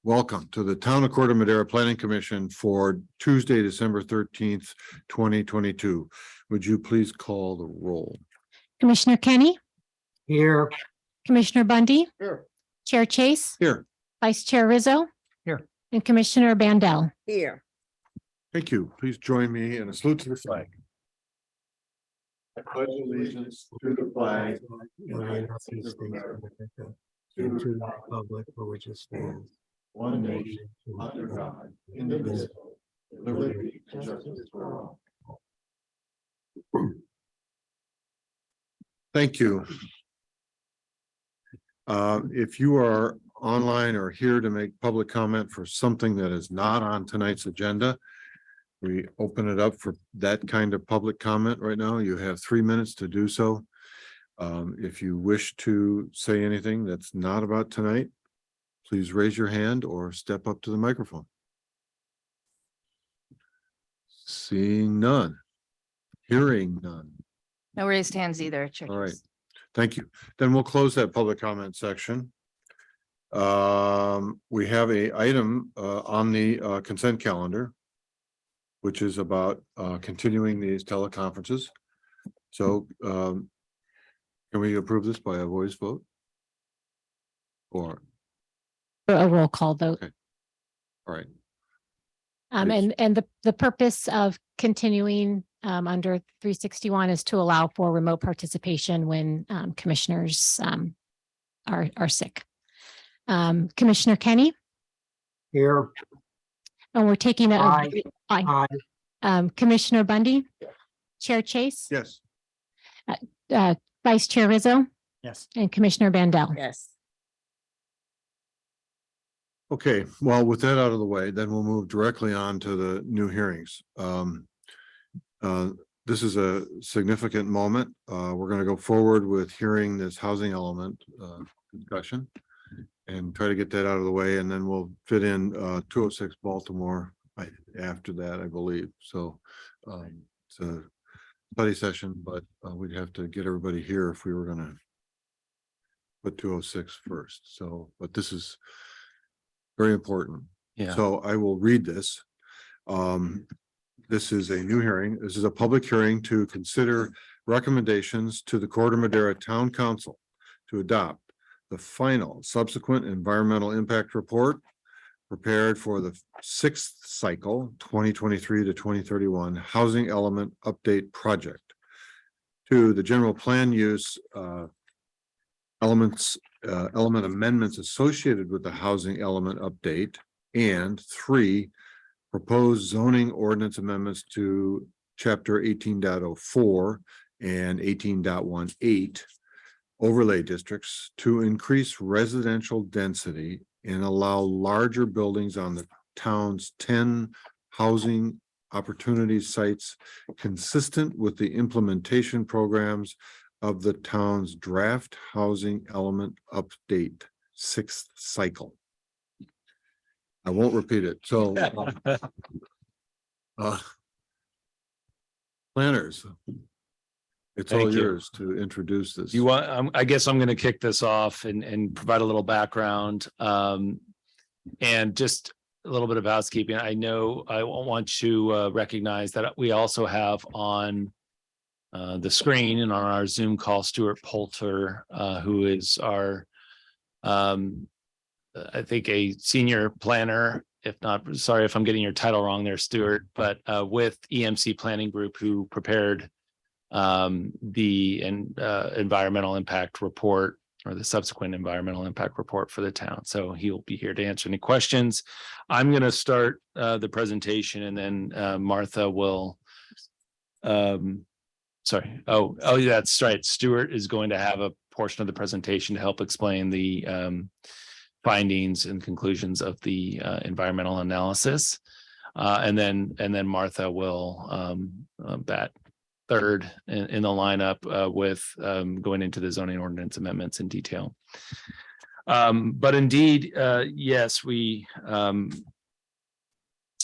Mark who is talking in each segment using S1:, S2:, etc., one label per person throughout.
S1: Welcome to the Town of Corte Madera Planning Commission for Tuesday, December 13th, 2022. Would you please call the roll?
S2: Commissioner Kenny,
S3: Here.
S2: Commissioner Bundy,
S3: Here.
S2: Chair Chase,
S1: Here.
S2: Vice Chair Rizzo.
S3: Here.
S2: And Commissioner Bandel.
S3: Here.
S1: Thank you. Please join me in a salute to the flag. I pledge allegiance to the flag
S3: United States of America, and to the republic for which it stands,
S1: one nation under God, indivisible, with liberty and justice for all. Thank you. If you are online or here to make public comment for something that is not on tonight's agenda, we open it up for that kind of public comment right now. You have 3 minutes to do so. If you wish to say anything that's not about tonight, please raise your hand or step up to the microphone. Seeing none, hearing none.
S4: No raised hands either. Chair
S1: All right,
S4: Chase.
S1: thank you. Then we'll close that public comment section. We have a item on the consent calendar, which is about continuing these teleconferences. So can we approve this by a voice vote? Or,
S2: A roll call vote.
S1: Okay. all right,
S2: And the purpose of continuing under 361 is to allow for remote participation when commissioners are sick. Commissioner Kenny,
S3: Here.
S2: and we're taking
S3: Aye.
S2: Aye. Commissioner Bundy, Chair Chase,
S1: yes.
S2: Vice Chair Rizzo,
S3: Yes.
S2: and Commissioner Bandel.
S4: Yes.
S1: Okay, well, with that out of the way, then we'll move directly on to the new hearings. This is a significant moment. We're going to go forward with hearing this housing element discussion and try to get that out of the way, and then we'll fit in 206 Baltimore after that, I believe. So it's a study session, but we'd have to get everybody here if we were going to put 206 first. So, but this is very important.
S5: Yeah.
S1: So I will read this. This is a new hearing. This is a public hearing to consider recommendations to the Corte Madera Town Council to adopt the final subsequent environmental impact report prepared for the 6th cycle 2023 to 2031 housing element update project, to the general plan use element amendments associated with the housing element update, and 3 proposed zoning ordinance amendments to chapter 18.04 and 18.18 overlay districts to increase residential density and allow larger buildings on the town's 10 housing opportunity sites consistent with the implementation programs of the town's draft housing element update 6th cycle. I won't repeat it. So planners, it's all
S5: Thank you.
S1: yours to introduce this.
S5: You want, I guess I'm going to kick this off and provide a little background. And just a little bit of housekeeping. I know I want to recognize that we also have on the screen and on our Zoom call, Stuart Poulter, who is our, I think, a senior planner, if not, sorry if I'm getting your title wrong there, Stuart, but with EMC Planning Group, who prepared the environmental impact report, or the subsequent environmental impact report for the town. So he'll be here to answer any questions. I'm going to start the presentation, and then Martha will, sorry. Oh, that's right. Stuart is going to have a portion of the presentation to help explain the findings and conclusions of the environmental analysis. And then Martha will bat third in the lineup with going into the zoning ordinance amendments in detail. But indeed, yes, we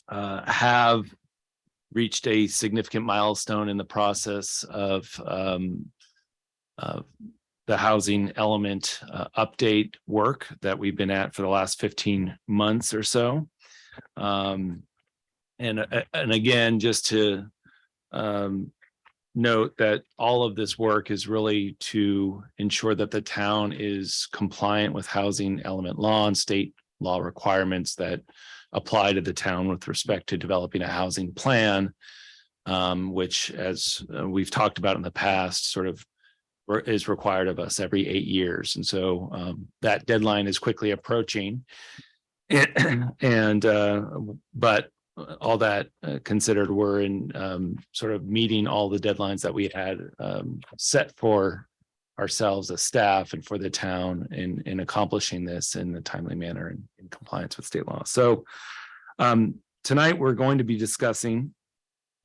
S5: have reached a significant milestone in the process of the housing element update work that we've been at for the last 15 months or so. And again, just to note that all of this work is really to ensure that the town is compliant with housing element law and state law requirements that apply to the town with respect to developing a housing plan, which, as we've talked about in the past, sort of is required of us every 8 years. And so that deadline is quickly approaching. But all that considered, we're in sort of meeting all the deadlines that we had set for ourselves as staff and for the town in accomplishing this in a timely manner and in compliance with state law. So tonight we're going to be discussing,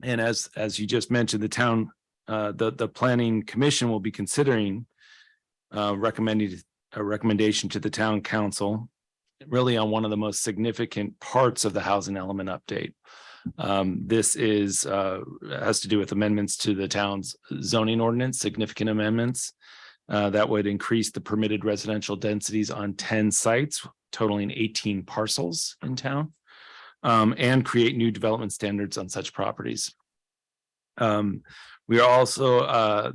S5: and as you just mentioned, the town, the Planning Commission will be considering recommending a recommendation to the town council really on one of the most significant parts of the housing element update. This has to do with amendments to the town's zoning ordinance, significant amendments that would increase the permitted residential densities on 10 sites, totaling 18 parcels in town, and create new development standards on such properties. We are also,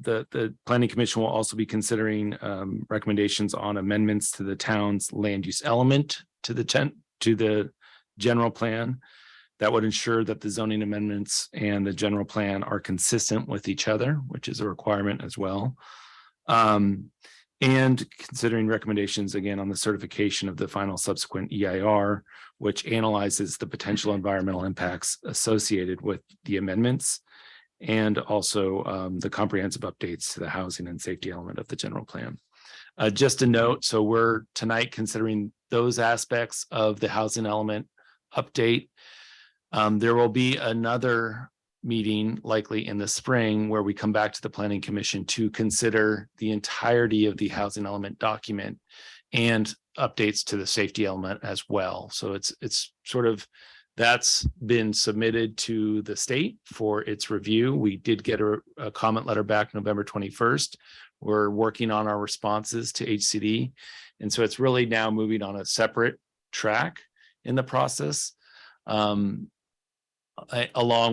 S5: the Planning Commission will also be considering recommendations on amendments to the town's land use element to the general plan that would ensure that the zoning amendments and the general plan are consistent with each other, which is a requirement as well. And considering recommendations again on the certification of the final subsequent EIR, which analyzes the potential environmental impacts associated with the amendments, and also the comprehensive updates to the housing and safety element of the general plan. Just a note, so we're tonight considering those aspects of the housing element update. There will be another meeting likely in the spring where we come back to the Planning Commission to consider the entirety of the housing element document and updates to the safety element as well. So it's sort of, that's been submitted to the state for its review. We did get a comment letter back November 21st. We're working on our responses to HCD. And so it's really now moving on a separate track in the process, along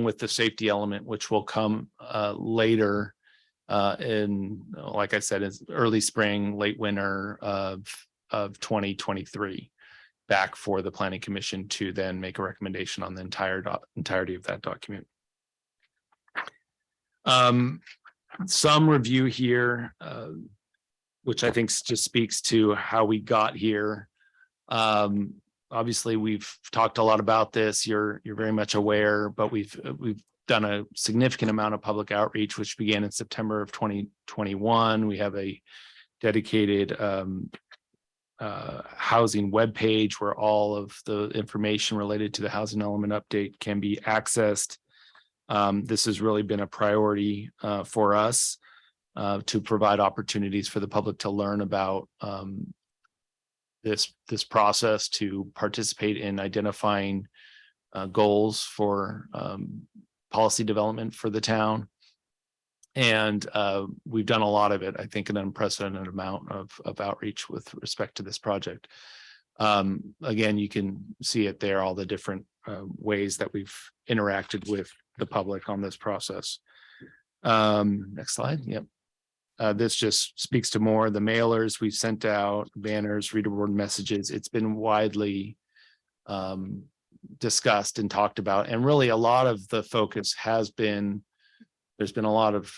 S5: with the safety element, which will come later in, like I said, it's early spring, late winter of 2023. Back for the Planning Commission to then make a recommendation on the entirety of that document. Some review here, which I think just speaks to how we got here. Obviously, we've talked a lot about this. You're very much aware, but we've done a significant amount of public outreach, which began in September of 2021. We have a dedicated housing webpage where all of the information related to the housing element update can be accessed. This has really been a priority for us to provide opportunities for the public to learn about this process, to participate in identifying goals for policy development for the town. And we've done a lot of it, I think, an unprecedented amount of outreach with respect to this project. Again, you can see it there, all the different ways that we've interacted with the public on this process. Next slide. Yep. This just speaks to more of the mailers we've sent out, banners, reader board messages. It's been widely discussed and talked about. And really a lot of the focus has been, there's been a lot of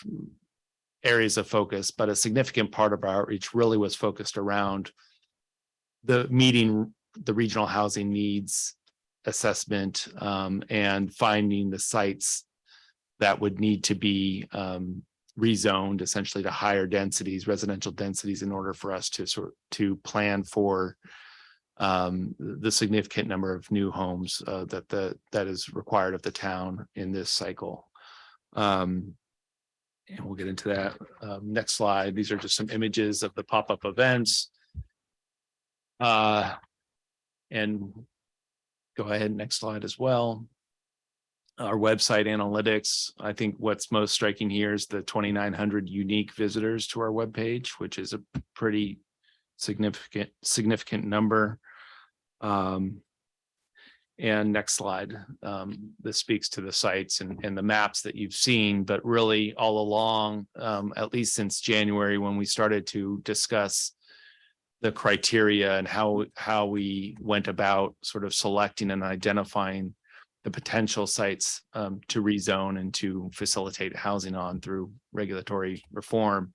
S5: areas of focus, but a significant part of our outreach really was focused around the meeting the regional housing needs assessment and finding the sites that would need to be rezoned essentially to higher densities, residential densities, in order for us to plan for the significant number of new homes that is required of the town in this cycle. And we'll get into that. Next slide. These are just some images of the pop-up events. And go ahead, next slide as well. our website analytics. I think what's most striking here is the 2,900 unique visitors to our webpage, which is a pretty significant number. And next slide. This speaks to the sites and the maps that you've seen, but really all along, at least since January, when we started to discuss the criteria and how we went about sort of selecting and identifying the potential sites to rezone and to facilitate housing on through regulatory reform.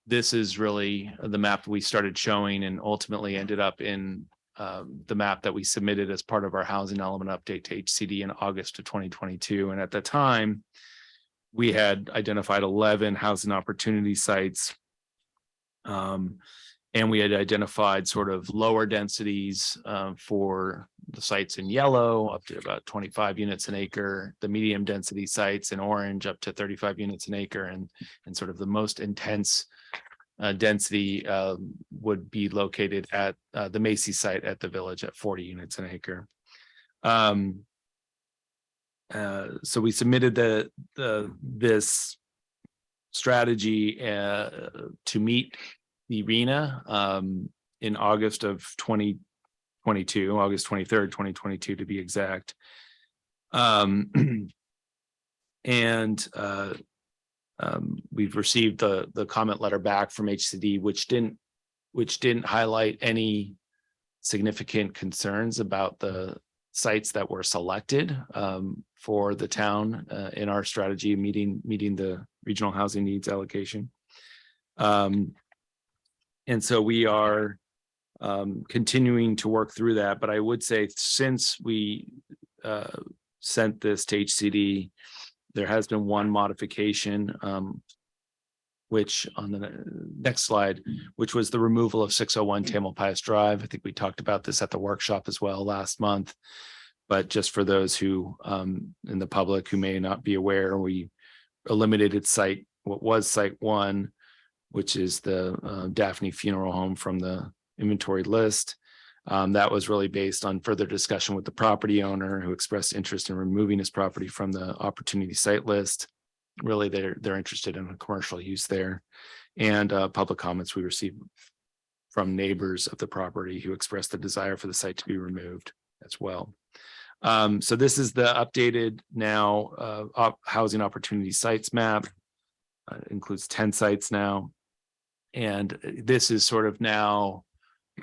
S5: This is really the map we started showing and ultimately ended up in the map that we submitted as part of our housing element update to HCD in August of 2022. And at the time, we had identified 11 housing opportunity sites. And we had identified sort of lower densities for the sites in yellow, up to about 25 units an acre, the medium density sites in orange up to 35 units an acre, and sort of the most intense density would be located at the Macy site at the Village at 40 units an acre. So we submitted this strategy to meet the RENA in August of 2022, August 23rd, 2022 to be exact. We've received the comment letter back from HCD, which didn't highlight any significant concerns about the sites that were selected for the town in our strategy meeting the regional housing needs allocation. And so we are continuing to work through that. But I would say since we sent this to HCD, there has been one modification, which on the next slide, which was the removal of 601 Tamalpais Drive. I think we talked about this at the workshop as well last month. But just for those who in the public who may not be aware, we eliminated what was site 1, which is the Daphne Funeral Home from the inventory list. That was really based on further discussion with the property owner who expressed interest in removing his property from the opportunity site list. Really, they're interested in a commercial use there. And public comments we received from neighbors of the property who expressed the desire for the site to be removed as well. So this is the updated now housing opportunity sites map. Includes 10 sites now. And this is sort of now,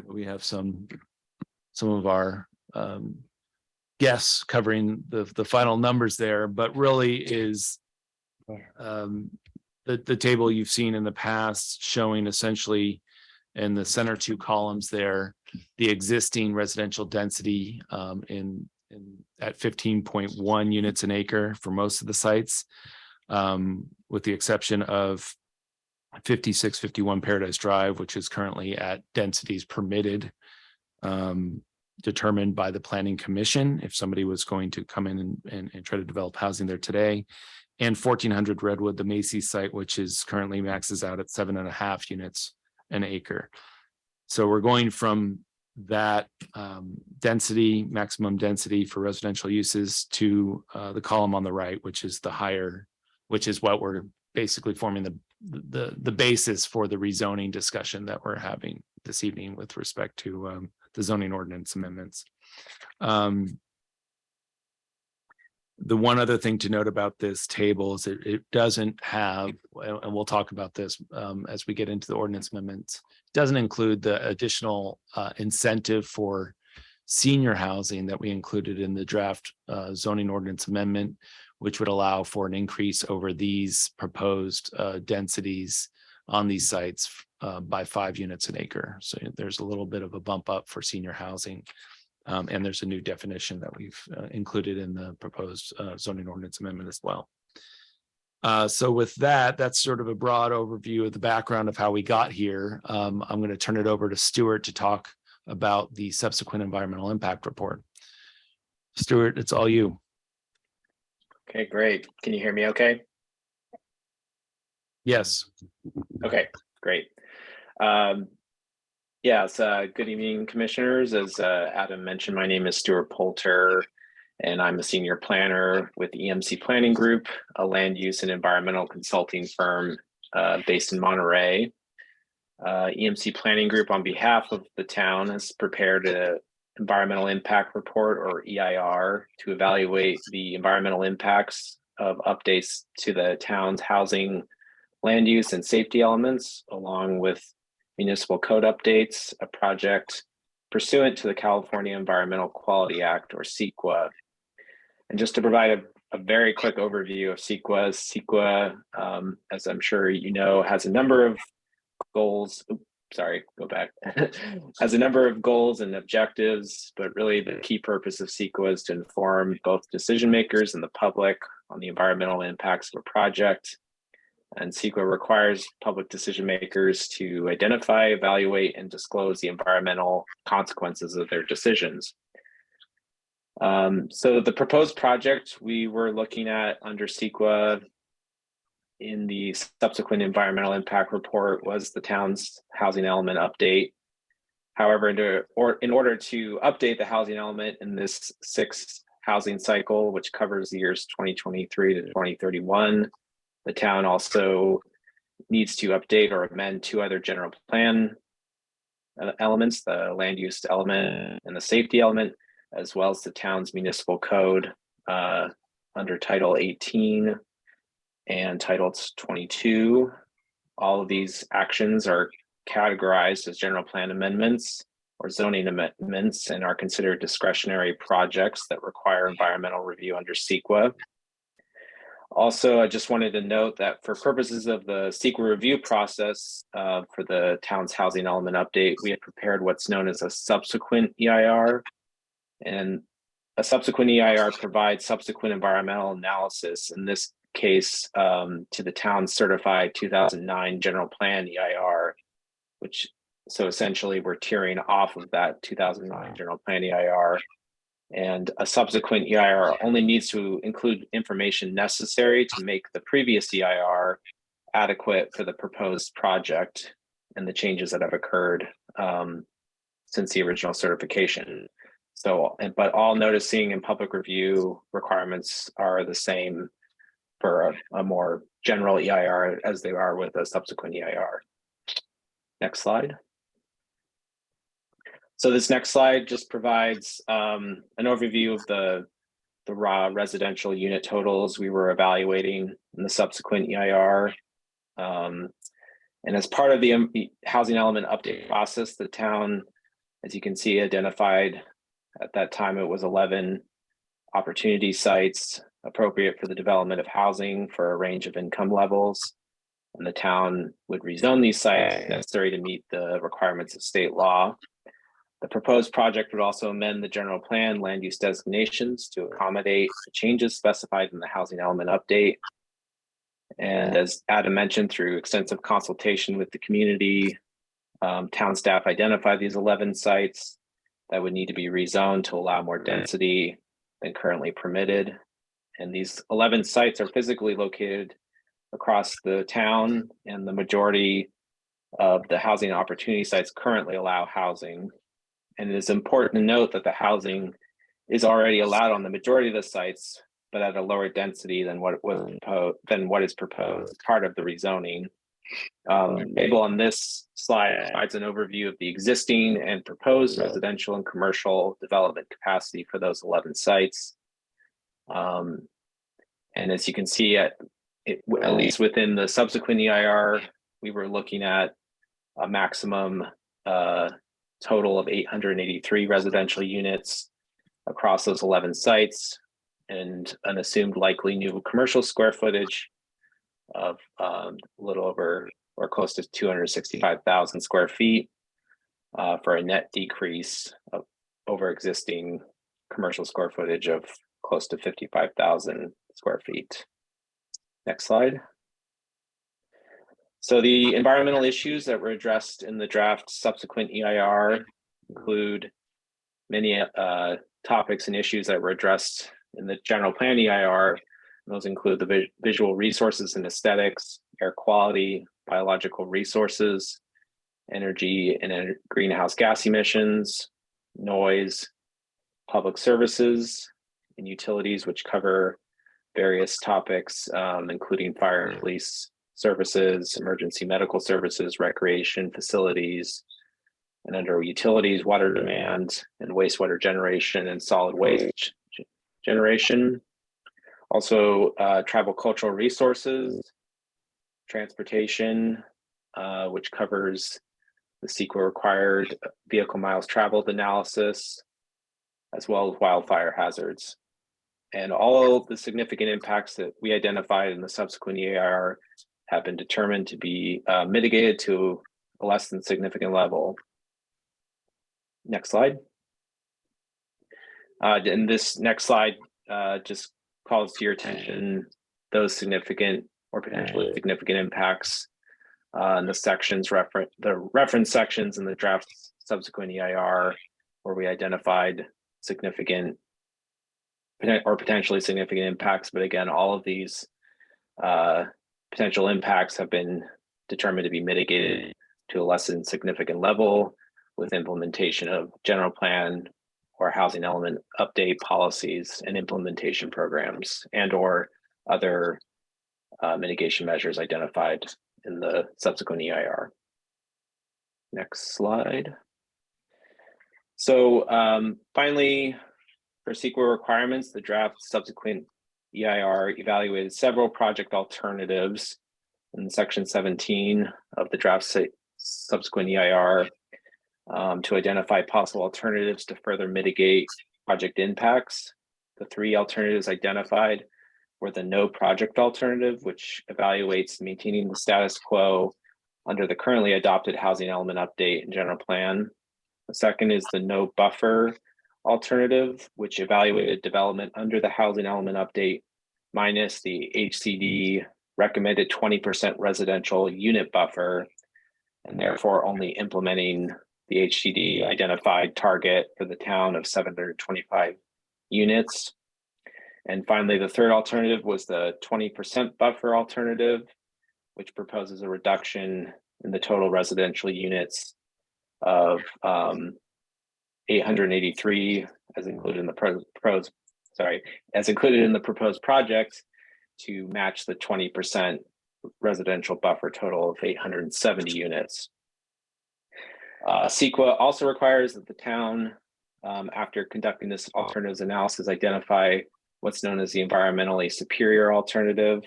S5: we have some of our guests covering the final numbers there, but really is the table you've seen in the past showing essentially in the center 2 columns there, the existing residential density at 15.1 units an acre for most of the sites, with the exception of 5651 Paradise Drive, which is currently at densities permitted, determined by the Planning Commission if somebody was going to come in and try to develop housing there today, and 1400 Redwood, the Macy's site, which is currently maxes out at 7.5 units an acre. So we're going from that density, maximum density for residential uses, to the column on the right, which is the higher, which is what we're basically forming the basis for the rezoning discussion that we're having this evening with respect to the zoning ordinance amendments. The one other thing to note about this table is it doesn't have, and we'll talk about this as we get into the ordinance amendments, doesn't include the additional incentive for senior housing that we included in the draft zoning ordinance amendment, which would allow for an increase over these proposed densities on these sites by 5 units an acre. So there's a little bit of a bump up for senior housing. And there's a new definition that we've included in the proposed zoning ordinance amendment as well. So with that, that's sort of a broad overview of the background of how we got here. I'm going to turn it over to Stuart to talk about the subsequent environmental impact report. Stuart, it's all you.
S6: Okay, great. Can you hear me okay?
S5: Yes.
S6: Okay, great. Yes, good evening, commissioners. As Adam mentioned, my name is Stuart Poulter, and I'm a senior planner with EMC Planning Group, a land use and environmental consulting firm based in Monterey. EMC Planning Group, on behalf of the town, has prepared an environmental impact report, or EIR, to evaluate the environmental impacts of updates to the town's housing, land use, and safety elements, along with municipal code updates, a project pursuant to the California Environmental Quality Act, or CEQA. And just to provide a very quick overview of CEQA, as I'm sure you know, has a number of goals. Has a number of goals and objectives, but really the key purpose of CEQA is to inform both decision makers and the public on the environmental impacts of a project. And CEQA requires public decision makers to identify, evaluate, and disclose the environmental consequences of their decisions. So the proposed project we were looking at under CEQA in the subsequent environmental impact report was the town's housing element update. However, in order to update the housing element in this 6th housing cycle, which covers the years 2023 to 2031, the town also needs to update or amend 2 other general plan elements, the land use element and the safety element, as well as the town's municipal code under Title 18 and Title 22. All of these actions are categorized as general plan amendments or zoning amendments and are considered discretionary projects that require environmental review under CEQA. Also, I just wanted to note that for purposes of the CEQA review process for the town's housing element update, we have prepared what's known as a subsequent EIR. And a subsequent EIR provides subsequent environmental analysis, in this case to the town's certified 2009 general plan EIR, which so essentially we're tiering off of that 2009 general plan EIR. And a subsequent EIR only needs to include information necessary to make the previous EIR adequate for the proposed project and the changes that have occurred since the original certification. So, but all noticing and public review requirements are the same for a more general EIR as they are with a subsequent EIR. Next slide. So this next slide just provides an overview of the raw residential unit totals we were evaluating in the subsequent EIR. And as part of the housing element update process, the town, as you can see, identified at that time it was 11 opportunity sites appropriate for the development of housing for a range of income levels. And the town would rezone these sites necessary to meet the requirements of state law. The proposed project would also amend the general plan land use designations to accommodate the changes specified in the housing element update. And as Adam mentioned, through extensive consultation with the community, town staff identified these 11 sites that would need to be rezoned to allow more density than currently permitted. And these 11 sites are physically located across the town, and the majority of the housing opportunity sites currently allow housing. And it is important to note that the housing is already allowed on the majority of the sites, but at a lower density than what is proposed, part of the rezoning. Table on this slide provides an overview of the existing and proposed residential and commercial development capacity for those 11 sites. And as you can see, at least within the subsequent EIR, we were looking at a maximum total of 883 residential units across those 11 sites, and an assumed likely new commercial square footage of a little over or close to 265,000 square feet for a net decrease of over existing commercial square footage of close to 55,000 square feet. Next slide. So the environmental issues that were addressed in the draft subsequent EIR include many topics and issues that were addressed in the general plan EIR. Those include the visual resources and aesthetics, air quality, biological resources, energy and greenhouse gas emissions, noise, public services, and utilities, which cover various topics, including fire and police services, emergency medical services, recreation facilities, and under utilities, water demand and wastewater generation and solid waste generation. Also, tribal cultural resources, transportation, which covers the CEQA required vehicle miles traveled analysis, as well as wildfire hazards. And all the significant impacts that we identified in the subsequent EIR have been determined to be mitigated to a less than significant level. Next slide. And this next slide just calls to your attention those significant or potentially significant impacts in the reference sections in the draft subsequent EIR, where we identified significant or potentially significant impacts. But again, all of these potential impacts have been determined to be mitigated to a less than significant level with implementation of general plan or housing element update policies and implementation programs and or other mitigation measures identified in the subsequent EIR. Next slide. So finally, for CEQA requirements, the draft subsequent EIR evaluated several project alternatives in section 17 of the draft subsequent EIR to identify possible alternatives to further mitigate project impacts. The three alternatives identified were the no project alternative, which evaluates maintaining the status quo under the currently adopted housing element update and general plan. The second is the no buffer alternative, which evaluated development under the housing element update minus the HCD recommended 20% residential unit buffer, and therefore only implementing the HCD identified target for the town of 725 units. And finally, the third alternative was the 20% buffer alternative, which proposes a reduction in the total residential units of 883 as included in the proposed project to match the 20% residential buffer total of 870 units. CEQA also requires that the town, after conducting this alternatives analysis, identify what's known as the environmentally superior alternative,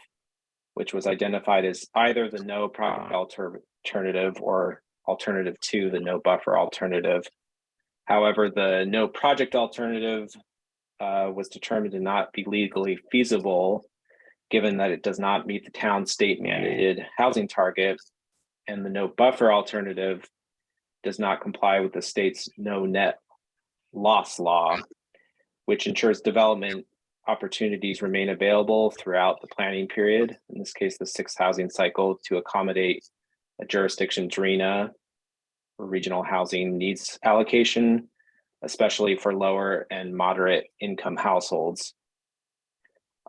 S6: which was identified as either the no project alternative or alternative to the no buffer alternative. However, the no project alternative was determined to not be legally feasible, given that it does not meet the town state mandated housing target, and the no buffer alternative does not comply with the state's no net loss law, which ensures development opportunities remain available throughout the planning period, in this case, the sixth housing cycle, to accommodate a jurisdiction's RHNA, or regional housing needs allocation, especially for lower and moderate income households.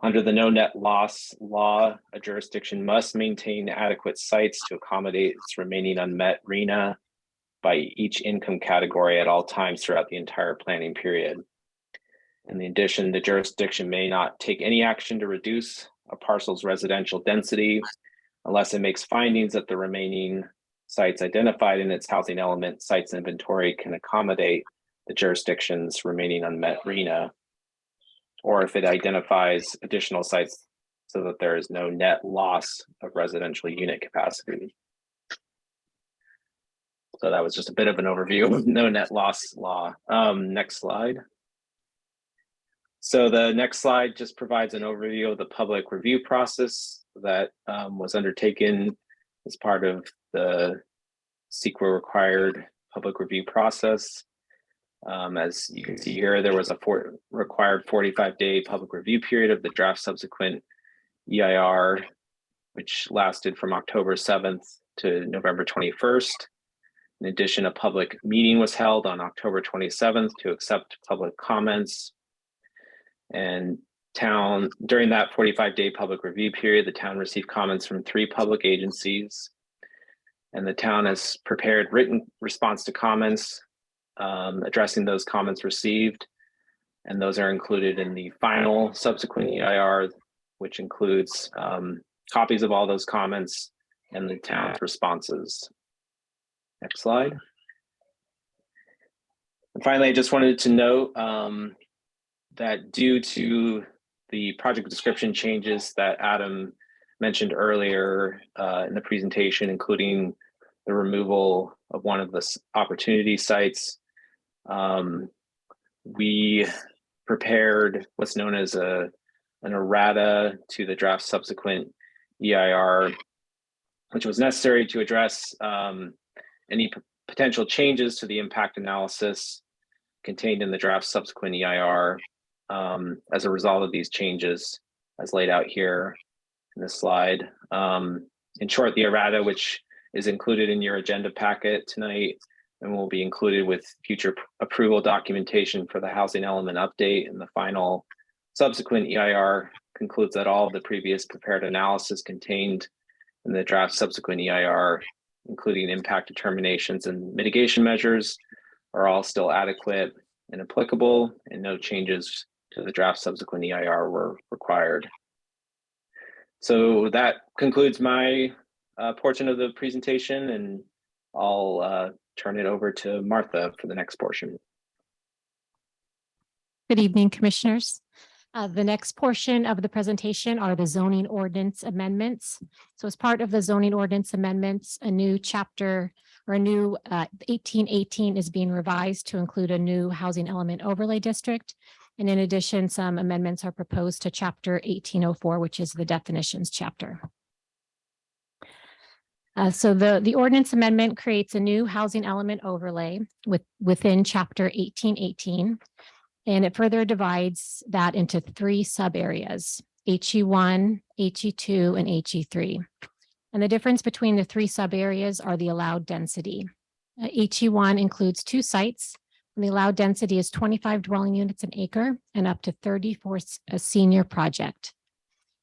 S6: Under the no net loss law, a jurisdiction must maintain adequate sites to accommodate its remaining unmet RHNA by each income category at all times throughout the entire planning period. In addition, the jurisdiction may not take any action to reduce a parcel's residential density unless it makes findings that the remaining sites identified in its housing element sites inventory can accommodate the jurisdiction's remaining unmet RHNA, or if it identifies additional sites so that there is no net loss of residential unit capacity. So that was just a bit of an overview of no net loss law. Next slide. So the next slide just provides an overview of the public review process that was undertaken as part of the CEQA required public review process. As you can see here, there was a required 45-day public review period of the draft subsequent EIR, which lasted from October 7th to November 21st. In addition, a public meeting was held on October 27th to accept public comments. And during that 45-day public review period, the town received comments from 3 public agencies, and the town has prepared written response to comments addressing those comments received. And those are included in the final subsequent EIR, which includes copies of all those comments and the town's responses. Next slide. And finally, I just wanted to note that due to the project description changes that Adam mentioned earlier in the presentation, including the removal of one of the opportunity sites, we prepared what's known as an errata to the draft subsequent EIR, which was necessary to address any potential changes to the impact analysis contained in the draft subsequent EIR as a result of these changes as laid out here in this slide. In short, the errata, which is included in your agenda packet tonight and will be included with future approval documentation for the housing element update, and the final subsequent EIR concludes that all of the previous prepared analysis contained in the draft subsequent EIR, including impact determinations and mitigation measures, are all still adequate and applicable, and no changes to the draft subsequent EIR were required. So that concludes my portion of the presentation, and I'll turn it over to Martha for the next portion.
S2: Good evening, commissioners. The next portion of the presentation are the zoning ordinance amendments. So as part of the zoning ordinance amendments, a new chapter or a new 1818 is being revised to include a new housing element overlay district. And in addition, some amendments are proposed to chapter 1804, which is the definitions chapter. So the ordinance amendment creates a new housing element overlay within chapter 1818. And it further divides that into 3 sub areas: HE1, HE2, and HE3. And the difference between the 3 sub areas are the allowed density. HE1 includes 2 sites, and the allowed density is 25 dwelling units an acre and up to 30 for a senior project.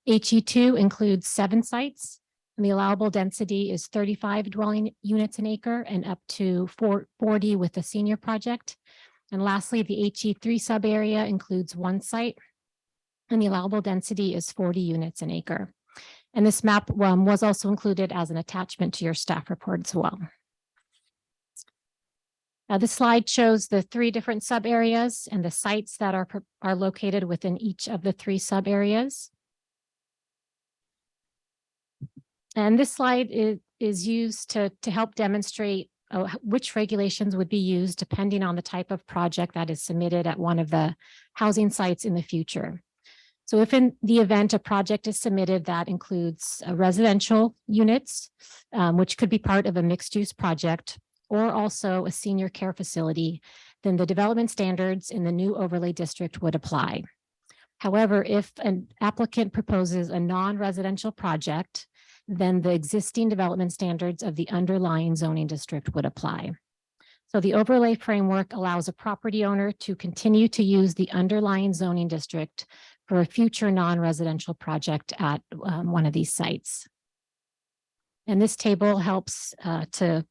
S2: HE2 includes 7 sites, and the allowable density is 35 dwelling units an acre and up to 40 with a senior project. And lastly, the HE3 sub area includes 1 site, and the allowable density is 40 units an acre. And this map was also included as an attachment to your staff report as well. This slide shows the 3 different sub areas and the sites that are located within each of the 3 sub areas. And this slide is used to help demonstrate which regulations would be used depending on the type of project that is submitted at one of the housing sites in the future. So if in the event a project is submitted that includes residential units, which could be part of a mixed use project, or also a senior care facility, then the development standards in the new overlay district would apply. However, if an applicant proposes a non-residential project, then the existing development standards of the underlying zoning district would apply. So the overlay framework allows a property owner to continue to use the underlying zoning district for a future non-residential project at one of these sites. And this table helps to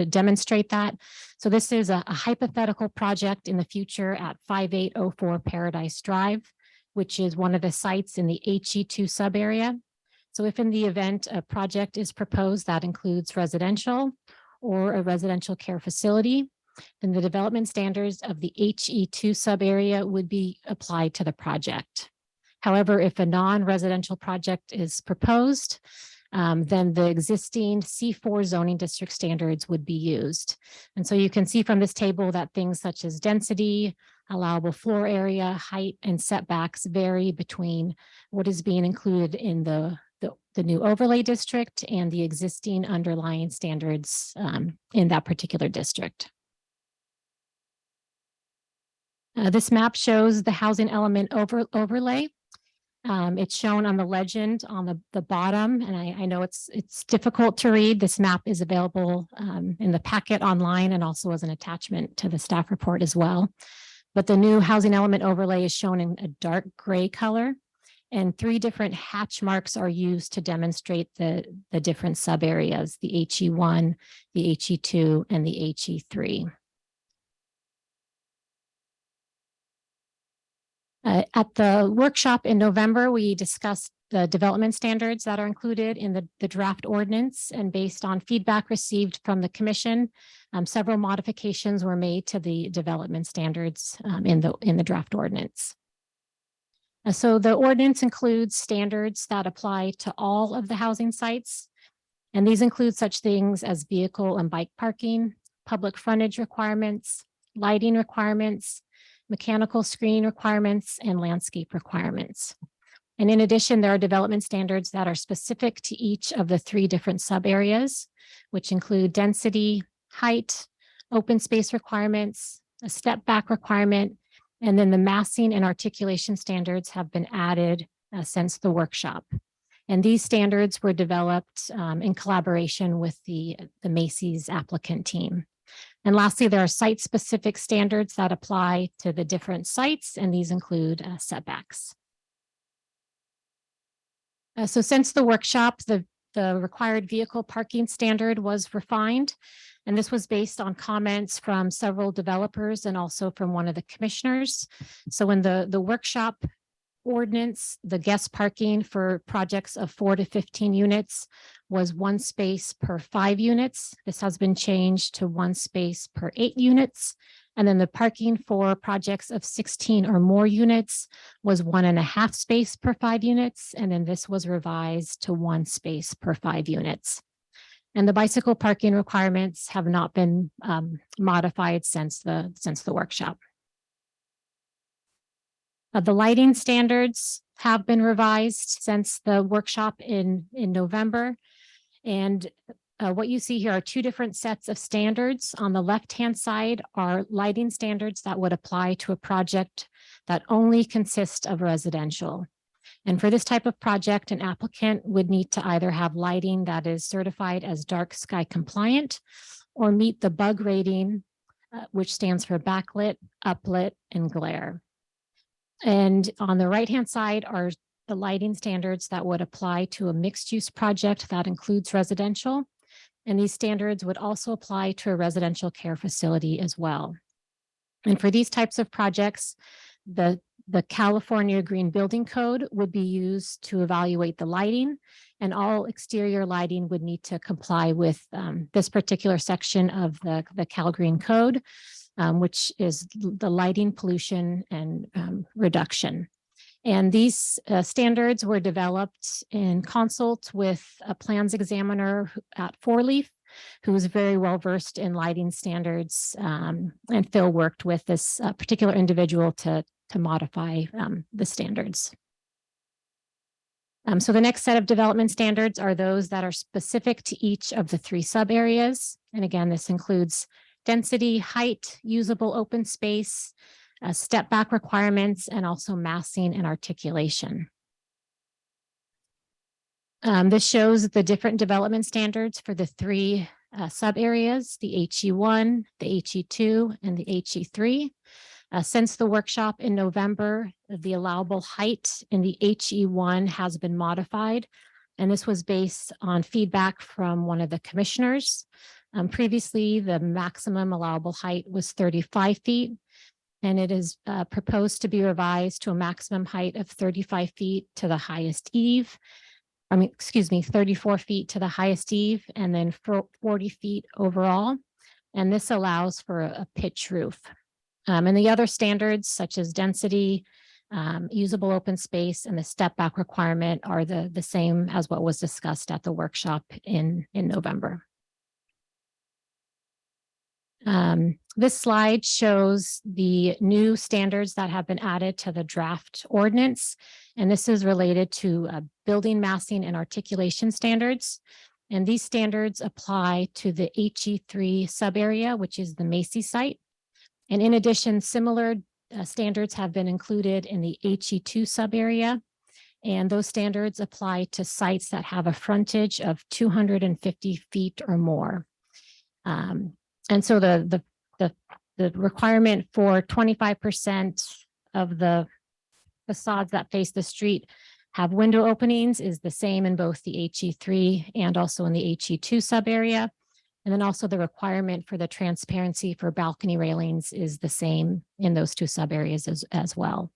S2: demonstrate that. So this is a hypothetical project in the future at 5804 Paradise Drive, which is one of the sites in the HE2 sub area. So if in the event a project is proposed that includes residential or a residential care facility, then the development standards of the HE2 sub area would be applied to the project. However, if a non-residential project is proposed, then the existing C4 zoning district standards would be used. And so you can see from this table that things such as density, allowable floor area, height, and setbacks vary between what is being included in the new overlay district and the existing underlying standards in that particular district. This map shows the housing element overlay. It's shown on the legend on the bottom, and I know it's difficult to read. This map is available in the packet online and also as an attachment to the staff report as well. But the new housing element overlay is shown in a dark gray color, and 3 different hatch marks are used to demonstrate the different sub areas: the HE1, the HE2, and the HE3. At the workshop in November, we discussed the development standards that are included in the draft ordinance, and based on feedback received from the commission, several modifications were made to the development standards in the draft ordinance. So the ordinance includes standards that apply to all of the housing sites, and these include such things as vehicle and bike parking, public frontage requirements, lighting requirements, mechanical screen requirements, and landscape requirements. And in addition, there are development standards that are specific to each of the 3 different sub areas, which include density, height, open space requirements, a step back requirement, and then the massing and articulation standards have been added since the workshop. And these standards were developed in collaboration with the Macy's applicant team. And lastly, there are site-specific standards that apply to the different sites, and these include setbacks. So since the workshop, the required vehicle parking standard was refined, and this was based on comments from several developers and also from one of the commissioners. So in the workshop ordinance, the guest parking for projects of 4 to 15 units was 1 space per 5 units. This has been changed to 1 space per 8 units. And then the parking for projects of 16 or more units was 1.5 space per 5 units. And then this was revised to 1 space per 5 units. And the bicycle parking requirements have not been modified since the workshop. The lighting standards have been revised since the workshop in November. And what you see here are 2 different sets of standards. On the left-hand side are lighting standards that would apply to a project that only consists of residential. And for this type of project, an applicant would need to either have lighting that is certified as dark sky compliant or meet the bug rating, which stands for backlit, uplit, and glare. And on the right-hand side are the lighting standards that would apply to a mixed-use project that includes residential. And these standards would also apply to a residential care facility as well. And for these types of projects, the California Green Building Code would be used to evaluate the lighting, and all exterior lighting would need to comply with this particular section of the Cal Green Code, which is the lighting pollution and reduction. And these standards were developed in consult with a plans examiner at Four Leaf, who is very well versed in lighting standards. And Phil worked with this particular individual to modify the standards. So the next set of development standards are those that are specific to each of the 3 sub areas. And again, this includes density, height, usable open space, step back requirements, and also massing and articulation. This shows the different development standards for the 3 sub areas, the HE1, the HE2, and the HE3. Since the workshop in November, the allowable height in the HE1 has been modified, and this was based on feedback from one of the commissioners. Previously, the maximum allowable height was 35 feet, and it is proposed to be revised to a maximum height of 35 feet to the highest eave. 34 feet to the highest eave, and then 40 feet overall. And this allows for a pitch roof. And the other standards such as density, usable open space, and the step back requirement are the same as what was discussed at the workshop in November. This slide shows the new standards that have been added to the draft ordinance, and this is related to building massing and articulation standards. And these standards apply to the HE3 sub area, which is the Macy site. And in addition, similar standards have been included in the HE2 sub area, and those standards apply to sites that have a frontage of 250 feet or more. And so the requirement for 25% of the facades that face the street have window openings is the same in both the HE3 and also in the HE2 sub area. And then also the requirement for the transparency for balcony railings is the same in those 2 sub areas as well.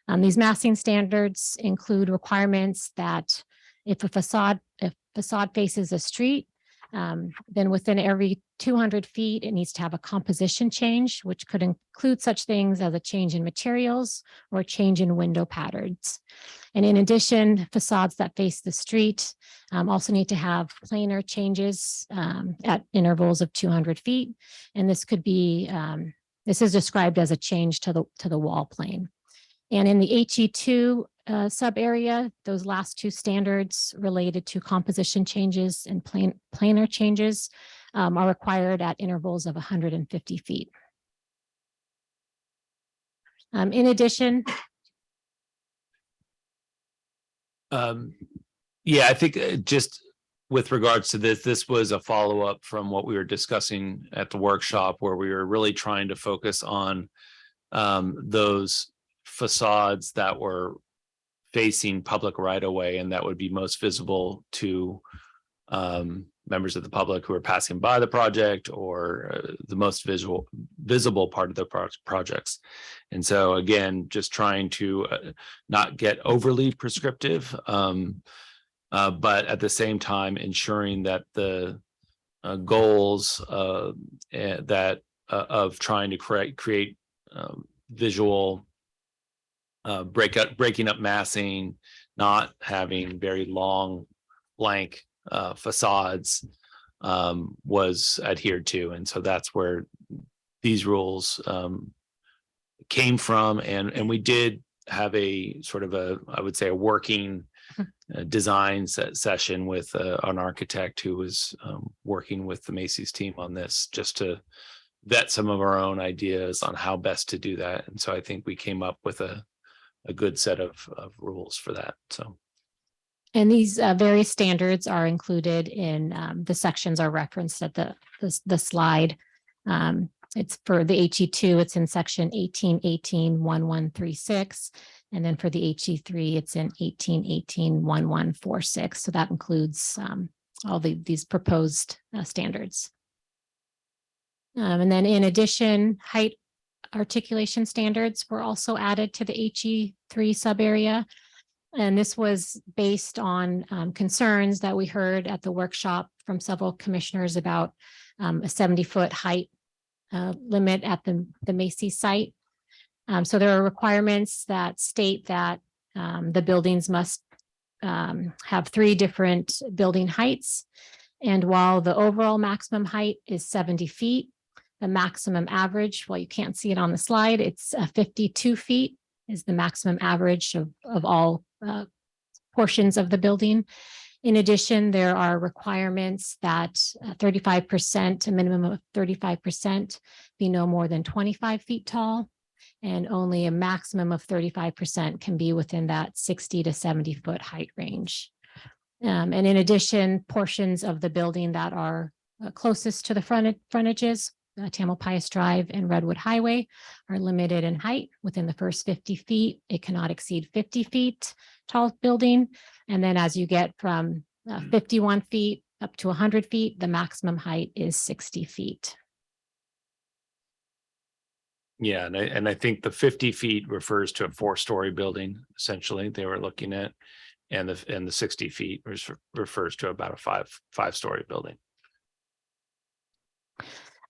S2: These massing standards include requirements that if facade faces a street, then within every 200 feet, it needs to have a composition change, which could include such things as a change in materials or a change in window patterns. And in addition, facades that face the street also need to have planar changes at intervals of 200 feet. And this could be, this is described as a change to the wall plane. And in the HE2 sub area, those last two standards related to composition changes and planar changes are required at intervals of 150 feet. In addition,
S5: yeah, I think just with regards to this was a follow-up from what we were discussing at the workshop, where we were really trying to focus on those facades that were facing public right of way and that would be most visible to members of the public who are passing by the project, or the most visible part of the projects. And so again, just trying to not get overly prescriptive, but at the same time ensuring that the goals that of trying to create visual breaking up massing, not having very long blank facades was adhered to. And so that's where these rules came from. And we did have a sort of I would say a working design session with an architect who was working with the Macy's team on this, just to vet some of our own ideas on how best to do that. And so I think we came up with a good set of rules for that. So.
S2: And these various standards are included in the sections are referenced at the slide. It's for the HE2, it's in section 1818-1136. And then for the HE3, it's in 1818-1146. So that includes all these proposed standards. And then in addition, height articulation standards were also added to the HE3 sub area. And this was based on concerns that we heard at the workshop from several commissioners about a 70-foot height limit at the Macy's site. So there are requirements that state that the buildings must have 3 different building heights. And while the overall maximum height is 70 feet, the maximum average, well, you can't see it on the slide, it's 52 feet is the maximum average of all portions of the building. In addition, there are requirements that 35%, a minimum of 35%, be no more than 25 feet tall, and only a maximum of 35% can be within that 60 to 70 foot height range. And in addition, portions of the building that are closest to the frontages, Tamalpais Drive and Redwood Highway, are limited in height within the first 50 feet. It cannot exceed 50 feet tall building. And then as you get from 51 feet up to 100 feet, the maximum height is 60 feet.
S5: Yeah, and I think the 50 feet refers to a 4-story building, essentially, they were looking at, and the 60 feet refers to about a five-story building.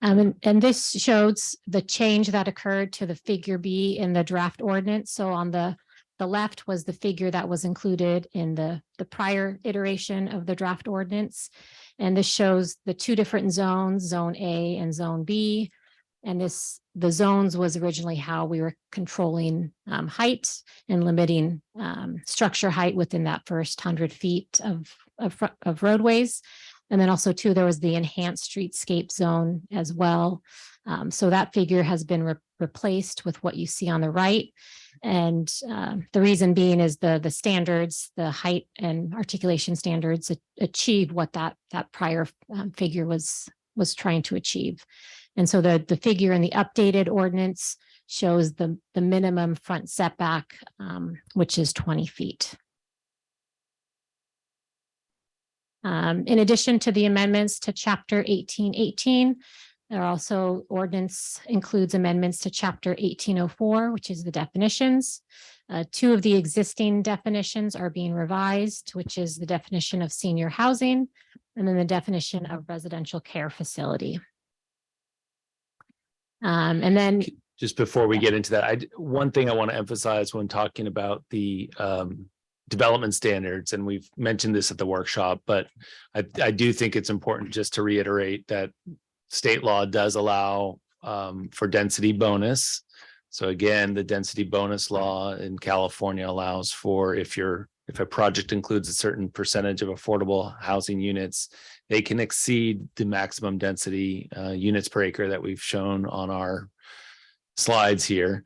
S2: And this shows the change that occurred to the figure B in the draft ordinance. So on the left was the figure that was included in the prior iteration of the draft ordinance. And this shows the 2 different zones, zone A and zone B. And the zones was originally how we were controlling height and limiting structure height within that first 100 feet of roadways. And then also too, there was the enhanced streetscape zone as well. So that figure has been replaced with what you see on the right. And the reason being is the standards, the height and articulation standards achieve what that prior figure was trying to achieve. And so the figure in the updated ordinance shows the minimum front setback, which is 20 feet. In addition to the amendments to Chapter 1818, There are also ordinance includes amendments to chapter 1804, which is the definitions. Two of the existing definitions are being revised, which is the definition of senior housing and then the definition of residential care facility. And then
S5: Just before we get into that, one thing I want to emphasize when talking about the development standards, and we've mentioned this at the workshop, but I do think it's important just to reiterate that state law does allow for density bonus. So again, the density bonus law in California allows for if a project includes a certain percentage of affordable housing units, they can exceed the maximum density units per acre that we've shown on our slides here.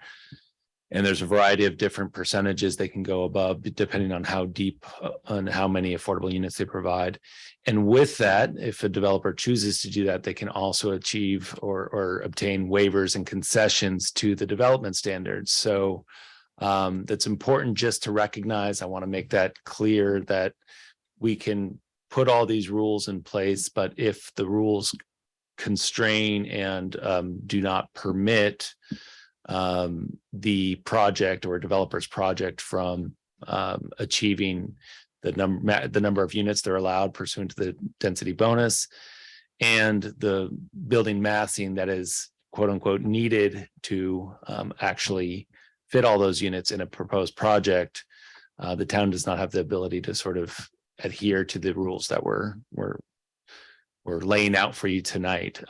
S5: And there's a variety of different percentages they can go above depending on how deep and how many affordable units they provide. And with that, if a developer chooses to do that, they can also achieve or obtain waivers and concessions to the development standards. So that's important just to recognize. I want to make that clear that we can put all these rules in place, but if the rules constrain and do not permit the project or developer's project from achieving the number of units they're allowed pursuant to the density bonus and the building massing that is quote unquote needed to actually fit all those units in a proposed project, the town does not have the ability to sort of adhere to the rules that we're laying out for you tonight.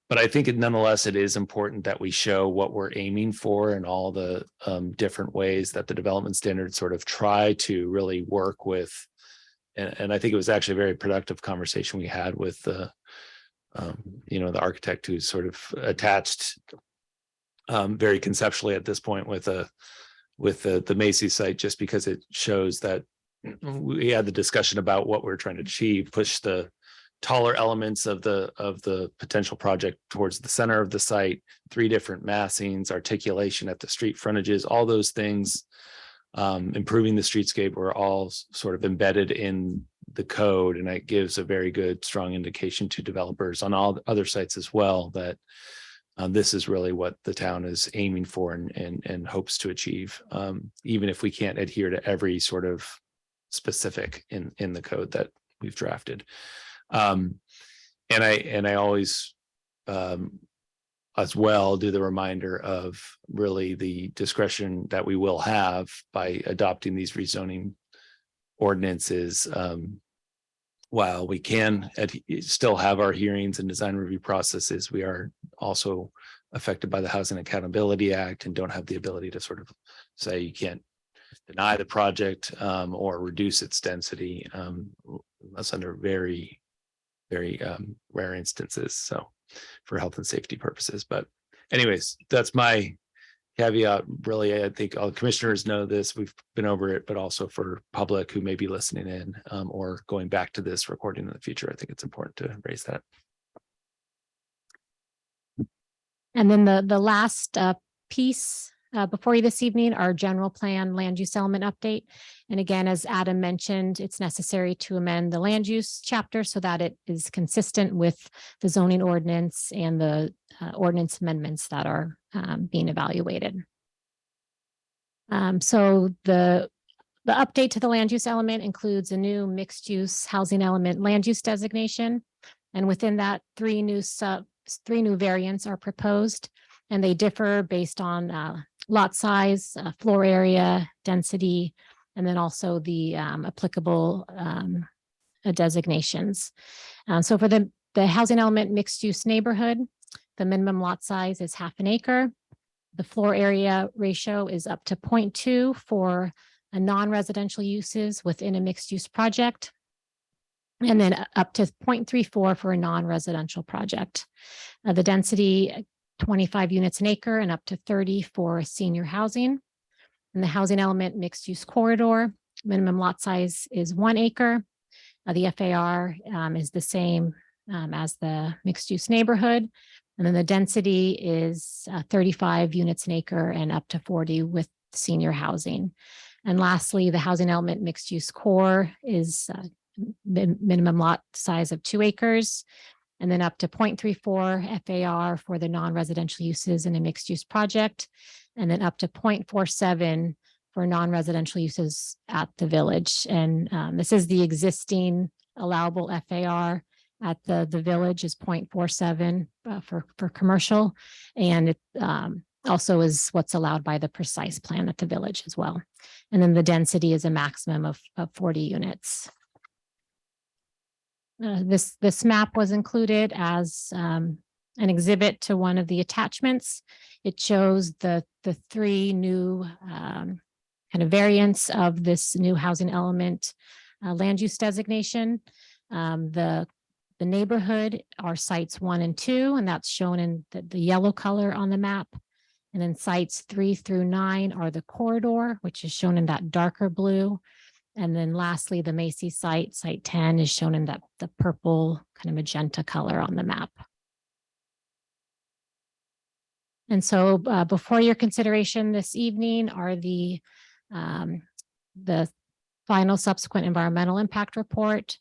S5: But I think nonetheless, it is important that we show what we're aiming for and all the different ways that the development standards sort of try to really work with. And I think it was actually a very productive conversation we had with the, the architect who's sort of attached very conceptually at this point with the Macy's site, just because it shows that we had the discussion about what we're trying to achieve, push the taller elements of the potential project towards the center of the site, 3 different massings, articulation at the street frontages, all those things, improving the streetscape were all sort of embedded in the code. And it gives a very good, strong indication to developers on all other sites as well that this is really what the town is aiming for and hopes to achieve, even if we can't adhere to every sort of specific in the code that we've drafted. And I always as well do the reminder of really the discretion that we will have by adopting these rezoning ordinances. While we can still have our hearings and design review processes, we are also affected by the Housing Accountability Act and don't have the ability to sort of say you can't deny the project or reduce its density unless under very rare instances, so for health and safety purposes. But anyways, that's my caveat. Really, I think all commissioners know this, we've been over it, but also for public who may be listening in or going back to this recording in the future, I think it's important to raise that.
S2: And then the last piece before you this evening, our general plan land use element update. And again, as Adam mentioned, it's necessary to amend the land use chapter so that it is consistent with the zoning ordinance and the ordinance amendments that are being evaluated. So the update to the land use element includes a new mixed use housing element land use designation. And within that, 3 new variants are proposed, and they differ based on lot size, floor area, density, and then also the applicable designations. So for the housing element mixed use neighborhood, the minimum lot size is 1/2 an acre. The floor area ratio is up to 0.2 for a non-residential uses within a mixed use project, and then up to 0.34 for a non-residential project. The density, 25 units an acre and up to 30 for senior housing. And the housing element mixed use corridor, minimum lot size is 1 acre. The FAR is the same as the mixed use neighborhood. And then the density is 35 units an acre and up to 40 with senior housing. And lastly, the housing element mixed use core is minimum lot size of 2 acres. and then up to 0.34 FAR for the non-residential uses in a mixed-use project, and then up to 0.47 for non-residential uses at the village. And this is the existing allowable FAR at the village is 0.47 for commercial. And it also is what's allowed by the precise plan at the village as well. And then the density is a maximum of 40 units. This map was included as an exhibit to one of the attachments. It shows the three new kind of variants of this new housing element land use designation. The neighborhood are sites 1 and 2, and that's shown in the yellow color on the map. And then sites 3 through 9 are the corridor, which is shown in that darker blue. And then lastly, the Macy site 10 is shown in the purple kind of magenta color on the map. And so before your consideration this evening are the final subsequent environmental impact report,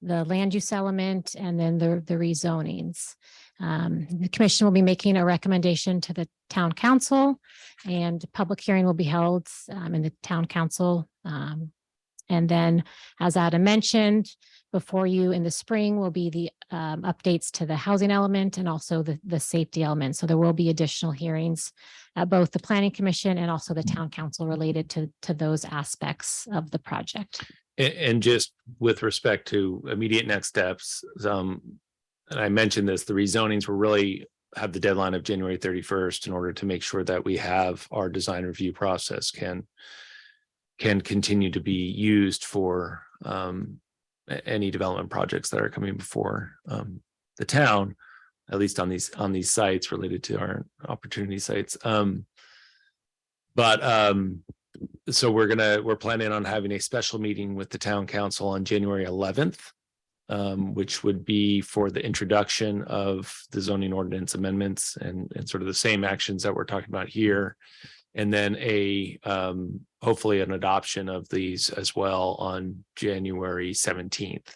S2: the land use element, and then the rezonings. The commission will be making a recommendation to the town council, and public hearing will be held in the town council. And then, as Adam mentioned, before you in the spring will be the updates to the housing element and also the safety element. So there will be additional hearings at both the planning commission and also the town council related to those aspects of the project.
S5: And just with respect to immediate next steps, and I mentioned this, the rezonings will really have the deadline of January 31st in order to make sure that we have our design review process can continue to be used for any development projects that are coming before the town, at least on these sites related to our opportunity sites. So we're planning on having a special meeting with the town council on January 11th, which would be for the introduction of the zoning ordinance amendments and sort of the same actions that we're talking about here. And then hopefully an adoption of these as well on January 17th,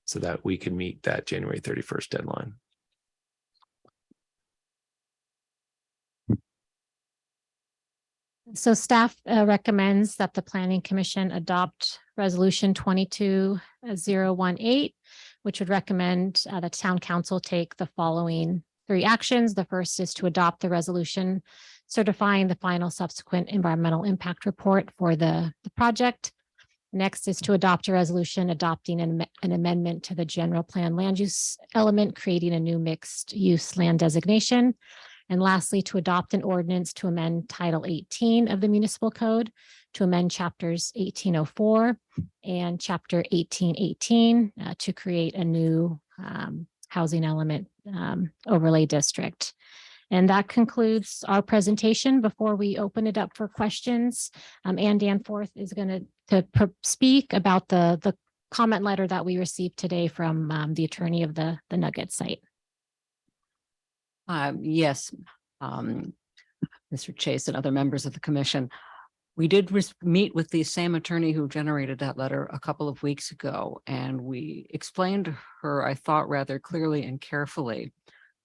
S5: so that we can meet that January 31st deadline.
S2: So staff recommends that the Planning Commission adopt Resolution 22018, which would recommend the town council take the following 3 actions. The first is to adopt the resolution certifying the final subsequent environmental impact report for the project. Next is to adopt a resolution adopting an amendment to the general plan land use element, creating a new mixed use land designation. And lastly, to adopt an ordinance to amend Title 18 of the Municipal Code, to amend chapters 1804 and chapter 1818 to create a new housing element overlay district. And that concludes our presentation. Before we open it up for questions, Ann Danforth is going to speak about the comment letter that we received today from the attorney of the Nugget site.
S7: Yes, Mr. Chase and other members of the commission. We did meet with the same attorney who generated that letter a couple of weeks ago, and we explained to her, I thought rather clearly and carefully,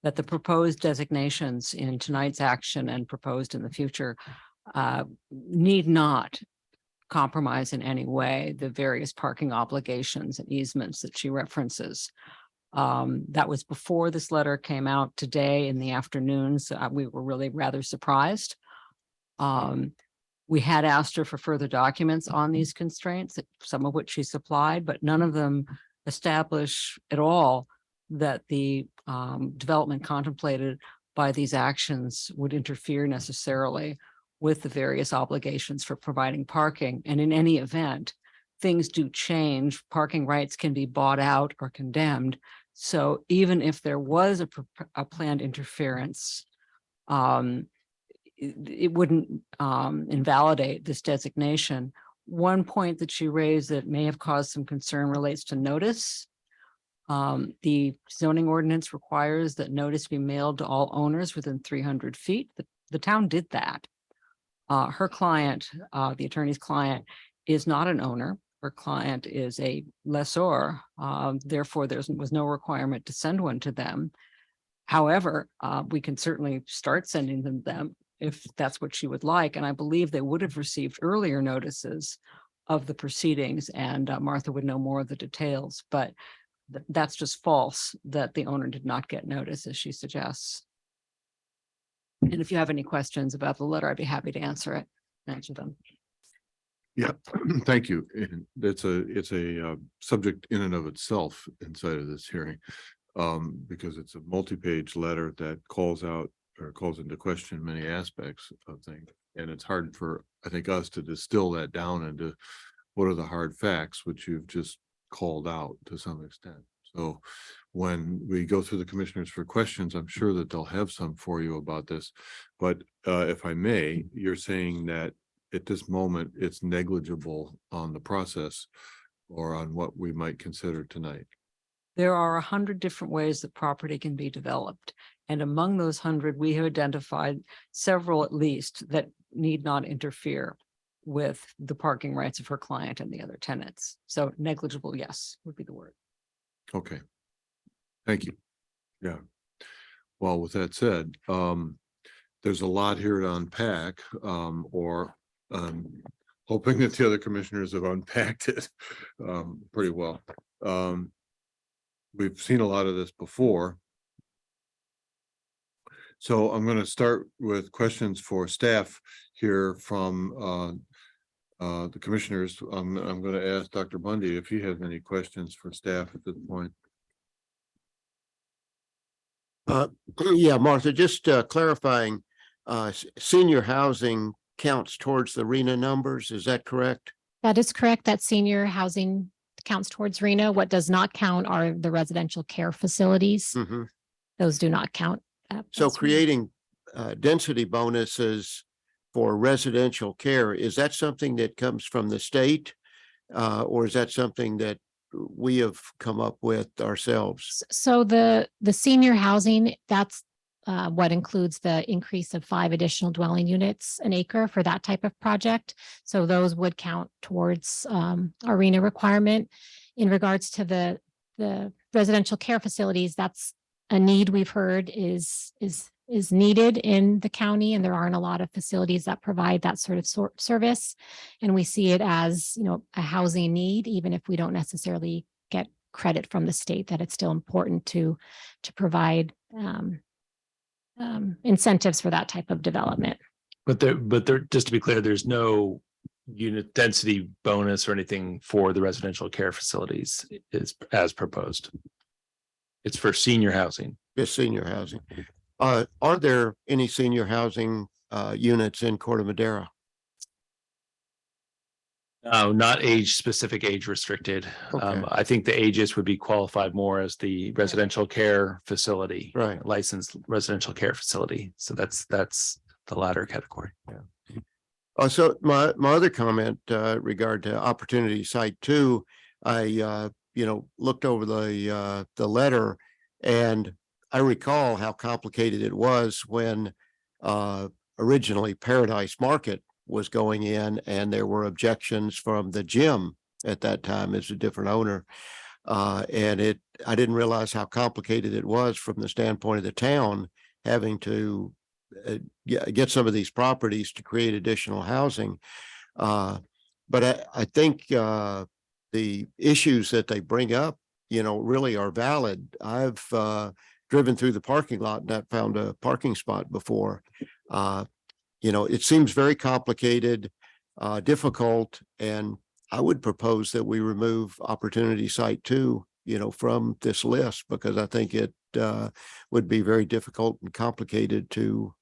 S7: that the proposed designations in tonight's action and proposed in the future need not compromise in any way the various parking obligations and easements that she references. That was before this letter came out today in the afternoons. We were really rather surprised. We had asked her for further documents on these constraints, some of which she supplied, but none of them establish at all that the development contemplated by these actions would interfere necessarily with the various obligations for providing parking. And in any event, things do change. Parking rights can be bought out or condemned. So even if there was a planned interference, it wouldn't invalidate this designation. One point that she raised that may have caused some concern relates to notice. The zoning ordinance requires that notice be mailed to all owners within 300 feet. The town did that. Her client, the attorney's client, is not an owner. her client is a lessor. Therefore, was no requirement to send one to them. However, we can certainly start sending them if that's what she would like. And I believe they would have received earlier notices of the proceedings, and Martha would know more of the details, but that's just false that the owner did not get notice, as she suggests. And if you have any questions about the letter, I'd be happy to answer them.
S1: Yeah, thank you. And it's a subject in and of itself inside of this hearing. Because it's a multi-page letter that calls out or calls into question many aspects of things. And it's hard for, I think, us to distill that down into what are the hard facts, which you've just called out to some extent. So when we go through the commissioners for questions, I'm sure that they'll have some for you about this. But if I may, you're saying that at this moment, it's negligible on the process or on what we might consider tonight.
S7: There are 100 different ways that property can be developed. And among those 100, we have identified several at least that need not interfere with the parking rights of her client and the other tenants. So negligible, yes, would be the word.
S1: Okay. Thank you. Yeah. Well, with that said, there's a lot here to unpack, hoping that the other commissioners have unpacked it pretty well. We've seen a lot of this before. So I'm going to start with questions for staff here from the commissioners. I'm going to ask Dr. Bundy if he has any questions for staff at this point.
S8: Yeah, Martha, just clarifying, senior housing counts towards the RENA numbers, is that correct?
S2: That is correct. That senior housing counts towards RENA. What does not count are the residential care facilities.
S8: Mm-hmm.
S2: Those do not count.
S8: So
S2: That's RENA.
S8: creating density bonuses for residential care, is that something that comes from the state? Or is that something that we have come up with ourselves?
S2: So the senior housing, that's what includes the increase of 5 additional dwelling units an acre for that type of project. So those would count towards our RENA requirement. In regards to the residential care facilities, that's a need we've heard is needed in the county, and there aren't a lot of facilities that provide that sort of service. And we see it as, a housing need, even if we don't necessarily get credit from the state, that it's still important to provide incentives for that type of development.
S5: But just to be clear, there's no unit density bonus or anything for the residential care facilities is as proposed. It's for senior housing.
S8: Just senior housing. Are there any senior housing units in Corte Madera?
S5: No, not age restricted.
S8: Okay.
S5: I think the ages would be qualified more as the residential care facility,
S8: Right.
S5: licensed residential care facility. So that's the latter category.
S8: So my other comment regard to opportunity site 2, I looked over the letter, and I recall how complicated it was when originally Paradise Market was going in, and there were objections from the gym at that time as a different owner. And I didn't realize how complicated it was from the standpoint of the town having to get some of these properties to create additional housing. But I think the issues that they bring up, really are valid. I've driven through the parking lot and not found a parking spot before. It seems very complicated, difficult, and I would propose that we remove opportunity site 2, from this list, because I think it would be very difficult and complicated to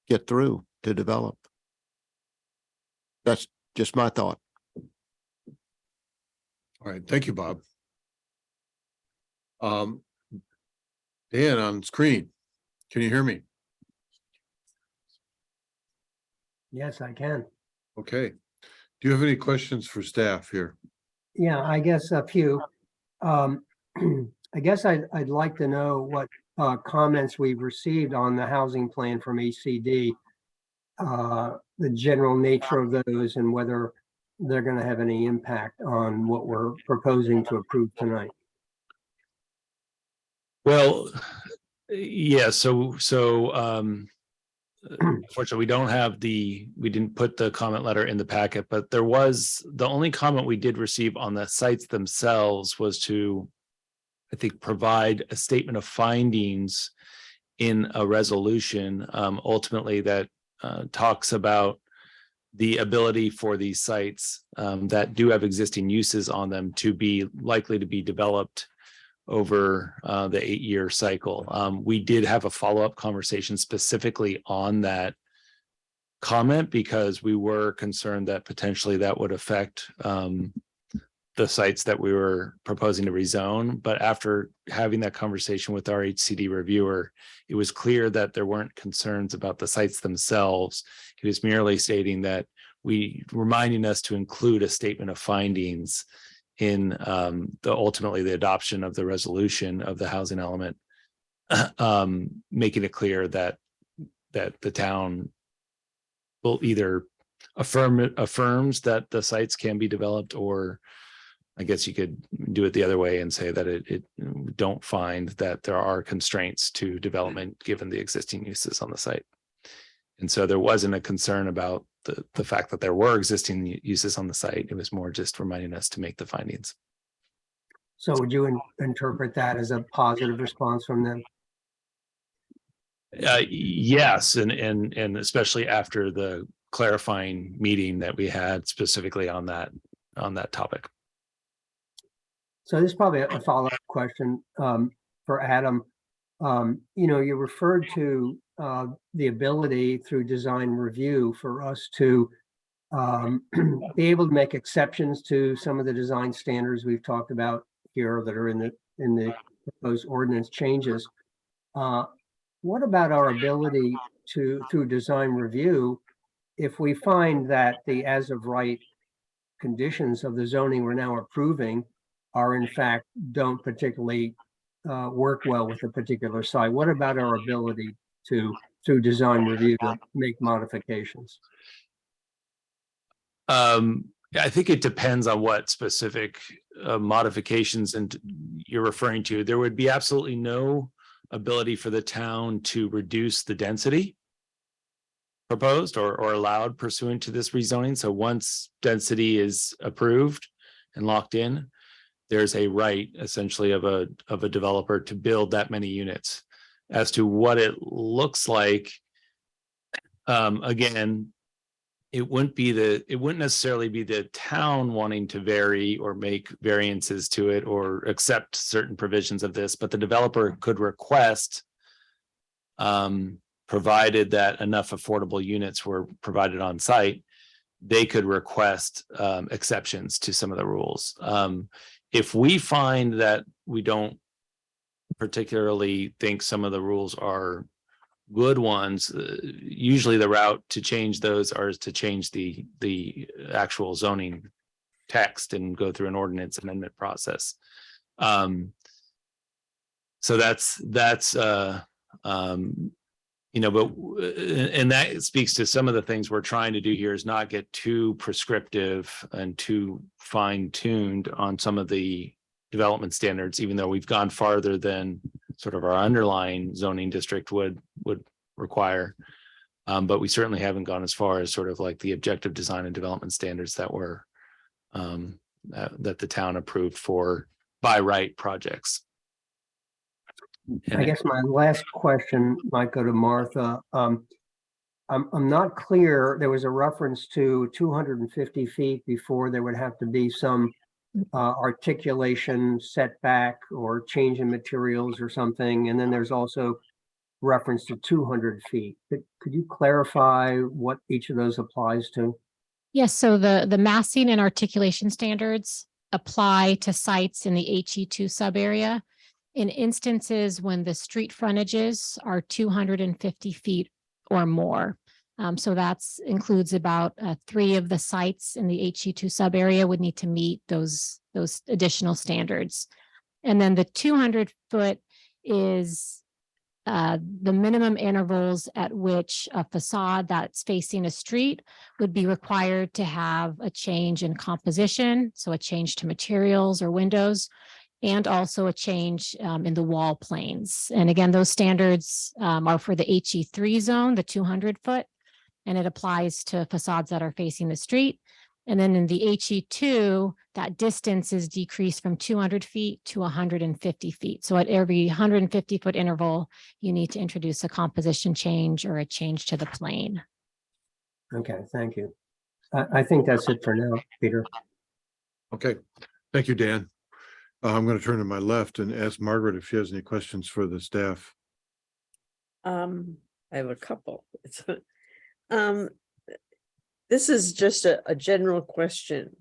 S8: get through to develop. That's just my thought.
S1: All right, thank you, Bob. Dan on screen, can you hear me?
S3: Yes, I can.
S1: Okay. Do you have any questions for staff here?
S3: Yeah, I guess a few. I guess I'd like to know what comments we've received on the housing plan from ACD, the general nature of those, and whether they're going to have any impact on what we're proposing to approve tonight.
S5: Well, yeah, unfortunately, we didn't put the comment letter in the packet, but there was, the only comment we did receive on the sites themselves was to, I think, provide a statement of findings in a resolution, ultimately that talks about the ability for these sites that do have existing uses on them to be likely to be developed over the 8-year cycle. We did have a follow-up conversation specifically on that comment because we were concerned that potentially that would affect the sites that we were proposing to rezone. But after having that conversation with our HCD reviewer, it was clear that there weren't concerns about the sites themselves. He was merely stating that reminding us to include a statement of findings in ultimately the adoption of the resolution of the housing element, making it clear that the town will either affirms that the sites can be developed, or I guess you could do it the other way and say that it don't find that there are constraints to development given the existing uses on the site. And so there wasn't a concern about the fact that there were existing uses on the site. It was more just reminding us to make the findings.
S3: So would you interpret that as a positive response from them?
S5: Yes, and especially after the clarifying meeting that we had specifically on that topic.
S3: So this is probably a follow-up question for Adam. You referred to the ability through design review for us to be able to make exceptions to some of the design standards we've talked about here that are in the proposed ordinance changes. What about our ability to, through design review, if we find that the as of right conditions of the zoning we're now approving are in fact don't particularly work well with a particular site? What about our ability to, through design review, to make modifications?
S5: I think it depends on what specific modifications and you're referring to. There would be absolutely no ability for the town to reduce the density proposed or allowed pursuant to this rezoning. So once density is approved and locked in, there's a right essentially of a developer to build that many units. As to what it looks like, again, it wouldn't necessarily be the town wanting to vary or make variances to it or accept certain provisions of this, but the developer could request, provided that enough affordable units were provided on site, they could request exceptions to some of the rules. If we find that we don't particularly think some of the rules are good ones, usually the route to change those is to change the actual zoning text and go through an ordinance amendment process. So that's but and that speaks to some of the things we're trying to do here is not get too prescriptive and too fine-tuned on some of the development standards, even though we've gone farther than sort of our underlying zoning district would require. But we certainly haven't gone as far as sort of like the objective design and development standards that were that the town approved for by right projects.
S3: I guess my last question might go to Martha. I'm not clear. There was a reference to 250 feet before there would have to be some articulation setback or change in materials or something. And then there's also reference to 200 feet. Could you clarify what each of those applies to?
S2: Yes, so the massing and articulation standards apply to sites in the HE2 sub-area in instances when the street frontages are 250 feet or more. So that includes about 3 of the sites in the HE2 sub-area would need to meet those additional standards. And then the 200 foot is the minimum intervals at which a facade that's facing a street would be required to have a change in composition, so a change to materials or windows, and also a change in the wall planes. And again, those standards are for the HE3 zone, the 200-foot, and it applies to facades that are facing the street. And then in the HE2, that distance is decreased from 200 feet to 150 feet. So at every 150-foot interval, you need to introduce a composition change or a change to the plane.
S3: Okay, thank you. I think that's it for now, Peter.
S1: Okay, thank you, Dan. I'm going to turn to my left and ask Margaret if she has any questions for the staff.
S9: I have a couple. This is just a general question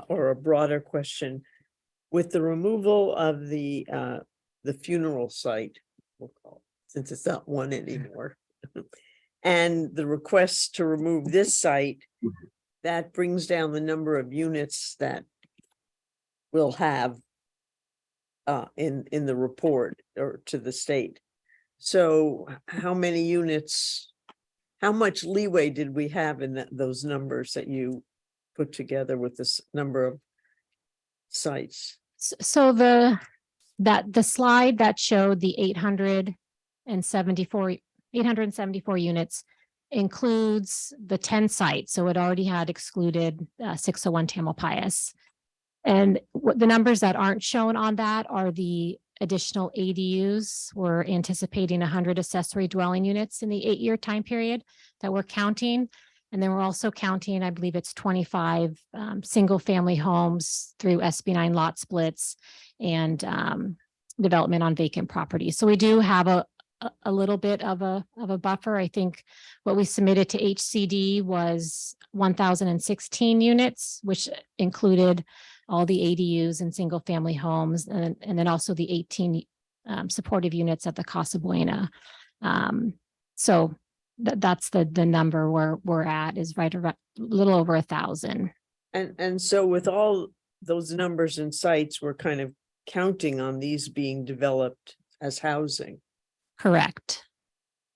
S9: or a broader question. With the removal of the funeral site, we'll call it, since it's not one anymore, and the request to remove this site, that brings down the number of units that we'll have in the report or to the state. So how many units, how much leeway did we have in those numbers that you put together with this number of sites?
S2: So the slide that showed the 874 units includes the 10 sites. So it already had excluded 601 Tamalpais. And the numbers that aren't shown on that are the additional ADUs. We're anticipating 100 accessory dwelling units in the 8-year time period that we're counting. And then we're also counting, I believe it's 25 single family homes through SB9 lot splits and development on vacant property. So we do have a little bit of a buffer. I think what we submitted to HCD was 1,016 units, which included all the ADUs and single family homes, and then also the 18 supportive units at the Casa Buena. So that's the number where we're at, is right around a little over 1,000.
S9: And so with all those numbers and sites, we're kind of counting on these being developed as housing.
S2: Correct.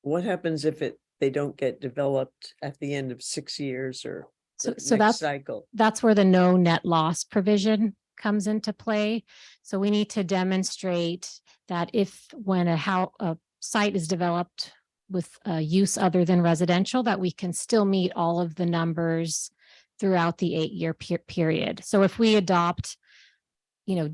S9: What happens if they don't get developed at the end of 6 years or the
S2: So
S9: next cycle?
S2: that's where the no net loss provision comes into play. So we need to demonstrate that when a site is developed with a use other than residential, that we can still meet all of the numbers throughout the 8-year period. So if we adopt,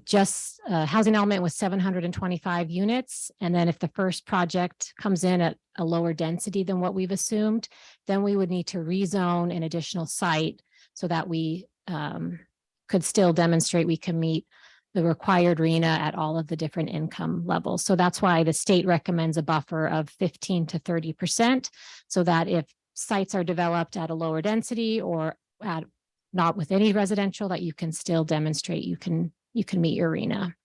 S2: just a housing element with 725 units, and then if the first project comes in at a lower density than what we've assumed, then we would need to rezone an additional site so that we could still demonstrate we can meet the required RENA at all of the different income levels. So that's why the state recommends a buffer of 15 to 30%, so that if sites are developed at a lower density or at not with any residential, that you can still demonstrate you can meet your RENA.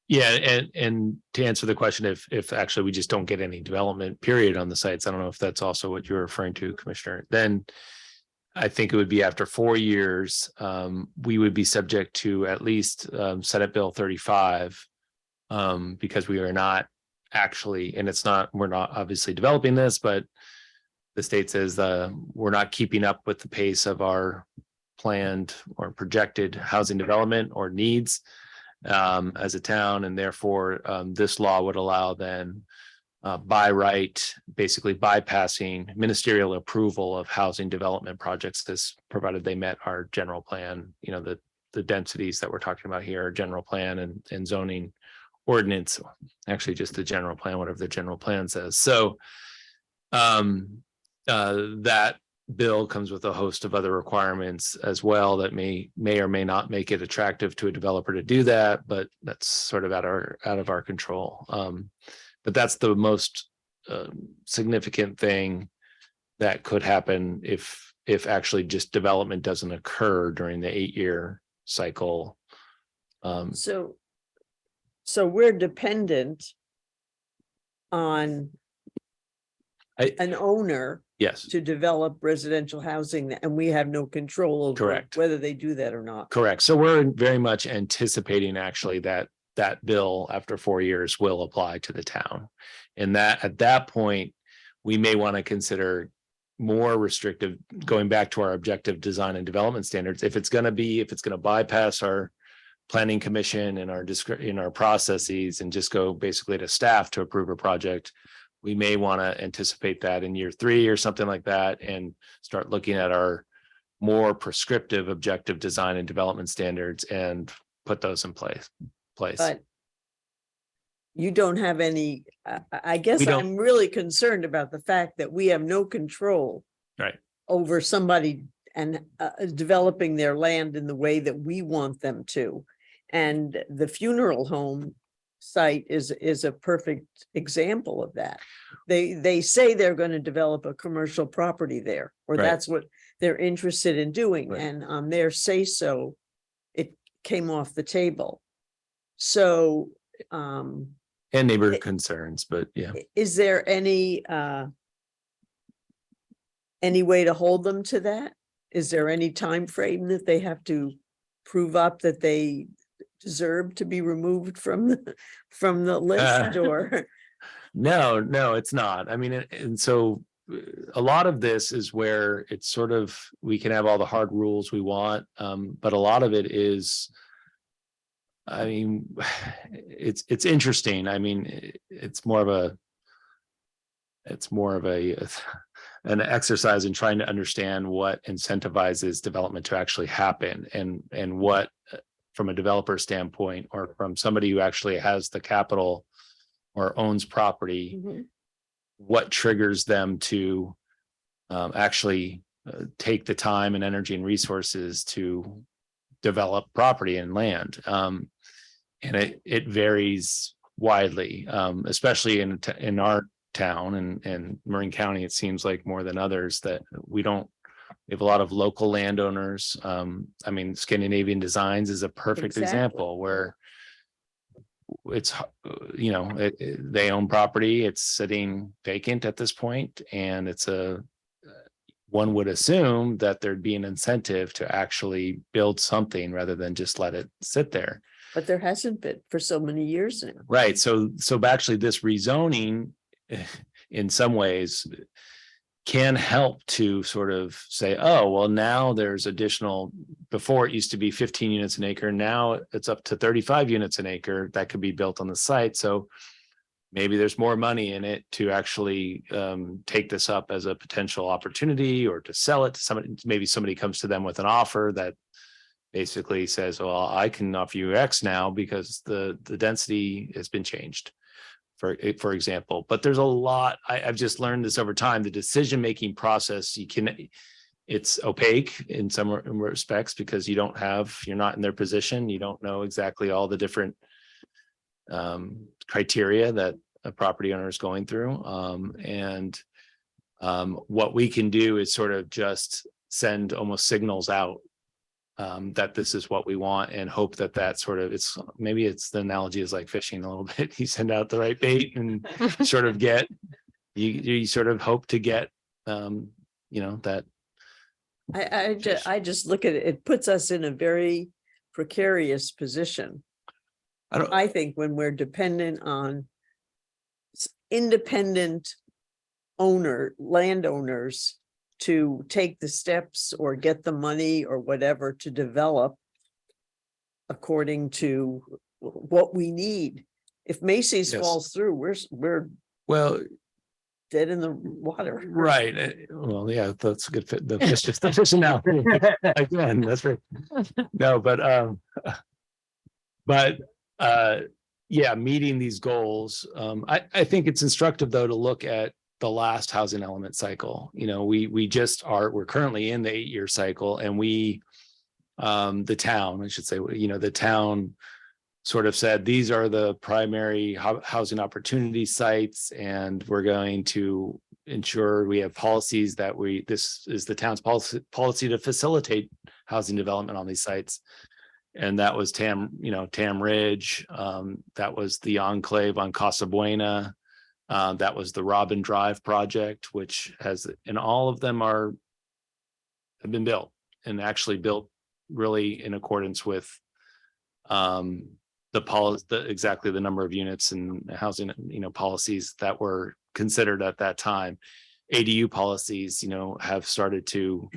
S5: Yeah, and to answer the question, if actually we just don't get any development period on the sites, I don't know if that's also what you're referring to, Commissioner, then I think it would be after 4 years, we would be subject to at least Senate Bill 35, because we are not actually, and we're not obviously developing this, but the state says we're not keeping up with the pace of our planned or projected housing development or needs as a town, and therefore this law would allow then by right, basically bypassing ministerial approval of housing development projects, as provided they met our general plan, the densities that we're talking about here, general plan and zoning ordinance, actually just the general plan, whatever the general plan says. So that bill comes with a host of other requirements as well that may or may not make it attractive to a developer to do that, but that's sort of out of our control. But that's the most significant thing that could happen if actually just development doesn't occur during the 8-year cycle.
S9: So we're dependent on an owner,
S5: yes,
S9: to develop residential housing, and we have no control over
S5: correct,
S9: whether they do that or not.
S5: correct. So we're very much anticipating actually that that bill after 4 years will apply to the town. And that at that point, we may want to consider more restrictive, going back to our objective design and development standards. If it's going to bypass our planning commission and our processes and just go basically to staff to approve a project, we may want to anticipate that in year 3 or something like that and start looking at our more prescriptive objective design and development standards and put those in place.
S9: But you don't have any, I guess
S5: We don't-
S9: I'm really concerned about the fact that we have no control
S5: Right.
S9: over somebody and developing their land in the way that we want them to. And the funeral home site is a perfect example of that. They say they're going to develop a commercial property there, or
S5: Right.
S9: that's what they're interested in doing.
S5: Right.
S9: And on their say so, it came off the table. So,
S5: And neighborhood concerns, but yeah.
S9: is there any way to hold them to that? Is there any time frame that they have to prove up that they deserve to be removed from the list, or?
S5: No, it's not. I mean, and so a lot of this is where it's sort of, we can have all the hard rules we want, but a lot of it is, I mean, it's interesting. I mean, it's more of an exercise in trying to understand what incentivizes development to actually happen, and what, from a developer standpoint, or from somebody who actually has the capital or owns property,
S9: Mhm.
S5: what triggers them to actually take the time and energy and resources to develop property and land. And it varies widely, especially in our town and Marin County. It seems like more than others that we have a lot of local landowners. I mean, Scandinavian Designs is a perfect
S9: Exactly.
S5: example where it's, they own property, it's sitting vacant at this point, and one would assume that there'd be an incentive to actually build something rather than just let it sit there.
S9: But there hasn't been for so many years now.
S5: Right. So actually this rezoning in some ways can help to sort of say, oh, well, now there's additional, before it used to be 15 units an acre. Now it's up to 35 units an acre that could be built on the site. So maybe there's more money in it to actually take this up as a potential opportunity, or to sell it to somebody. Maybe somebody comes to them with an offer that basically says, well, I can offer you X now because the density has been changed, for example. But there's a lot, I've just learned this over time, the decision-making process, it's opaque in some respects because you're not in their position. You don't know exactly all the different criteria that a property owner is going through. What we can do is sort of just send almost signals out that this is what we want, and hope that sort of, maybe the analogy is like fishing a little bit. You send out the right bait and sort of you sort of hope to get, that.
S9: I just look at it, it puts us in a very precarious position. I think when we're dependent on independent landowners to take the steps or get the money or whatever to develop according to what we need. If Macy's
S5: Yes.
S9: falls through, we're
S5: Well,
S9: dead in the water.
S5: right. Well, yeah, that's a good fit. The fish analogy. Again, that's right. No, but yeah, meeting these goals. I think it's instructive though to look at the last housing element cycle. We're currently in the 8-year cycle, and the town, I should say, the town sort of said, these are the primary housing opportunity sites, and we're going to ensure we have policies this is the town's policy to facilitate housing development on these sites. And that was Tam Ridge. That was the enclave on Casa Buena. That was the Robin Drive project, and all of them have been built, and actually built really in accordance with exactly the number of units and housing, policies that were considered at that time. ADU policies, have started to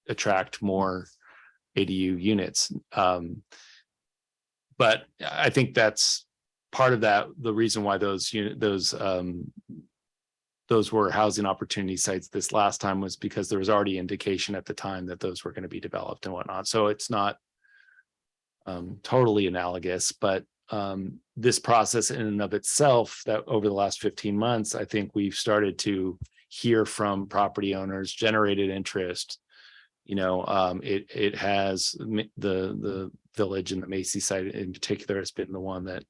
S5: attract more ADU units. But I think that's part of that, the reason why those were housing opportunity sites this last time was because there was already indication at the time that those were going to be developed and whatnot. So it's not totally analogous, but this process in and of itself, that over the last 15 months, I think we've started to hear from property owners, generated interest. It has the Village and the Macy site in particular has been the one that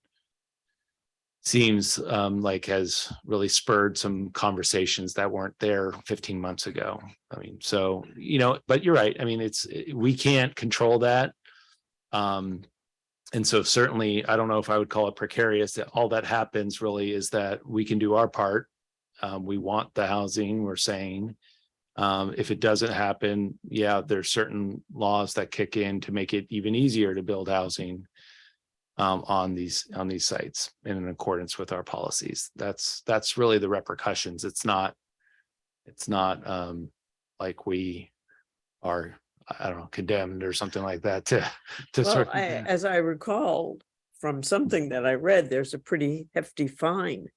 S5: seems like has really spurred some conversations that weren't there 15 months ago. I mean, so, but you're right. I mean, we can't control that. And so certainly, I don't know if I would call it precarious. That all that happens really is that we can do our part. We want the housing, we're saying. If it doesn't happen, yeah, there's certain laws that kick in to make it even easier to build housing on these sites in accordance with our policies. That's really the repercussions. It's not like we are, I don't know, condemned or something like that to
S9: Well,
S5: sort
S9: as I recall from something that I read, there's a pretty hefty fine.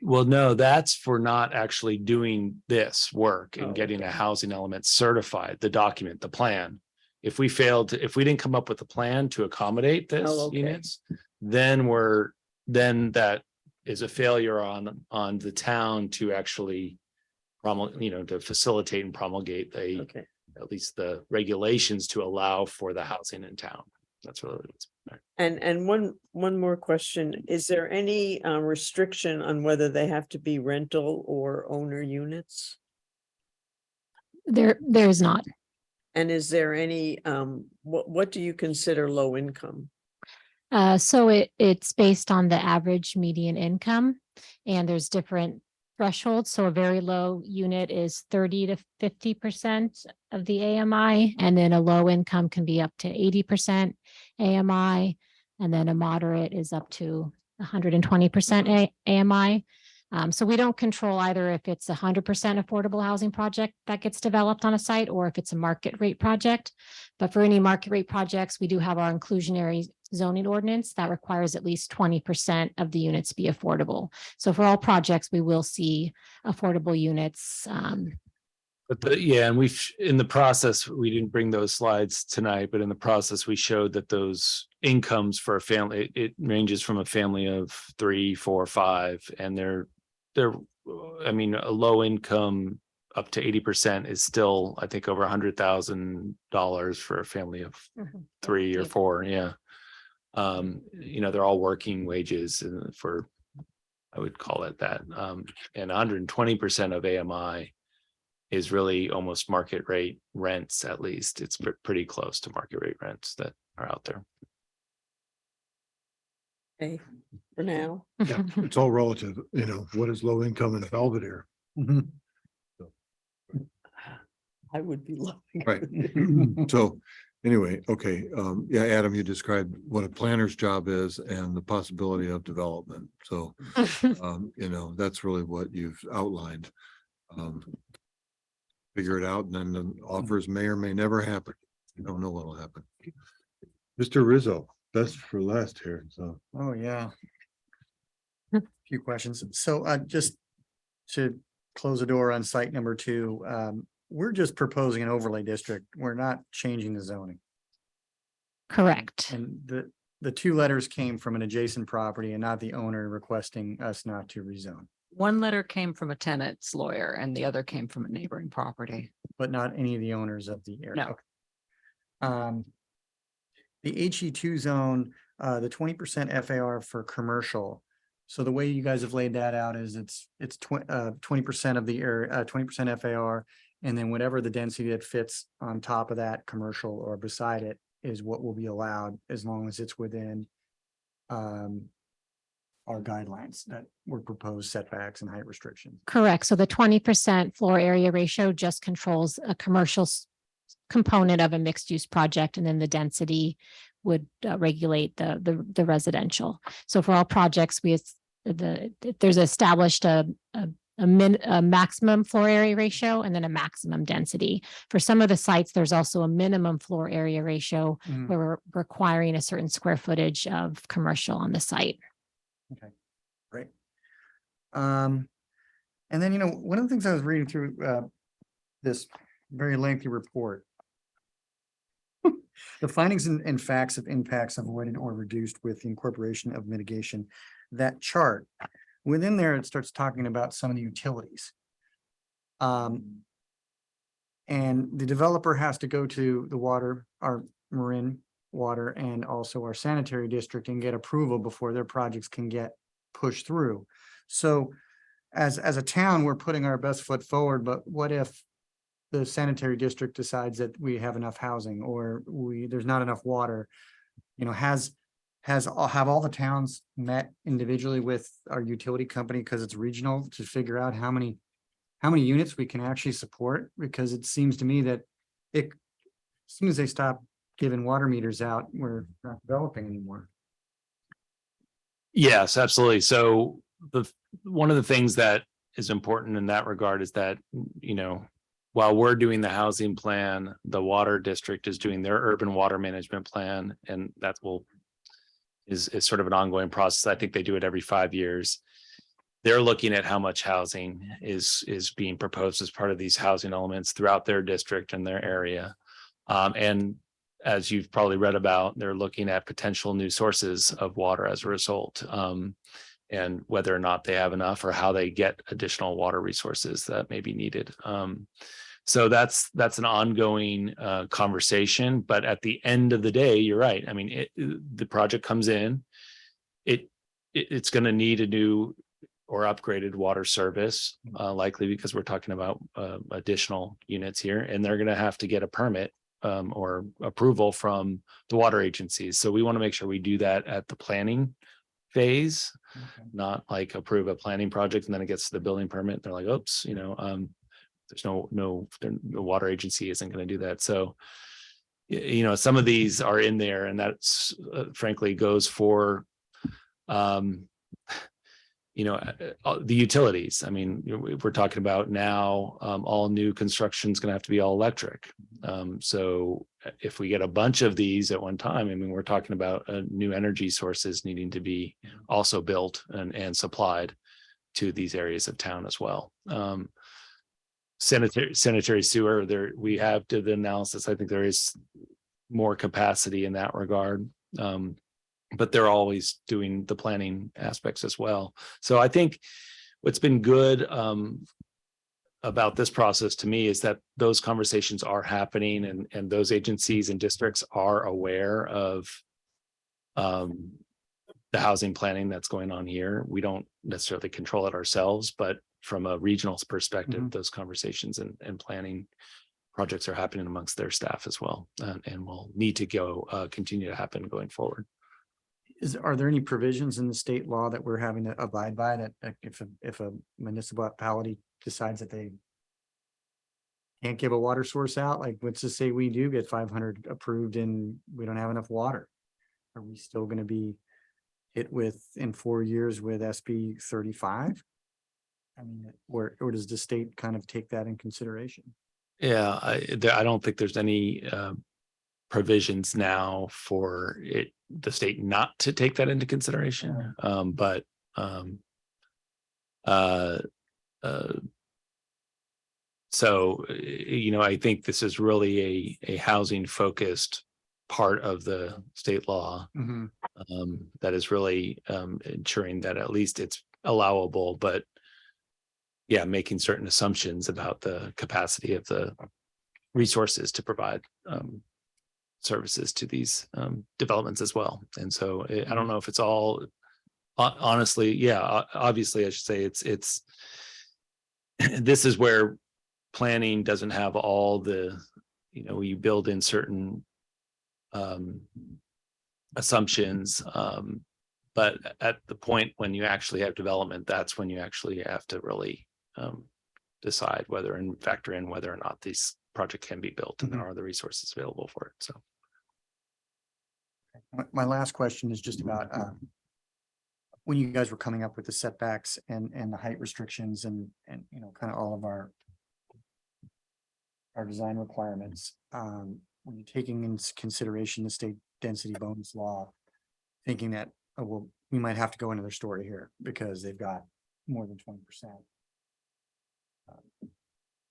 S5: Well, no, that's for not actually doing this work and
S9: Oh,
S5: getting a
S9: okay. housing
S5: housing element certified, the document, the plan. If we didn't come up with a plan to accommodate this
S9: Oh, okay.
S5: units, then that is a failure on the town to actually to facilitate and promulgate
S9: Okay.
S5: at least the regulations to allow for the housing in town. That's really what's.
S9: And one more question. Is there any restriction on whether they have to be rental or owner units?
S2: There is not.
S9: And is there any, what do you consider low income?
S2: So it's based on the average median income, and there's different thresholds. So a very low unit is 30 to 50% of the AMI, and then a low income can be up to 80% AMI, and then a moderate is up to 120% AMI. So we don't control either if it's 100% affordable housing project that gets developed on a site or if it's a market rate project. But for any market rate projects, we do have our inclusionary zoning ordinance that requires at least 20% of the units be affordable. So for all projects, we will see affordable units.
S5: But and in the process, we didn't bring those slides tonight, but in the process, we showed that those incomes for a family, it ranges from a family of 3, 4, 5, and they're, I mean, a low income up to 80% is still, I think, over $100,000 for a family of 3 or 4. Yeah. They're all working wages for, I would call it that. And 120% of AMI is really almost market rate rents. At least it's pretty close to market rate rents that are out there.
S9: Okay, for now.
S1: Yeah, it's all relative, what is low income in Belvedere?
S9: I would be low.
S1: Right. So anyway, okay, yeah, Adam, you described what a planner's job is and the possibility of development. So, that's really what you've outlined. Figure it out, and then the offers may or may never happen. You don't know what'll happen. Mr. Rizzo, best for last here, so.
S10: Oh, yeah. Few questions. So just to close the door on site number 2, we're just proposing an overlay district. We're not changing the zoning.
S2: Correct.
S10: And the 2 letters came from an adjacent property and not the owner requesting us not to rezone,
S7: One letter came from a tenant's lawyer and the other came from a neighboring property.
S10: but not any of the owners of the area.
S7: No.
S10: The HE2 zone, the 20% FAR for commercial. So the way you guys have laid that out is it's 20% of the area, 20% FAR, and then whatever the density that fits on top of that commercial or beside it is what will be allowed as long as it's within our guidelines that were proposed setbacks and height restrictions.
S2: Correct. So the 20% floor area ratio just controls a commercial component of a mixed use project, and then the density would regulate the residential. So for all projects, there's established a maximum floor area ratio and then a maximum density. For some of the sites, there's also a minimum floor area ratio
S10: Mhm.
S2: where we're requiring a certain square footage of commercial on the site.
S10: Great. And then, one of the things I was reading through this very lengthy report. The findings and facts of impacts avoided or reduced with the incorporation of mitigation. That chart, within there, it starts talking about some of the utilities. And the developer has to go to the water, our Marin water, and also our sanitary district and get approval before their projects can get pushed through. So as a town, we're putting our best foot forward, but what if the sanitary district decides that we have enough housing or there's not enough water? Have all the towns met individually with our utility company, because it's regional, to figure out how many units we can actually support? Because it seems to me that as soon as they stop giving water meters out, we're not developing anymore.
S5: Yes, absolutely. So one of the things that is important in that regard is that, while we're doing the housing plan, the water district is doing their urban water management plan, and that is sort of an ongoing process. I think they do it every 5 years. They're looking at how much housing is being proposed as part of these housing elements throughout their district and their area. And as you've probably read about, they're looking at potential new sources of water as a result, and whether or not they have enough or how they get additional water resources that may be needed. So that's an ongoing conversation. But at the end of the day, you're right. I mean, the project comes in, it's going to need a new or upgraded water service, likely because we're talking about additional units here, and they're going to have to get a permit or approval from the water agencies. So we want to make sure we do that at the planning phase, not like approve a planning project and then it gets to the building permit. They're like, oops, there's the water agency isn't going to do that. So, some of these are in there, and that's frankly goes for, the utilities. I mean, we're talking about now, all new construction is going to have to be all electric. So if we get a bunch of these at one time, I mean, we're talking about new energy sources needing to be also built and supplied to these areas of town as well. Sanitary sewer, we have did the analysis. I think there is more capacity in that regard. But they're always doing the planning aspects as well. So I think what's been good about this process to me is that those conversations are happening, and those agencies and districts are aware of the housing planning that's going on here. We don't necessarily control it ourselves, but from a regional perspective, those conversations and planning projects are happening amongst their staff as well, and will need to continue to happen going forward.
S10: Are there any provisions in the state law that we're having to abide by, that if a municipality decides that they can't give a water source out, like let's just say we do get 500 approved and we don't have enough water, are we still going to be hit in 4 years with SB 35? I mean, or does the state kind of take that in consideration?
S5: Yeah, I don't think there's any provisions now for the state not to take that into consideration. So, I think this is really a housing focused part of the state law that is really ensuring that at least it's allowable, but yeah, making certain assumptions about the capacity of the resources to provide services to these developments as well. And so I don't know if it's all, honestly, yeah, obviously I should say it's this is where planning doesn't have all the, you build in certain assumptions, but at the point when you actually have development, that's when you actually have to really decide whether and factor in whether or not this project can be built and there are the resources available for it. So
S10: My last question is just about when you guys were coming up with the setbacks and the height restrictions and, you know, kind of all of our design requirements, when you're taking into consideration the state density bonus law, thinking that, oh, well, we might have to go into their story here because they've got more than 20%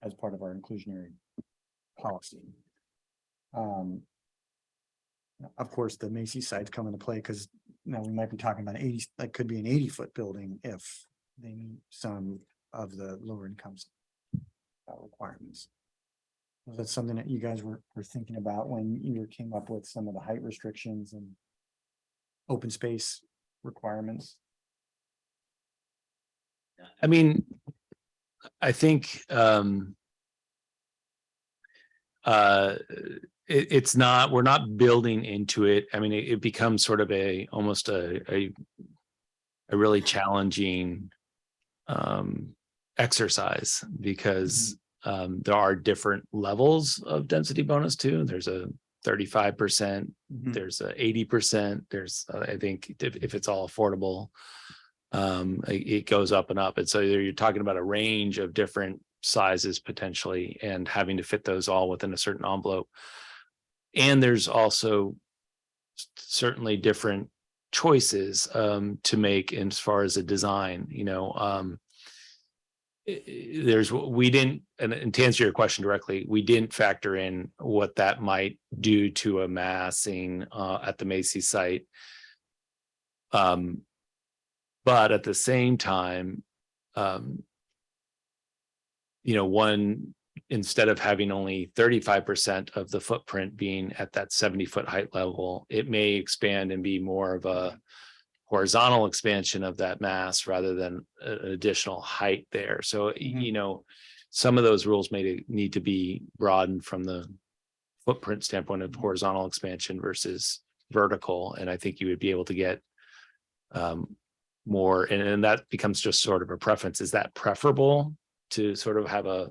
S10: as part of our inclusionary policy. Of course, the Macy's sites come into play because now we might be talking about 80, like could be an 80-foot building if they meet some of the lower incomes requirements. Was that something that you guys were thinking about when you came up with some of the height restrictions and open space requirements?
S5: I mean, I think it's not, we're not building into it. I mean, it becomes sort of almost a really challenging exercise because there are different levels of density bonus too. There's a 35%, there's a 80%, there's I think if it's all affordable, it goes up and up. And so you're talking about a range of different sizes potentially and having to fit those all within a certain envelope. And there's also certainly different choices to make as far as a design, you know. We didn't, and to answer your question directly, we didn't factor in what that might do to a massing at the Macy's site. But at the same time, you know, instead of having only 35% of the footprint being at that 70-foot height level, it may expand and be more of a horizontal expansion of that mass rather than an additional height there. So, you know, some of those rules may need to be broadened from the footprint standpoint of horizontal expansion versus vertical. And I think you would be able to get more, and that becomes just sort of a preference. Is that preferable to sort of have a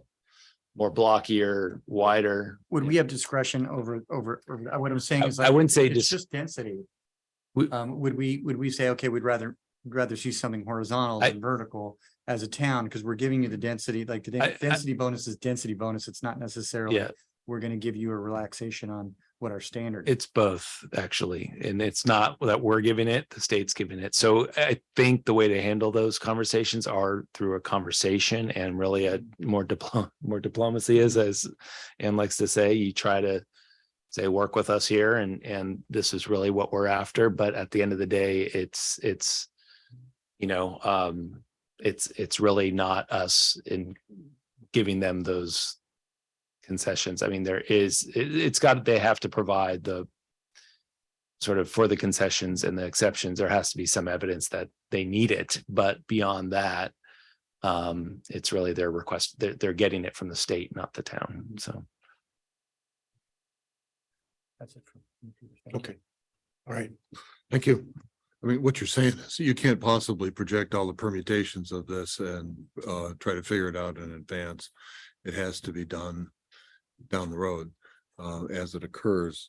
S5: more blockier, wider?
S10: Would we have discretion over what I'm saying is
S5: I
S10: like,
S5: wouldn't say
S10: it's just density. Would we say, okay, we'd rather see something horizontal than vertical as a town because we're giving you the density, like the density bonus is density bonus. It's not necessarily we're going to give you a relaxation on what our standard is.
S5: It's both actually, and it's not that we're giving it, the state's giving it. So I think the way to handle those conversations are through a conversation and really a more diplomacy is, as Ann likes to say, you try to say, work with us here, and this is really what we're after. But at the end of the day, it's you know, it's really not us in giving them those concessions. I mean, they have to provide the sort of, for the concessions and the exceptions, there has to be some evidence that they need it. But beyond that, it's really their request. They're getting it from the state, not the town. So.
S10: That's it.
S1: Okay. All right. Thank you. I mean, what you're saying is you can't possibly project all the permutations of this and try to figure it out in advance. It has to be done down the road as it occurs.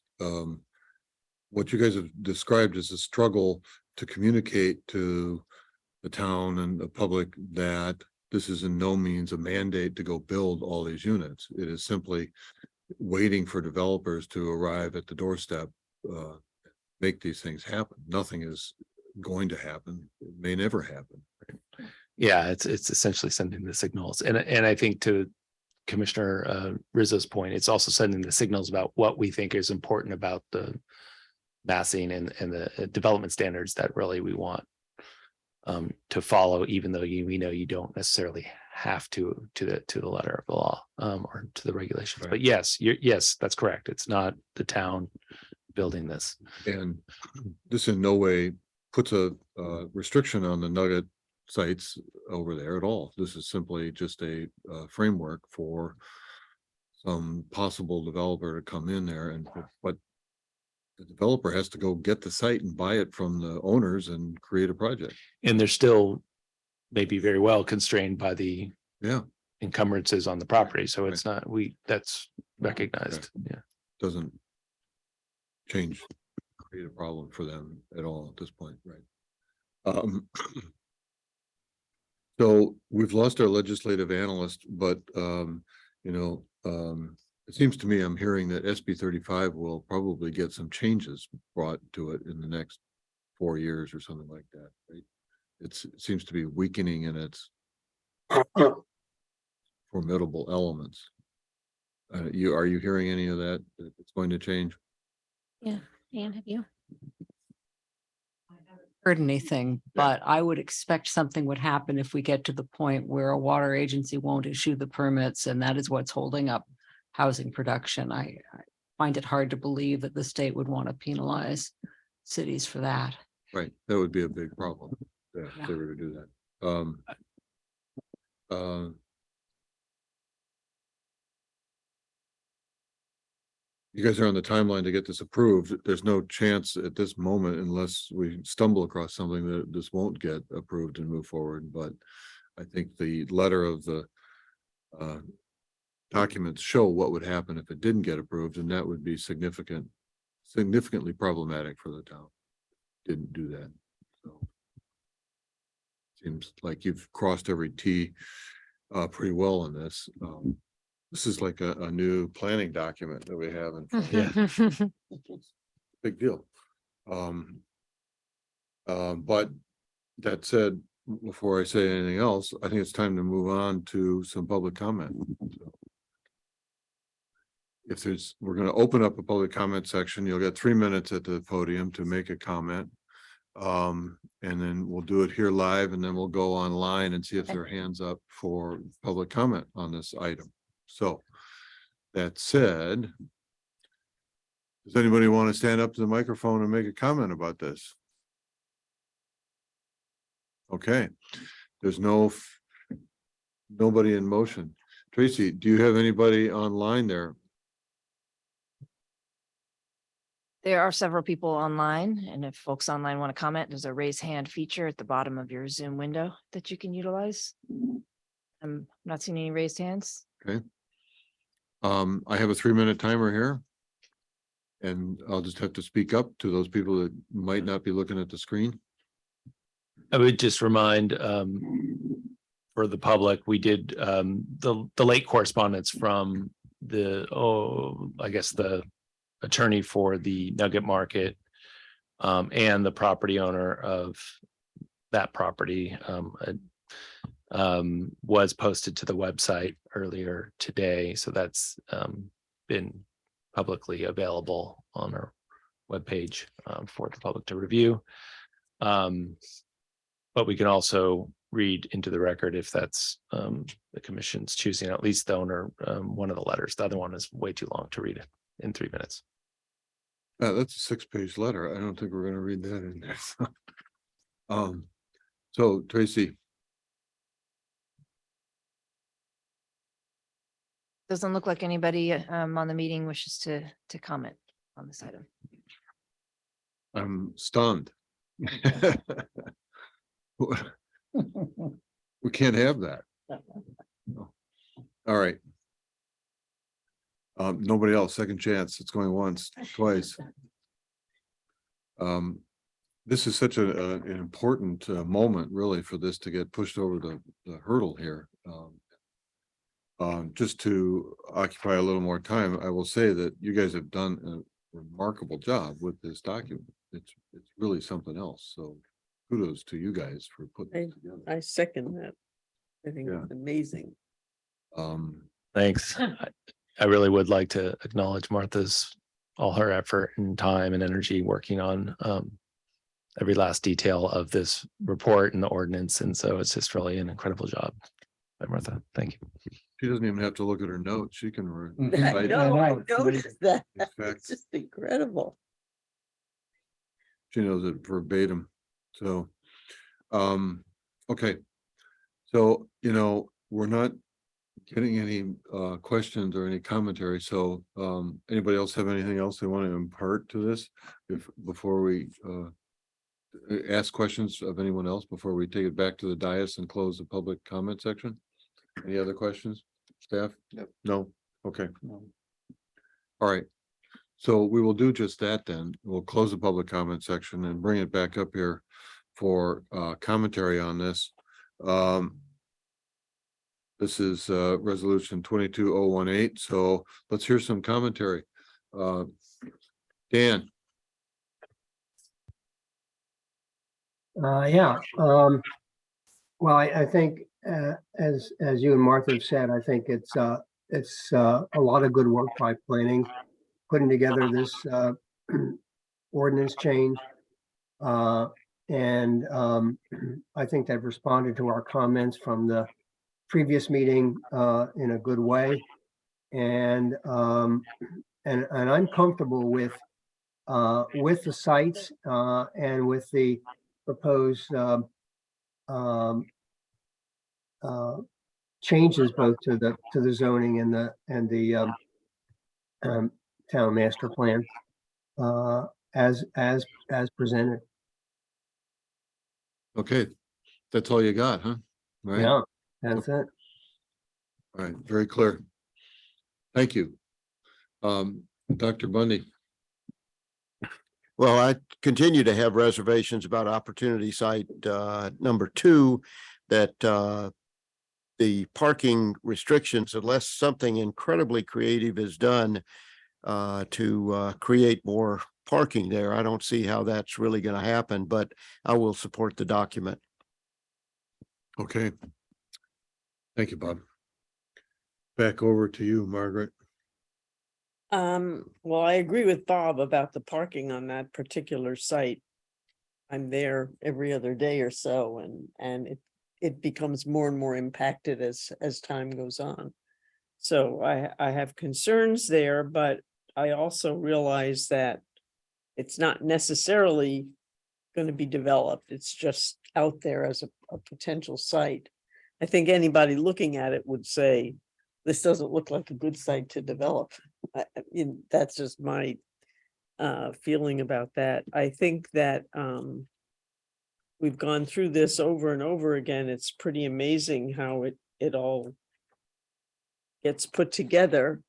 S1: What you guys have described is a struggle to communicate to the town and the public that this is in no means a mandate to go build all these units. It is simply waiting for developers to arrive at the doorstep, make these things happen. Nothing is going to happen. It may never happen.
S5: Yeah, it's essentially sending the signals, and I think to Commissioner Rizzo's point, it's also sending the signals about what we think is important about the massing and the development standards that really we want to follow, even though we know you don't necessarily have to the letter of the law or to the regulations. Right. But yes, that's correct. It's not the town building this,
S1: and this in no way puts a restriction on the nugget sites over there at all. This is simply just a framework for some possible developer to come in there, and but the developer has to go get the site and buy it from the owners and create a project.
S5: And they're still maybe very well constrained by the encumbrances on the property. So it's not, that's recognized. Yeah.
S1: Doesn't change create a problem for them at all at this point, right? So we've lost our legislative analyst, but it seems to me I'm hearing that SB 35 will probably get some changes brought to it in the next 4 years or something like that, right? It seems to be weakening in its formidable elements. Are you hearing any of that? That it's going to change?
S2: Anne, have you?
S7: Heard anything, but I would expect something would happen if we get to the point where a water agency won't issue the permits, and that is what's holding up housing production. I find it hard to believe that the state would want to penalize cities for that.
S1: Right, that would be a big problem if
S7: Yeah.
S1: they were to do that. You guys are on the timeline to get this approved. There's no chance at this moment unless we stumble across something that this won't get approved and move forward. But I think the letter of the documents show what would happen if it didn't get approved, and that would be significantly problematic for the town. Didn't do that. So seems like you've crossed every T pretty well on this. This is like a new planning document that we have. Big deal. But that said, before I say anything else, I think it's time to move on to some public comment. We're going to open up a public comment section. You'll get 3 minutes at the podium to make a comment. And then we'll do it here live, and then we'll go online and see if there are hands up for public comment on this item. So that said, does anybody want to stand up to the microphone and make a comment about this? Okay, there's nobody in motion. Tracy, do you have anybody online there?
S4: There are several people online, and if folks online want to comment, there's a raise hand feature at the bottom of your Zoom window that you can utilize. I'm not seeing any raised hands.
S1: Okay. I have a 3-minute timer here. And I'll just have to speak up to those people that might not be looking at the screen.
S5: I would just remind for the public, we did the late correspondence from the attorney for the Nugget Market and the property owner of that property was posted to the website earlier today. So that's been publicly available on our webpage for the public to review. But we can also read into the record if that's the commission's choosing, at least the owner, one of the letters. The other one is way too long to read in 3 minutes.
S1: That's a 6-page letter. I don't think we're going to read that in there. So Tracy.
S4: Doesn't look like anybody on the meeting wishes to comment on this item.
S1: I'm stunned. We can't have that. All right. Nobody else, second chance. It's going once, twice. This is such an important moment really for this to get pushed over the hurdle here. Just to occupy a little more time, I will say that you guys have done a remarkable job with this document. It's really something else. So kudos to you guys for putting it together.
S9: I second that. I think
S1: Yeah.
S9: it's amazing.
S5: Thanks. I really would like to acknowledge Martha's, all her effort and time and energy working on every last detail of this report and the ordinance. And so it's just really an incredible job by Martha. Thank you.
S1: She doesn't even have to look at her notes. She can.
S9: I
S1: recite
S9: know, I
S1: it.
S9: noticed that.
S1: In fact,
S9: It's just incredible.
S1: she knows it verbatim. So, okay. So, we're not getting any questions or any commentary. So, anybody else have anything else they want to impart to this before we ask questions of anyone else before we take it back to the dais and close the public comment section? Any other questions, staff?
S10: Yep.
S1: No? Okay. All right. So we will do just that then. We'll close the public comment section and bring it back up here for commentary on this. This is resolution 22018. So let's hear some commentary. Dan,
S3: Yeah, well, I think, as you and Martha have said, I think it's a lot of good work by planning, putting together this, ordinance change. And I think they've responded to our comments from the previous meeting, in a good way. And I'm comfortable with the sites, and with the proposed, um, changes both to the zoning and the town master plan, as presented.
S1: okay, that's all you got, huh? Right,
S3: Yeah, that's it.
S1: all right, very clear. Thank you. Dr. Bundy,
S8: Well, I continue to have reservations about opportunity site number 2, that the parking restrictions, unless something incredibly creative is done to create more parking there, I don't see how that's really going to happen, but I will support the document.
S1: okay. Thank you, Bob. Back over to you, Margaret.
S9: Well, I agree with Bob about the parking on that particular site. I'm there every other day or so, and it becomes more and more impacted as time goes on. So I have concerns there, but I also realize that it's not necessarily going to be developed. It's just out there as a potential site. I think anybody looking at it would say, this doesn't look like a good site to develop. That's just my feeling about that. I think that we've gone through this over and over again. It's pretty amazing how it all gets put together.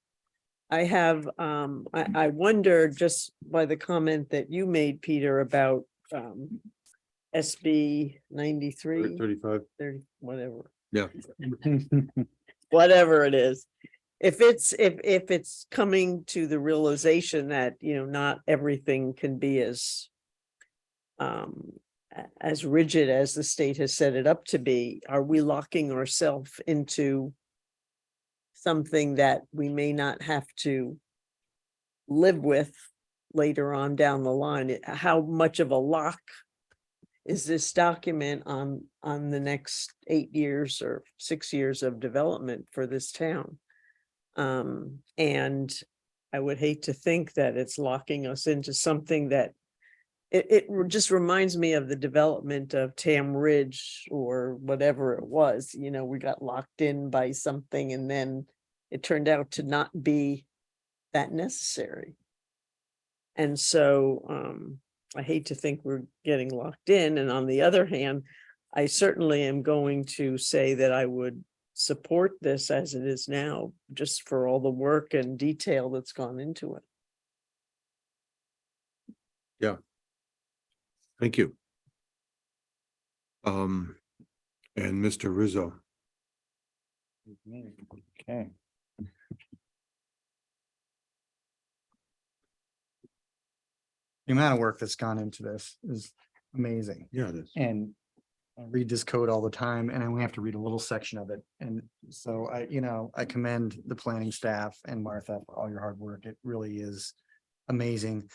S9: I have I wonder, just by the comment that you made, Peter, about SB 93,
S1: 35.
S9: 30, whatever.
S1: Yeah.
S9: Whatever it is. If it's coming to the realization that, not everything can be as rigid as the state has set it up to be, are we locking ourselves into something that we may not have to live with later on down the line? How much of a lock is this document on the next 8 years or 6 years of development for this town? And I would hate to think that it's locking us into something that it just reminds me of the development of Tam Ridge or whatever it was. We got locked in by something, and then it turned out to not be that necessary. And so I hate to think we're getting locked in. And on the other hand, I certainly am going to say that I would support this as it is now, just for all the work and detail that's gone into it.
S1: Yeah. Thank you. And Mr. Rizzo.
S10: Okay. The amount of work that's gone into this is amazing.
S1: Yeah, it is.
S10: And I read this code all the time, and I only have to read a little section of it. And so I commend the planning staff and Martha for all your hard work. It really is amazing.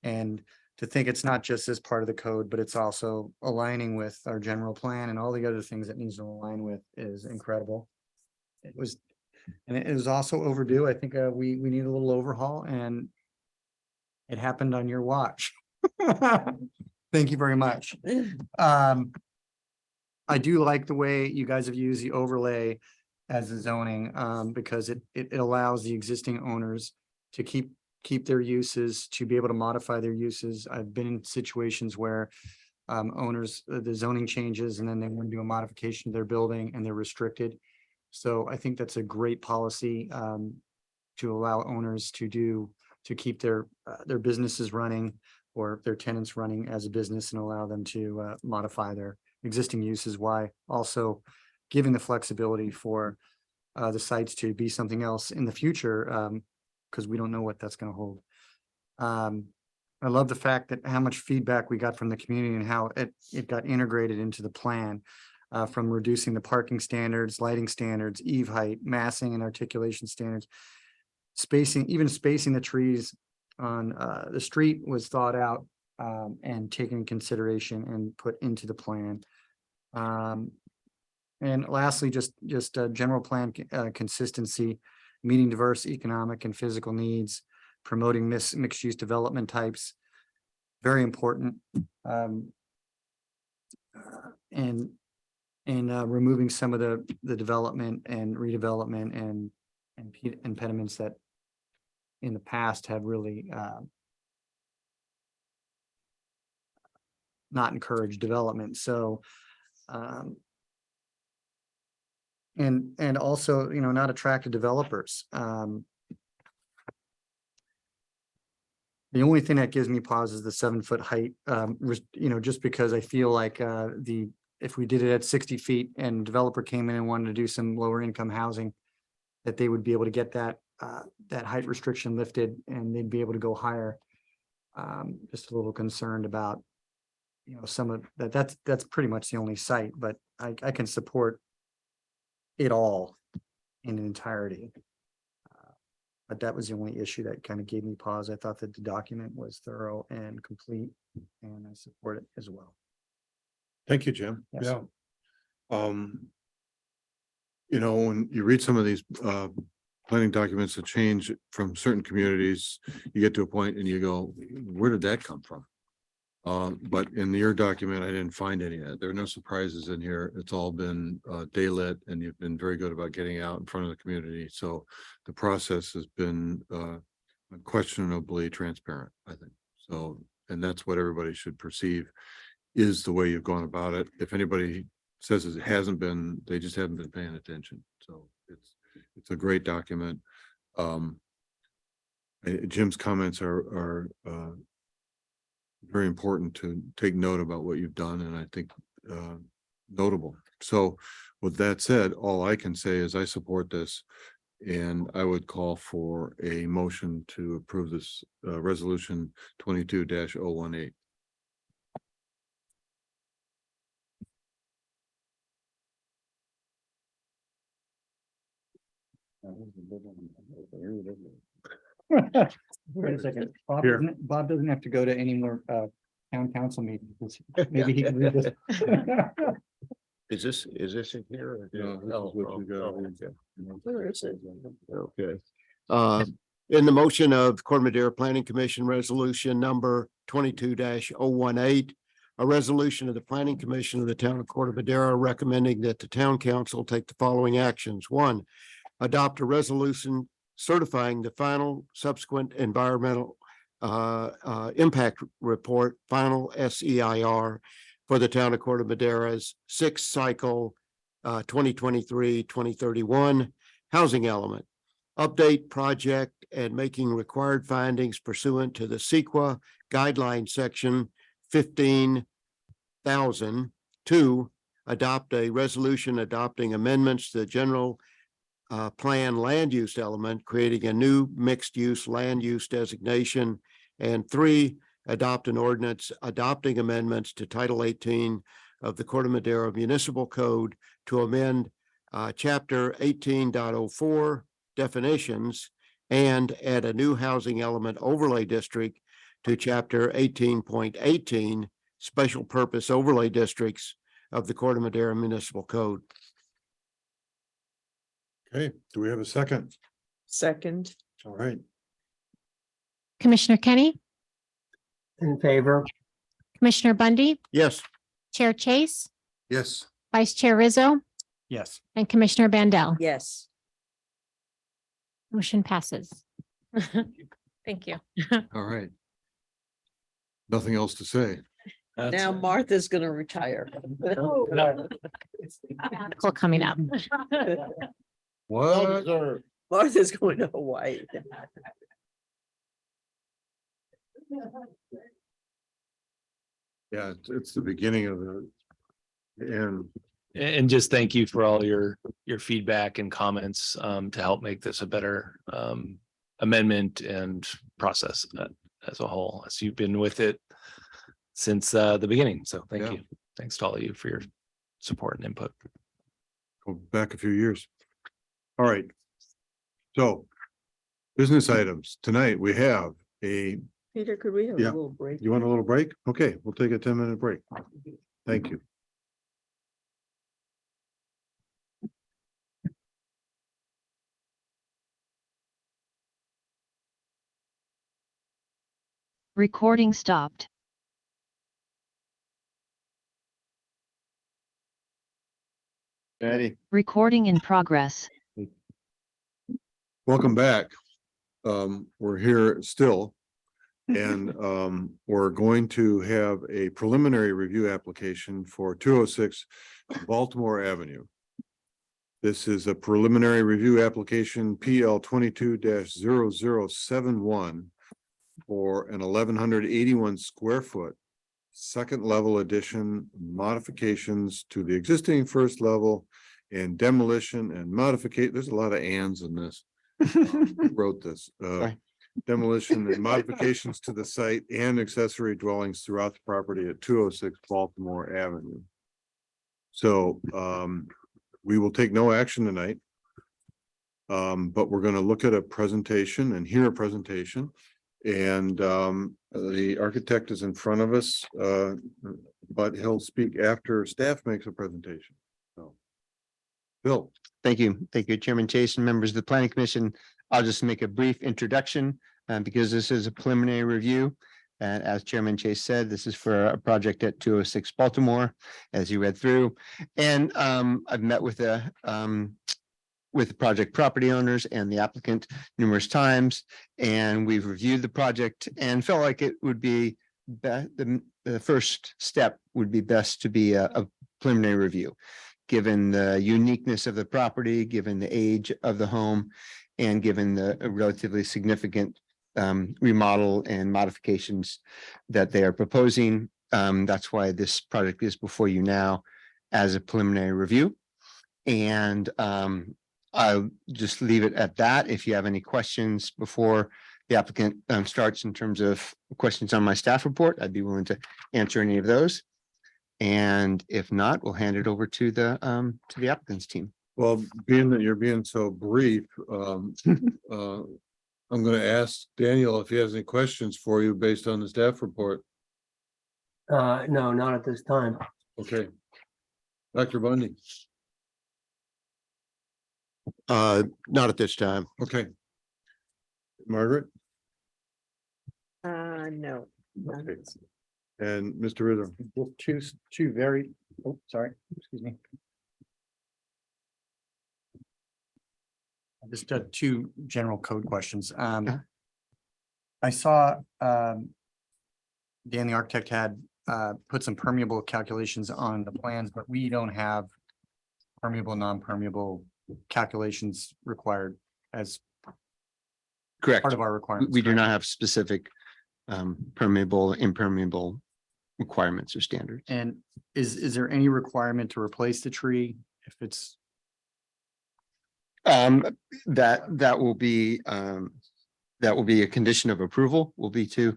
S10: And to think it's not just this part of the code, but it's also aligning with our general plan and all the other things it needs to align with is incredible. It was also overdue. I think we need a little overhaul, and it happened on your watch. Thank you very much. I do like the way you guys have used the overlay as a zoning, because it allows the existing owners to keep their uses, to be able to modify their uses. I've been in situations where owners, the zoning changes, and then they want to do a modification to their building and they're restricted. So I think that's a great policy to allow owners to do to keep their businesses running or their tenants running as a business and allow them to modify their existing uses, while also giving the flexibility for the sites to be something else in the future, because we don't know what that's going to hold. I love the fact that how much feedback we got from the community and how it got integrated into the plan, from reducing the parking standards, lighting standards, eave height, massing and articulation standards, even spacing the trees on the street was thought out and taken in consideration and put into the plan. And lastly, just general plan consistency, meeting diverse economic and physical needs, promoting mixed use development types, very important. And removing some of the development and redevelopment and impediments that in the past have really not encouraged development. So and also, not attracted developers. The only thing that gives me pause is the 7-foot height, just because I feel like if we did it at 60 feet and developer came in and wanted to do some lower income housing, that they would be able to get that height restriction lifted and they'd be able to go higher. Just a little concerned about, some of that's pretty much the only site, but I can support it all in entirety. But that was the only issue that kind of gave me pause. I thought that the document was thorough and complete, and I support it as well.
S1: Thank you, Jim.
S10: Yes.
S1: Yeah. When you read some of these planning documents that change from certain communities, you get to a point and you go, where did that come from? But in your document, I didn't find any of that. There are no surprises in here. It's all been daylit, and you've been very good about getting out in front of the community. So the process has been unquestionably transparent, I think. So, and that's what everybody should perceive is the way you've gone about it. If anybody says it hasn't been, they just haven't been paying attention. So it's a great document. Jim's comments are very important to take note about what you've done, and I think notable. So with that said, all I can say is I support this, and I would call for a motion to approve this resolution 22-018.
S10: Wait a second. Bob
S1: Here.
S10: doesn't have to go to any more town council meetings. Maybe he can read this.
S8: Is this in here? Or-
S1: No, this is
S8: Oh,
S1: what you got.
S8: okay.
S9: Where is it?
S8: Okay. In the motion of Corte Madera Planning Commission Resolution number 22-018, a resolution of the Planning Commission of the Town of Corte Madera recommending that the Town Council take the following actions. 1, adopt a resolution certifying the final subsequent environmental impact report, final SEIR for the Town of Corte Madera's 6th cycle 2023-2031 housing element. Update project and making required findings pursuant to the CEQA guideline section 15,000. 2, adopt a resolution adopting amendments to the general plan land use element, creating a new mixed use land use designation. And 3, adopt an ordinance adopting amendments to Title 18 of the Corte Madera Municipal Code to amend Chapter 18.04 definitions and add a new housing element overlay district to Chapter 18.18 special purpose overlay districts of the Corte Madera Municipal Code.
S1: Okay, do we have a second?
S9: Second,
S1: All right.
S2: Commissioner Kenny,
S3: In favor?
S2: Commissioner Bundy,
S8: Yes.
S2: Chair Chase,
S1: Yes.
S2: Vice Chair Rizzo,
S10: Yes.
S2: and Commissioner Bandel.
S9: yes.
S2: Motion passes.
S4: Thank you.
S1: All right. Nothing else to say.
S9: Now Martha's gonna retire.
S2: Article coming up.
S1: What?
S9: Martha's going to Hawaii.
S1: Yeah, it's the beginning of the end.
S5: And just thank you for all your feedback and comments to help make this a better amendment and process as a whole, as you've been with it since the beginning. So thank
S1: Yeah.
S5: you. Thanks to all of you for your support and input.
S1: Go back a few years. All right. So business items. Tonight we have
S9: Peter, could we have a
S1: Yeah.
S9: little break?
S1: you want a little break? Okay, we'll take a 10-minute break. Thank you.
S11: Recording stopped.
S8: Patty.
S11: Recording in progress.
S1: Welcome back. We're here still. And we're going to have a preliminary review application for 206 Baltimore Avenue. This is a preliminary review application PL 22-0071 for an 1,181 square foot second level addition, modifications to the existing first level, and demolition and modification. There's a lot of ands in this. Who wrote this?
S8: Sorry.
S1: Demolition and modifications to the site and accessory dwellings throughout the property at 206 Baltimore Avenue. So we will take no action tonight. But we're going to look at a presentation and hear a presentation. And the architect is in front of us, but he'll speak after staff makes a presentation. So, Bill.
S12: Thank you. Thank you, Chairman Chase and members of the Planning Commission. I'll just make a brief introduction because this is a preliminary review. And as Chairman Chase said, this is for a project at 206 Baltimore, as you read through. And I've met with the project property owners and the applicant numerous times, and we've reviewed the project and felt like it would be the first step would be best to be a preliminary review, given the uniqueness of the property, given the age of the home, and given the relatively significant remodel and modifications that they are proposing. That's why this project is before you now as a preliminary review. And I'll just leave it at that. If you have any questions before the applicant starts in terms of questions on my staff report, I'd be willing to answer any of those. And if not, we'll hand it over to the applicant's team.
S1: Well, being that you're being so brief, I'm going to ask Daniel if he has any questions for you based on the staff report.
S3: No, not at this time.
S1: Okay. Dr. Bundy.
S8: Not at this time.
S1: Okay. Margaret
S9: No.
S1: Okay. And Mr. Rizzo.
S10: Just two very, oh, sorry, excuse me. Just two general code questions. I saw Dan, the architect, had put some permeable calculations on the plans, but we don't have permeable, non-permeable calculations required as
S12: Correct.
S10: part of our requirements.
S12: We do
S10: correct?
S12: not have specific permeable, impermeable requirements or standards.
S10: And is there any requirement to replace the tree if it's?
S12: That will be a condition of approval, will be to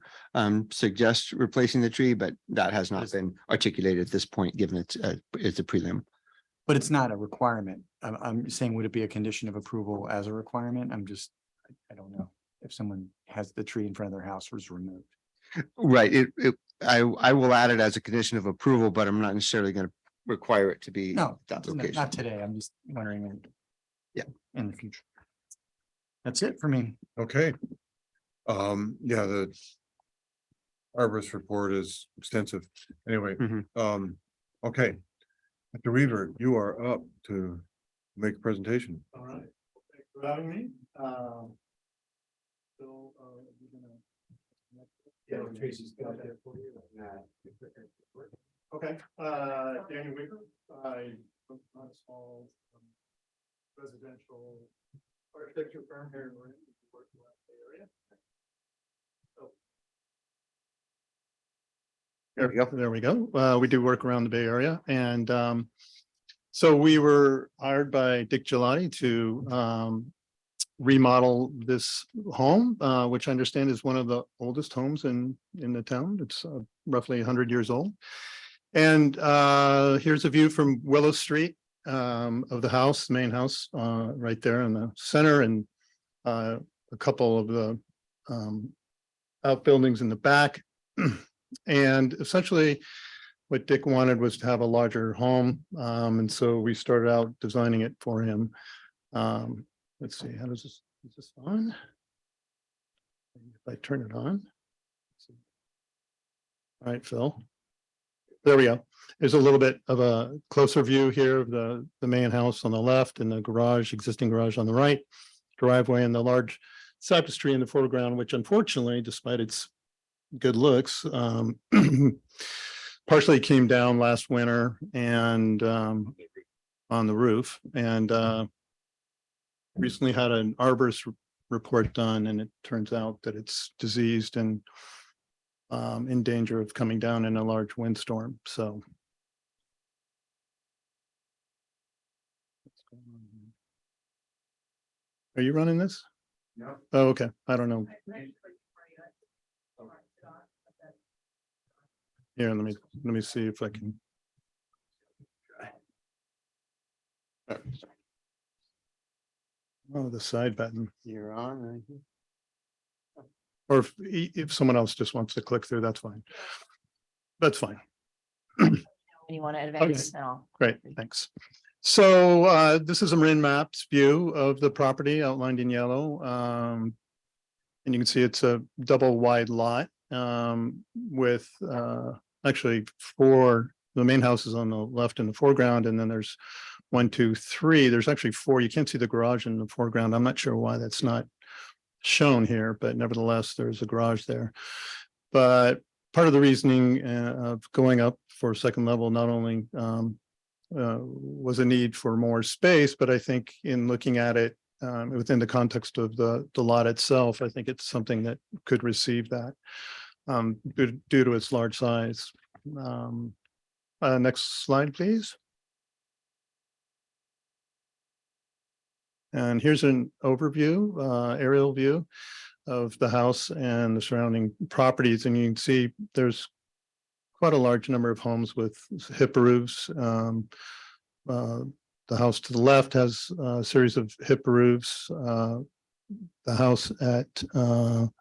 S12: suggest replacing the tree, but that has not been articulated at this point, given it's a prelim.
S10: But it's not a requirement. I'm saying, would it be a condition of approval as a requirement? I don't know if someone has the tree in front of their house was removed.
S12: Right, I will add it as a condition of approval, but I'm not necessarily going to require it to be
S10: No,
S12: that
S10: no,
S12: location.
S10: not today. I'm just wondering.
S12: Yeah.
S10: In the future. That's it for me.
S1: Okay. Yeah, the arborist report is extensive. Anyway,
S12: Mhm.
S1: okay. Dr. Weaver, you are up to make a presentation.
S10: All right. Thanks for having me. Yeah, Tracy's got that for you. Okay, Daniel Weaver, I run a small residential architecture firm here in Marin, work in the Bay Area. So
S8: There we go.
S13: There we go. We do work around the Bay Area, and so we were hired by Dick Gelati to remodel this home, which I understand is one of the oldest homes in the town. It's roughly 100 years old. And here's a view from Willow Street of the house, the main house, right there in the center, and a couple of the outbuildings in the back. And essentially what Dick wanted was to have a larger home. And so we started out designing it for him. Let's see, how does this, is this on? If I turn it on. All right, Phil. There we go. There's a little bit of a closer view here of the main house on the left and the garage, existing garage on the right, driveway and the large cypress tree in the foreground, which unfortunately, despite its good looks, partially came down last winter and on the roof, and recently had an arborist report done, and it turns out that it's diseased and in danger of coming down in a large windstorm. So what's going on here? Are you running this?
S1: No.
S13: Oh, okay. I don't know. Here, let me see if I can. Oh, the side button.
S8: You're on, right here.
S13: Or if someone else just wants to click through, that's fine. That's fine.
S4: When you want to advance now.
S13: Great, thanks. So this is a Marin Maps view of the property outlined in yellow. And you can see it's a double wide lot with actually four, the main house is on the left in the foreground, and then there's 1, 2, 3. There's actually 4. You can't see the garage in the foreground. I'm not sure why that's not shown here, but nevertheless, there's a garage there. But part of the reasoning of going up for second level not only was a need for more space, but I think in looking at it within the context of the lot itself, I think it's something that could receive that due to its large size. Next slide, please. And here's an overview, aerial view of the house and the surrounding properties. And you can see there's quite a large number of homes with hip roofs. The house to the left has a series of hip roofs. The house at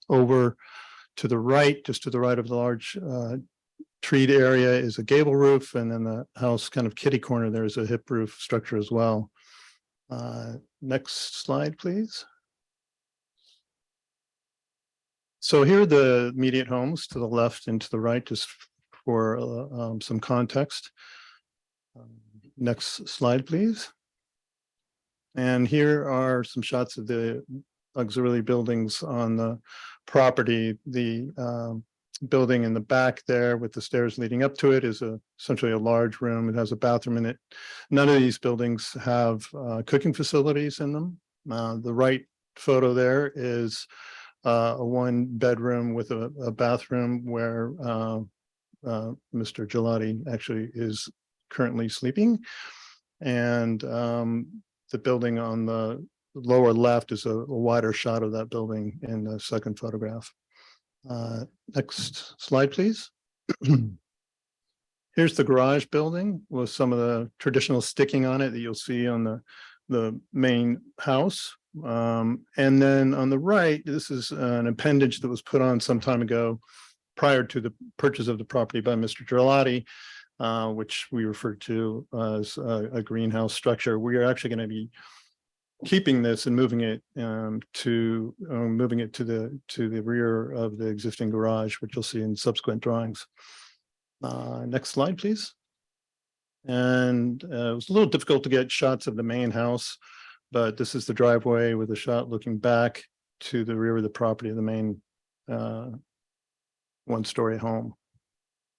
S13: over to the right, just to the right of the large treed area, is a gable roof. And then the house kind of kitty corner, there's a hip roof structure as well. Next slide, please. So here are the immediate homes to the left and to the right, just for some context. Next slide, please. And here are some shots of the auxiliary buildings on the property. The building in the back there with the stairs leading up to it is essentially a large room. It has a bathroom in it. None of these buildings have cooking facilities in them. The right photo there is a 1-bedroom with a bathroom where Mr. Gelati actually is currently sleeping. And the building on the lower left is a wider shot of that building in the second photograph. Next slide, please. Here's the garage building with some of the traditional sticking on it that you'll see on the main house. And then on the right, this is an appendage that was put on some time ago prior to the purchase of the property by Mr. Gelati, which we refer to as a greenhouse structure. We are actually going to be keeping this and moving it to the rear of the existing garage, which you'll see in subsequent drawings. Next slide, please. And it was a little difficult to get shots of the main house, but this is the driveway with a shot looking back to the rear of the property of the main 1-story home.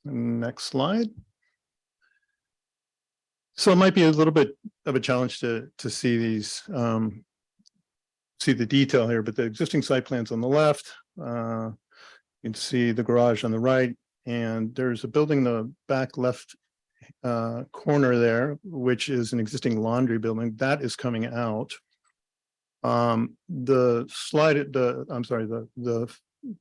S13: Next slide. So it might be a little bit of a challenge to see these, see the detail here, but the existing site plans on the left, you can see the garage on the right, And there's a building in the back left corner there, which is an existing laundry building that is coming out. The slide, the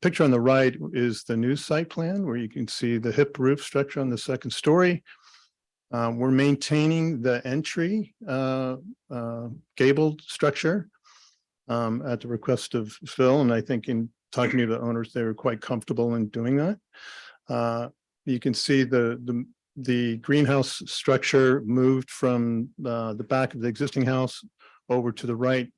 S13: picture on the right is the new site plan where you can see the hip roof structure on the second story. We're maintaining the entry gabled structure at the request of Phil, and I think in talking to the owners, they were quite comfortable in doing that. You can see the greenhouse structure moved from the back of the existing house over to the right,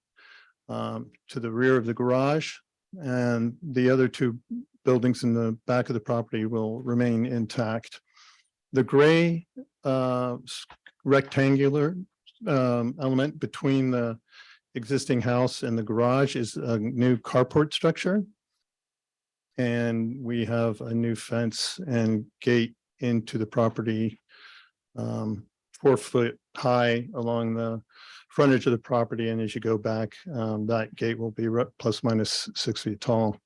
S13: to the rear of the garage, and the other two buildings in the back of the property will remain intact. The gray rectangular element between the existing house and the garage is a new carport structure. And we have a new fence and gate into the property, 4 foot high along the frontage of the property. And as you go back, that gate will be plus minus 6 feet tall.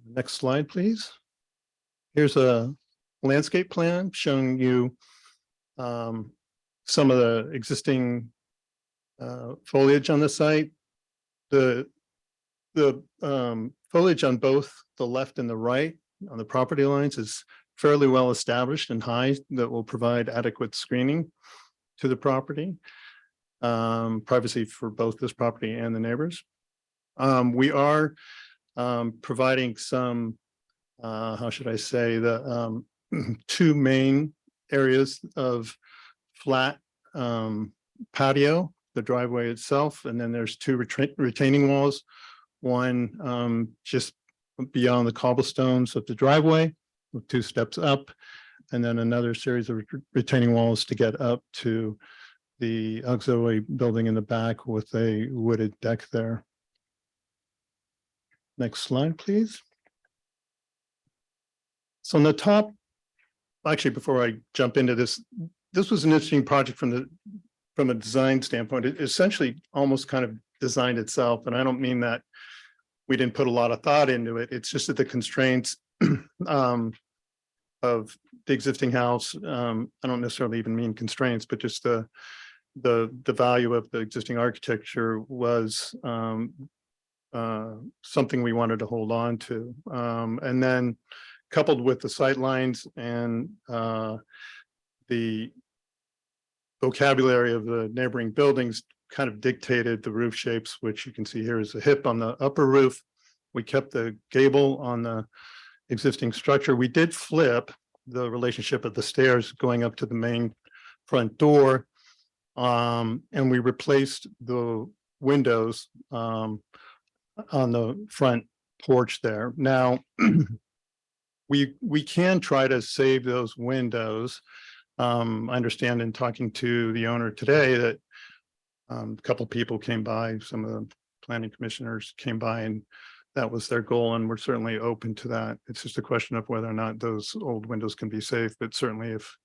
S13: Next slide, please. Here's a landscape plan showing you some of the existing foliage on the site. The foliage on both the left and the right on the property lines is fairly well established and high, that will provide adequate screening to the property, privacy for both this property and the neighbors. We are providing some, how should I say, the two main areas of flat patio, the driveway itself, and then there's two retaining walls, one just beyond the cobblestones of the driveway with 2 steps up, and then another series of retaining walls to get up to the auxiliary building in the back with a wooded deck there. Next slide, please. So on the top, actually, before I jump into this, this was an interesting project from a design standpoint. It essentially almost kind of designed itself. And I don't mean that we didn't put a lot of thought into it. It's just that the constraints of the existing house, I don't necessarily even mean constraints, but just the value of the existing architecture was something we wanted to hold on to. And then coupled with the sight lines and the vocabulary of the neighboring buildings kind of dictated the roof shapes, which you can see here is a hip on the upper roof. We kept the gable on the existing structure. We did flip the relationship of the stairs going up to the main front door. And we replaced the windows on the front porch there. Now, we can try to save those windows. I understand in talking to the owner today that a couple people came by, some of the planning commissioners came by, and that was their goal, and we're certainly open to that. It's just a question of whether or not those old windows can be saved, but certainly if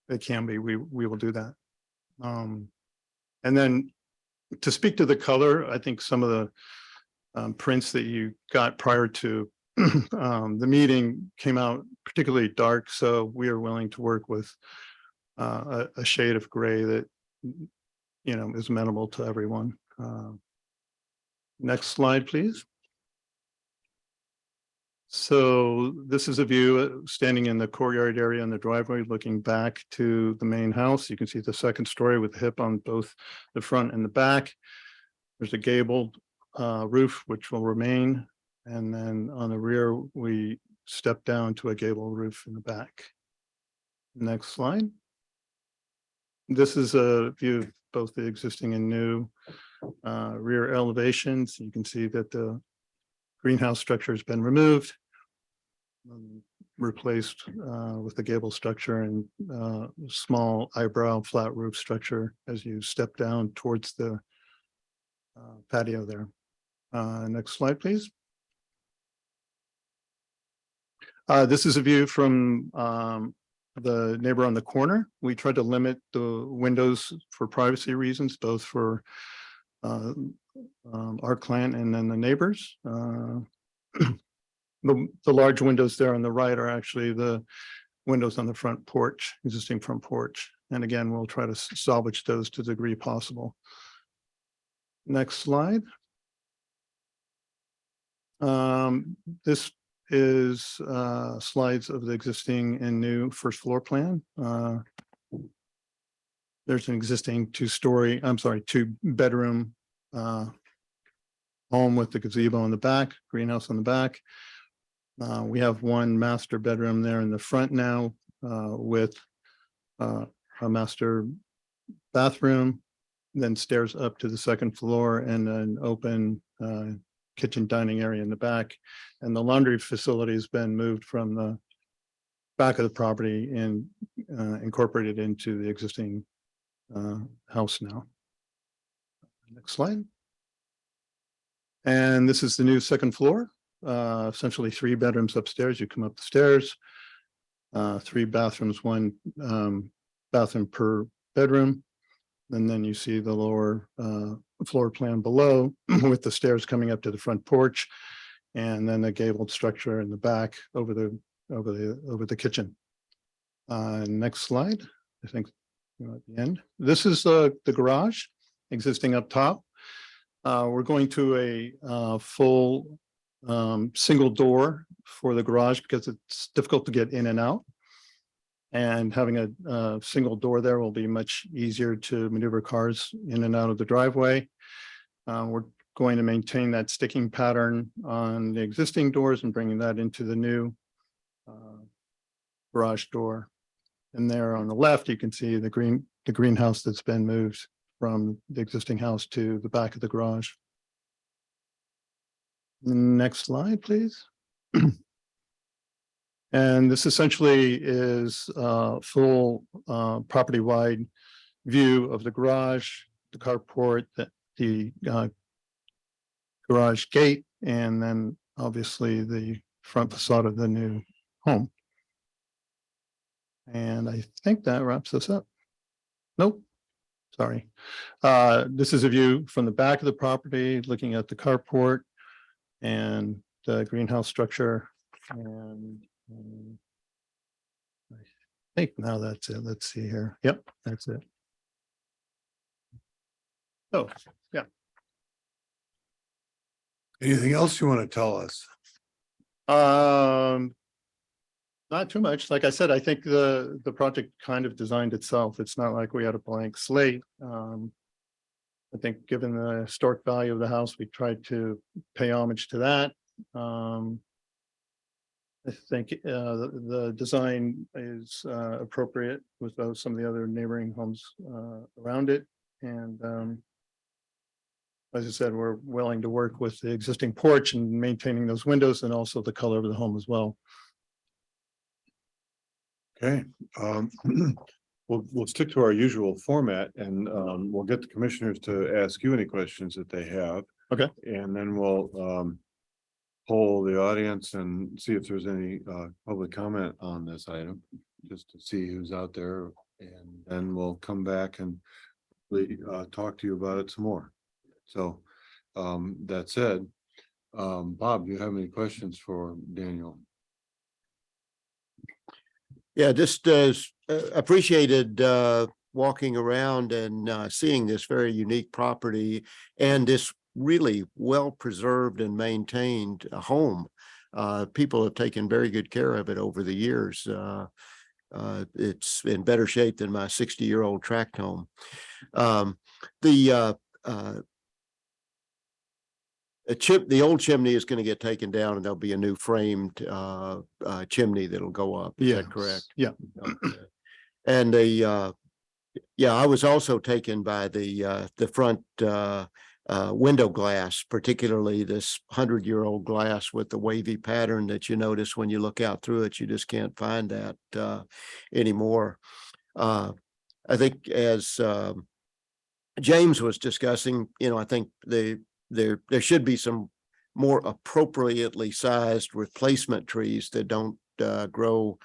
S13: they can be, we will do that. And then to speak to the color, I think some of the prints that you got prior to the meeting came out particularly dark, so we are willing to work with a shade of gray that is amenable to everyone. Next slide, please. So this is a view standing in the courtyard area in the driveway, looking back to the main house. You can see the second story with the hip on both the front and the back. There's a gabled roof, which will remain. And then on the rear, we step down to a gable roof in the back. Next slide. This is a view of both the existing and new rear elevations. You can see that the greenhouse structure has been removed, replaced with the gable structure and small eyebrow flat roof structure as you step down towards the patio there. Next slide, please. This is a view from the neighbor on the corner. We tried to limit the windows for privacy reasons, both for our client and then the neighbors. The large windows there on the right are actually the windows on the front porch, existing front porch. And again, we'll try to salvage those to the degree possible. Next slide. This is slides of the existing and new first floor plan. There's an existing 2-bedroom home with the gazebo in the back, greenhouse on the back. We have one master bedroom there in the front now with a master bathroom, then stairs up to the second floor and an open kitchen dining area in the back. And the laundry facility has been moved from the back of the property and incorporated into the existing house now. Next slide. And this is the new second floor, essentially 3 bedrooms upstairs. You come up the stairs, 3 bathrooms, 1 bathroom per bedroom. And then you see the lower floor plan below with the stairs coming up to the front porch, and then a gabled structure in the back over the kitchen. Next slide. I think we're at the end. This is the garage existing up top. We're going to a full single door for the garage because it's difficult to get in and out. And having a single door there will be much easier to maneuver cars in and out of the driveway. We're going to maintain that sticking pattern on the existing doors and bringing that into the new garage door. And there on the left, you can see the greenhouse that's been moved from the existing house to the back of the garage. Next slide, please. And this essentially is a full property-wide view of the garage, the carport, the garage gate, and then obviously the front facade of the new home. And I think that wraps this up. Nope, sorry. This is a view from the back of the property, looking at the carport and the greenhouse structure. And I think now that's it. Let's see here. Yep, that's it. Oh, yeah.
S1: Anything else you want to tell us?
S13: Not too much. Like I said, I think the project kind of designed itself. It's not like we had a blank slate. I think given the historic value of the house, we tried to pay homage to that. I think the design is appropriate with some of the other neighboring homes around it. And as I said, we're willing to work with the existing porch and maintaining those windows and also the color of the home as well.
S1: Okay, we'll stick to our usual format and we'll get the commissioners to ask you any questions that they have.
S13: Okay.
S1: And then we'll poll the audience and see if there's any public comment on this item, just to see who's out there. And then we'll come back and talk to you about it some more. So that said, Bob, do you have any questions for Daniel?
S8: Yeah, just appreciated walking around and seeing this very unique property and this really well-preserved and maintained home. People have taken very good care of it over the years. It's in better shape than my 60-year-old tract home. The old chimney is going to get taken down and there'll be a new framed chimney that'll go up. Is that correct?
S13: Yeah.
S8: Okay. And I was also taken by the front window glass, particularly this 100-year-old glass with the wavy pattern that you notice when you look out through it. You just can't find that anymore. I think as James was discussing, I think there should be some more appropriately sized replacement trees that don't grow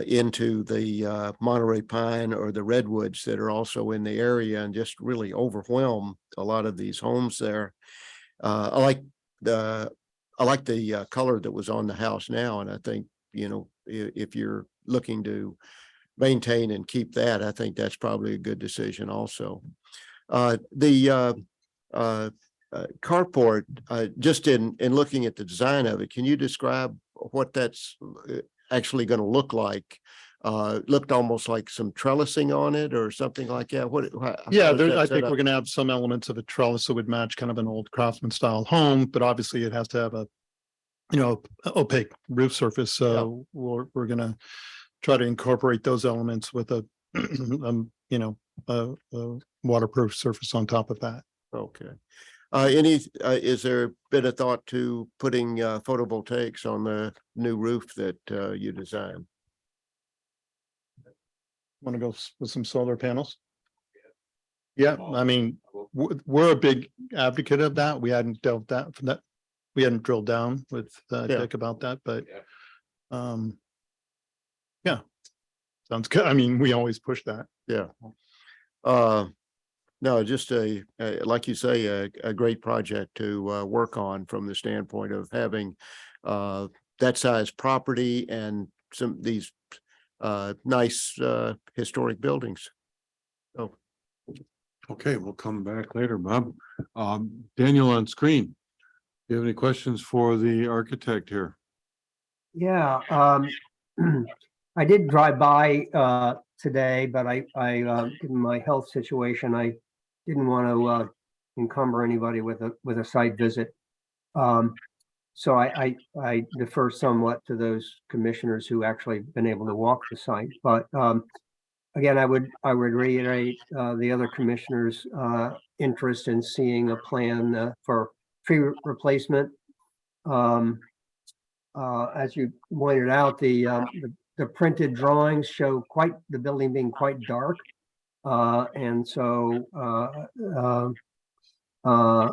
S8: into the Monterey pine or the redwoods that are also in the area and just really overwhelm a lot of these homes there. I I like the color that was on the house now, and I think, you know, if you're looking to maintain and keep that, I think that's probably a good decision also. The carport, just in looking at the design of it, can you describe what that's actually going to look like? Looked almost like some trellising on it or something like that.
S13: Yeah, there, I think we're gonna have some elements of a trellis that would match kind of an old craftsman style home, but obviously it has to have a, you know, opaque roof surface. So we're gonna try to incorporate those elements with a, you know, a waterproof surface on top of that.
S8: Okay. Is there been a thought to putting photovoltaics on the new roof that you designed?
S13: Want to go with some solar panels? Yeah, I mean, we're a big advocate of that. We hadn't dealt that. We hadn't drilled down with Dick about that, but yeah, sounds good. I mean, we always push that.
S8: Yeah. No, just like you say, a great project to work on from the standpoint of having that size property and some these nice historic buildings. Oh,
S1: Okay, we'll come back later, Bob. Daniel on screen. Do you have any questions for the architect here?
S3: Yeah, I did drive by today, but I given my health situation, I didn't want to encumber anybody with a site visit. So I defer somewhat to those commissioners who actually been able to walk the site. But again, I would reiterate the other commissioners' interest in seeing a plan for tree replacement. As you pointed out, the printed drawings show the building being quite dark. And so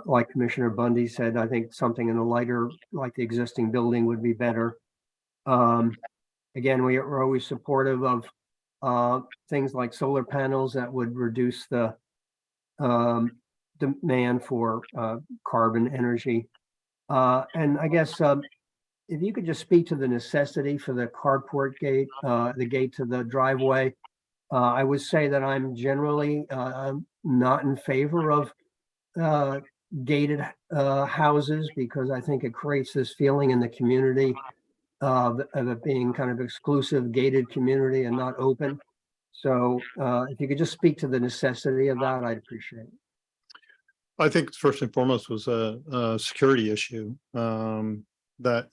S3: like Commissioner Bundy said, I think something in a lighter, like the existing building would be better. Again, we are always supportive of things like solar panels that would reduce the demand for carbon energy. And I guess if you could just speak to the necessity for the carport gate, the gate to the driveway. I would say that I'm generally not in favor of gated houses because I think it creates this feeling in the community of it being kind of exclusive gated community and not open. So if you could just speak to the necessity of that, I'd appreciate it.
S13: I think first and foremost was a security issue, that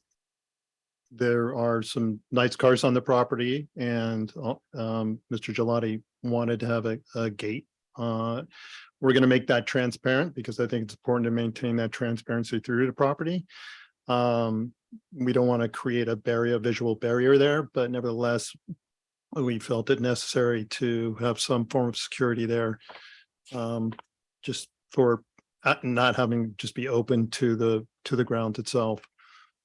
S13: there are some nice cars on the property and Mr. Gelati wanted to have a gate. We're going to make that transparent because I think it's important to maintain that transparency through the property. We don't want to create a visual barrier there, but nevertheless, we felt it necessary to have some form of security there, just for not having just be open to the ground itself.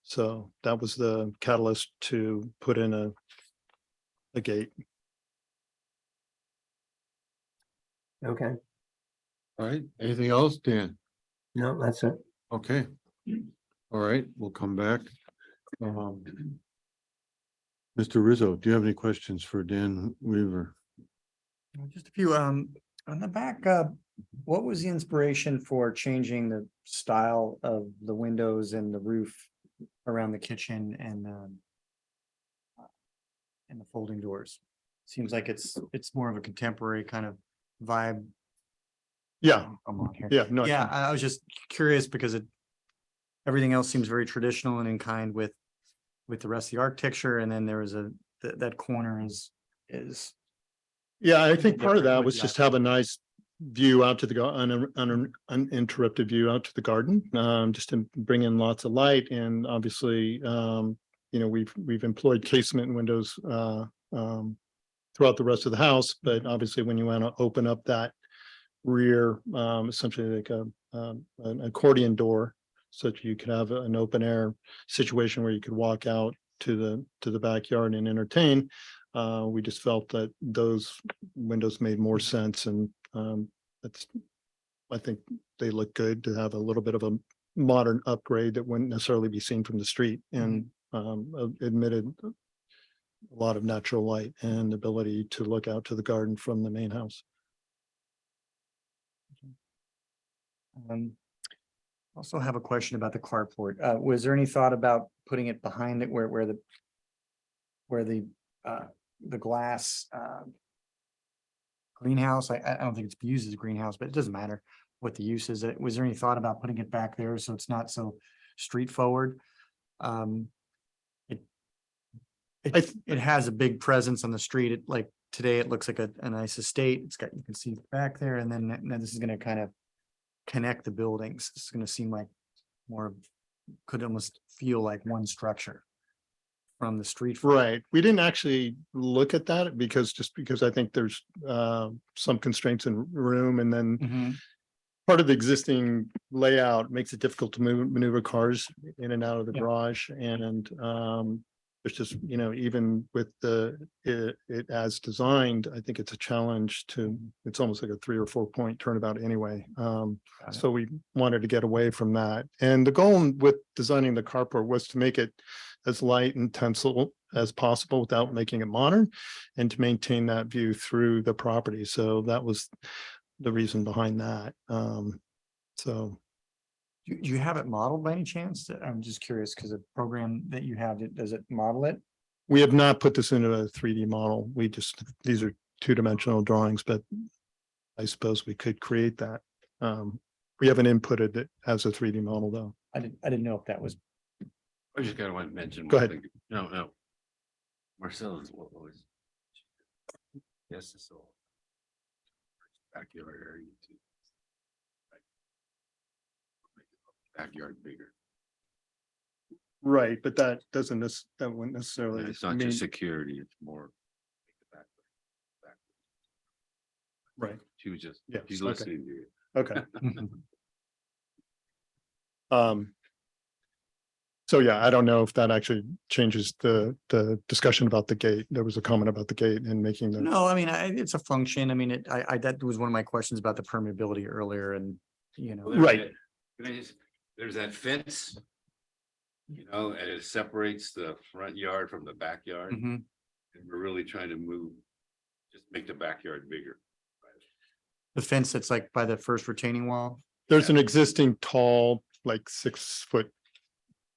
S13: So that was the catalyst to put in a gate.
S3: Okay.
S1: All right, anything else, Dan?
S3: No, that's it.
S1: Okay. All right, we'll come back. Mr. Rizzo, do you have any questions for Dan Weaver?
S10: Just a few, on the back, what was the inspiration for changing the style of the windows and the roof around the kitchen and the folding doors? Seems like it's more of a contemporary kind of vibe.
S13: Yeah,
S10: I'm on here.
S13: yeah, no.
S10: Yeah, I was just curious because everything else seems very traditional and in kind with the rest of the architecture, and then there was that corner is.
S13: Yeah, I think part of
S10: different
S13: that
S10: with
S13: was
S10: the
S13: just have a nice view out to the uninterrupted view out to the garden, just to bring in lots of light. And obviously, you know, we've employed casement windows throughout the rest of the house, but obviously when you want to open up that rear, essentially like an accordion door, so that you could have an open air situation where you could walk out to the backyard and entertain. We just felt that those windows made more sense, and I think they look good to have a little bit of a modern upgrade that wouldn't necessarily be seen from the street and admitted a lot of natural light and ability to look out to the garden from the main house.
S10: Also have a question about the carport. Was there any thought about putting it behind it where the glass greenhouse? I don't think it's used as a greenhouse, but it doesn't matter what the use is. Was there any thought about putting it back there so it's not so street forward? It has a big presence on the street. It like today, it looks like a nice estate. It's got, you can see back there, and then now this is gonna kind of connect the buildings. It's gonna seem like more of, could almost feel like one structure from the street.
S13: Right. We didn't actually look at that because I think there's some constraints in room, and then part of the existing layout makes it difficult to maneuver cars in and out of the garage. And there's just, even with it as designed, I think it's a challenge to, it's almost like a 3 or 4 point turnabout anyway. So we wanted to get away from that. And the goal with designing the carport was to make it as light and tensile as possible without making it modern, and to maintain that view through the property. So that was the reason behind that. So.
S10: Do you have it modeled by any chance? I'm just curious because the program that you have, does it model it?
S13: We have not put this into a 3D model. These are 2-dimensional drawings, but I suppose we could create that. We haven't inputted it as a 3D model though.
S10: I didn't know if that was.
S14: I just gotta want to mention.
S13: Go
S14: one
S13: ahead.
S14: thing. No. Marcella's what was. Yes, it's all. Backyard area too. Backyard bigger.
S13: Right, but that wouldn't necessarily.
S14: It's not just security, it's more.
S13: Right.
S14: She was just,
S13: Yeah,
S14: she's
S13: okay.
S14: listening to you.
S13: Okay. So yeah, I don't know if that actually changes the discussion about the gate. There was a comment about the gate and making the.
S10: No, I mean, it's a function. I mean, that was one of my questions about the permeability earlier, and
S13: Right.
S14: There's that fence. And it separates the front yard from the backyard. And we're really trying to just make the backyard bigger.
S10: the fence that's like by the first retaining wall.
S13: There's an existing tall, like 6-foot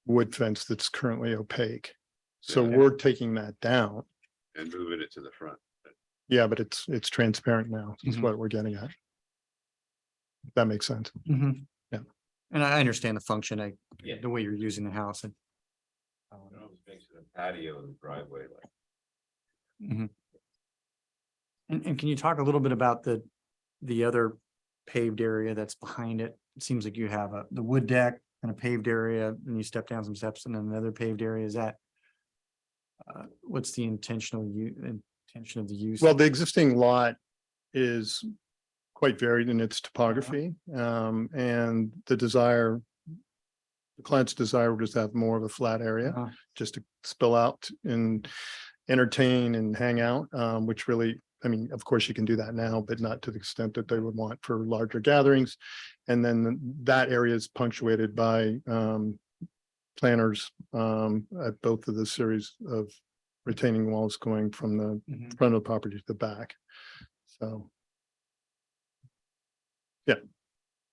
S13: wood fence that's currently opaque. So
S14: Yeah.
S13: we're taking that down.
S14: And moving it to the front.
S13: Yeah, but it's transparent now, is
S10: Mhm.
S13: what we're getting at. That makes sense. Yeah.
S10: And I understand the function,
S14: Yeah.
S10: the way you're using the house. And
S14: It almost makes it a patio in the driveway like.
S10: And can you talk a little bit about the other paved area that's behind it? It seems like you have the wood deck and a paved area, and you step down some steps and then another paved area. Is that what's the intention of the use?
S13: Well, the existing lot is quite varied in its topography, and the client's desire was to have more of a flat area, just to spill out and entertain and hang out, which really, I mean, of course you can do that now, but not to the extent that they would want for larger gatherings. And then that area is punctuated by planters at both of the series of retaining walls going from the front of the property to the back. So. Yeah,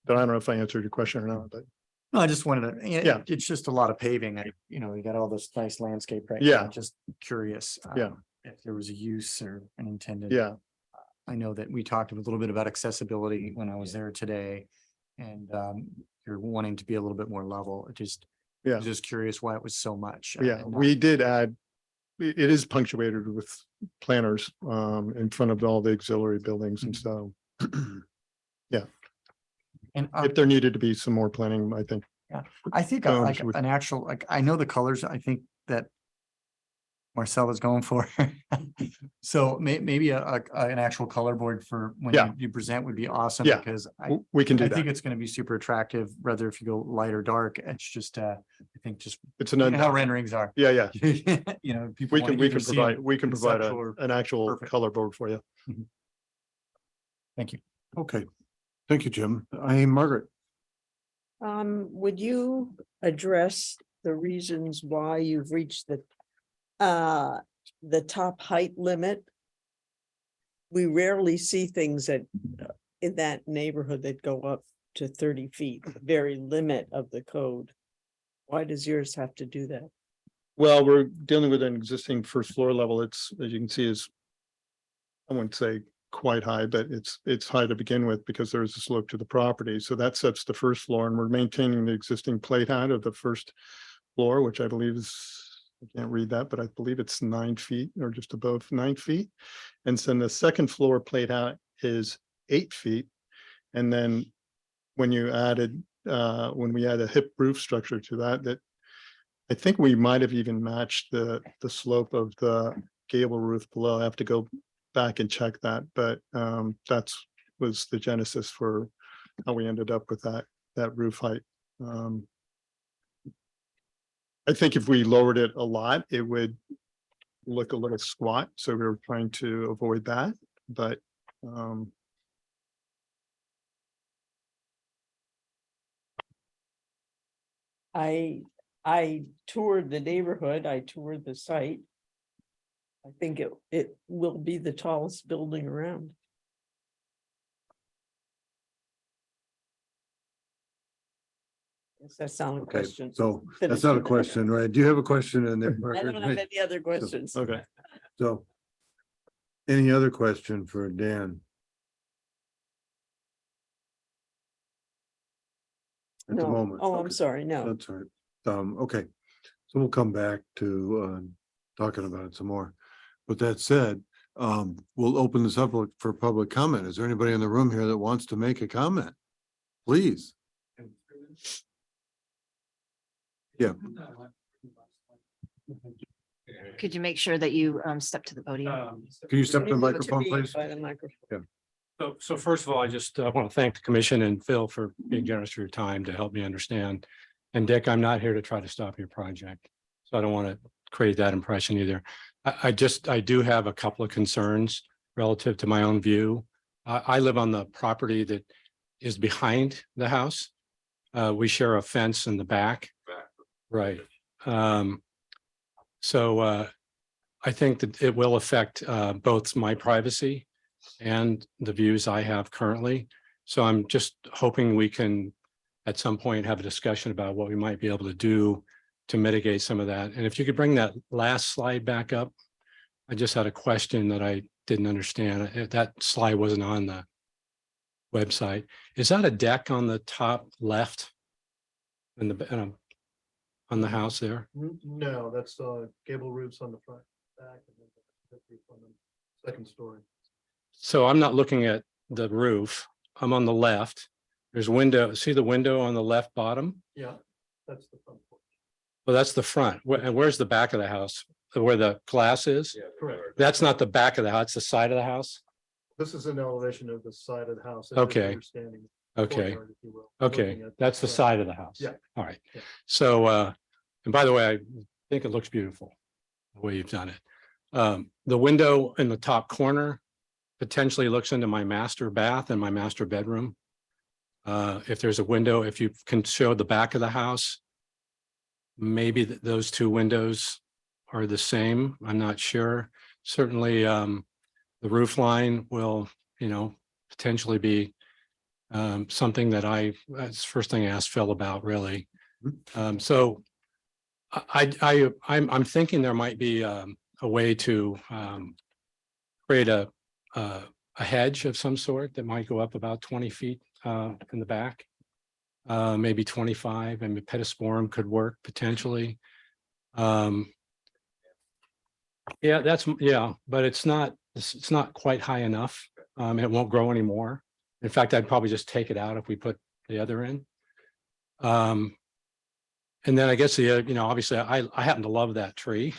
S13: but I don't know if I answered your question or not, but.
S10: No, I just wanted to,
S13: Yeah.
S10: it's just a lot of paving. You got all this nice landscape right
S13: Yeah.
S10: now. Just curious.
S13: Yeah.
S10: If there was a use or an intended.
S13: Yeah,
S10: I know that we talked a little bit about accessibility when I was there today. And you're wanting to be a little bit more level. I
S13: yeah,
S10: was just curious why it was so much.
S13: yeah. We did add, it is punctuated with planters in front of all the auxiliary buildings, and so. Yeah,
S10: And
S13: if there needed to be some more planning, I think.
S10: I think
S13: owners
S10: like
S13: would-
S10: an actual, like, I know the colors, I think that Marcella's going for. So maybe an actual color board for when
S13: Yeah.
S10: you present would be awesome.
S13: Yeah.
S10: Because
S13: We can do
S10: I think
S13: that.
S10: it's gonna be super attractive, whether if you go light or dark. It's just, I think just,
S13: It's
S10: you know how
S13: an,
S10: renderings are.
S13: yeah, yeah.
S10: People.
S13: We
S10: wanna
S13: can
S10: either see 'em
S13: provide
S10: conceptual or-
S13: an actual
S10: Perfect.
S13: color board for you.
S10: Thank you.
S1: Okay, thank you, Jim. Margaret.
S9: Would you address the reasons why you've reached the top height limit? We rarely see things that in that neighborhood that go up to 30 feet, the very limit of the code. Why does yours have to do that?
S13: Well, we're dealing with an existing first floor level. It's, as you can see, is, I wouldn't say quite high, but it's high to begin with because there is a slope to the property. So that sets the first floor, and we're maintaining the existing plate height of the first floor, which I believe is, I can't read that, but I believe it's 9 feet or just above 9 feet. And then the second floor plate height is 8 feet. And then when you added, when we add a hip roof structure to that, I think we might have even matched the slope of the gable roof below. I have to go back and check that, but that's was the genesis for how we ended up with that roof height. I think if we lowered it a lot, it would look a little squat. So we were trying to avoid that, but
S9: I toured the neighborhood, I toured the site. I think it will be the tallest building around. Yes, that's not a
S1: Okay,
S9: question.
S1: so that's
S9: Finish
S1: not a
S9: it.
S1: question, right? Do you have a question in there?
S9: I don't have any other questions.
S13: okay.
S1: So, any other question for Dan? At the
S9: No.
S1: moment.
S9: Oh, I'm
S1: Okay.
S9: sorry, no.
S1: That's all right. Okay, so we'll come back to talking about it some more. With that said, we'll open this up for public comment. Is there anybody in the room here that wants to make a comment? Please. Yeah.
S4: Could you make sure that you step to the podium?
S1: Can you step to the
S9: Give it
S1: microphone,
S9: me
S1: please?
S9: by the microphone.
S15: So first of all, I just want to thank the commission and Phil for being generous with your time to help me understand. And Dick, I'm not here to try to stop your project. So I don't want to create that impression either. I do have a couple of concerns relative to my own view. I live on the property that is behind the house. We share a fence in the back. Right. So I think that it will affect both my privacy and the views I have currently. So I'm just hoping we can at some point have a discussion about what we might be able to do to mitigate some of that. And if you could bring that last slide back up. I just had a question that I didn't understand. That slide wasn't on the website. Is that a deck on the top left in the on the house there?
S13: No, that's gable roofs on the front, back, and then the roof on the second story.
S15: So I'm not looking at the roof. I'm on the left. There's window. See the window on the left bottom?
S13: Yeah, that's the front porch.
S15: Well, that's the front. And where's the back of the house? Where the glass is?
S13: Correct.
S15: That's not the back of the house, it's the side of the house?
S13: This is an elevation of the side of the house.
S15: Okay. Okay. Okay, that's the side of the house.
S13: Yeah.
S15: All right.
S13: Yeah.
S15: So, and by the way, I think it looks beautiful, the way you've done it. The window in the top corner potentially looks into my master bath and my master bedroom. If there's a window, if you can show the back of the house, maybe those two windows are the same. I'm not sure. Certainly, the roof line will, potentially be something that that's the first thing I asked Phil about, really. So I'm thinking there might be a way to create a hedge of some sort that might go up about 20 feet in the back, maybe 25, and Petasporum could work potentially. Yeah, but it's not quite high enough. It won't grow anymore. In fact, I'd probably just take it out if we put the other in. And then I guess obviously I happen to love that tree.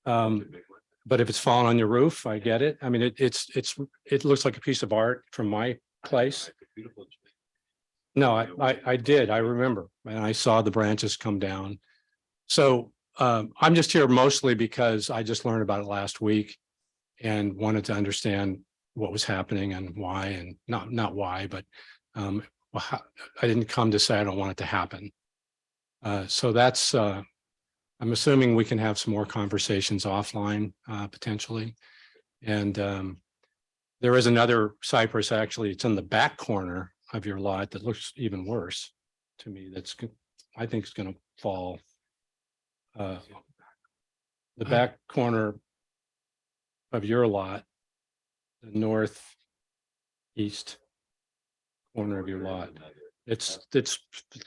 S15: But if it's falling on your roof, I get it. I mean, it looks like a piece of art from my place. No, I did. I remember, and I saw the branches come down. So I'm just here mostly because I just learned about it last week and wanted to understand what was happening and why, and not why, but I didn't come to say I don't want it to happen. So that's, I'm assuming we can have some more conversations offline, potentially. And there is another cypress, actually, it's in the back corner of your lot that looks even worse to me. I think it's gonna fall. The back corner of your lot, the northeast corner of your lot. It's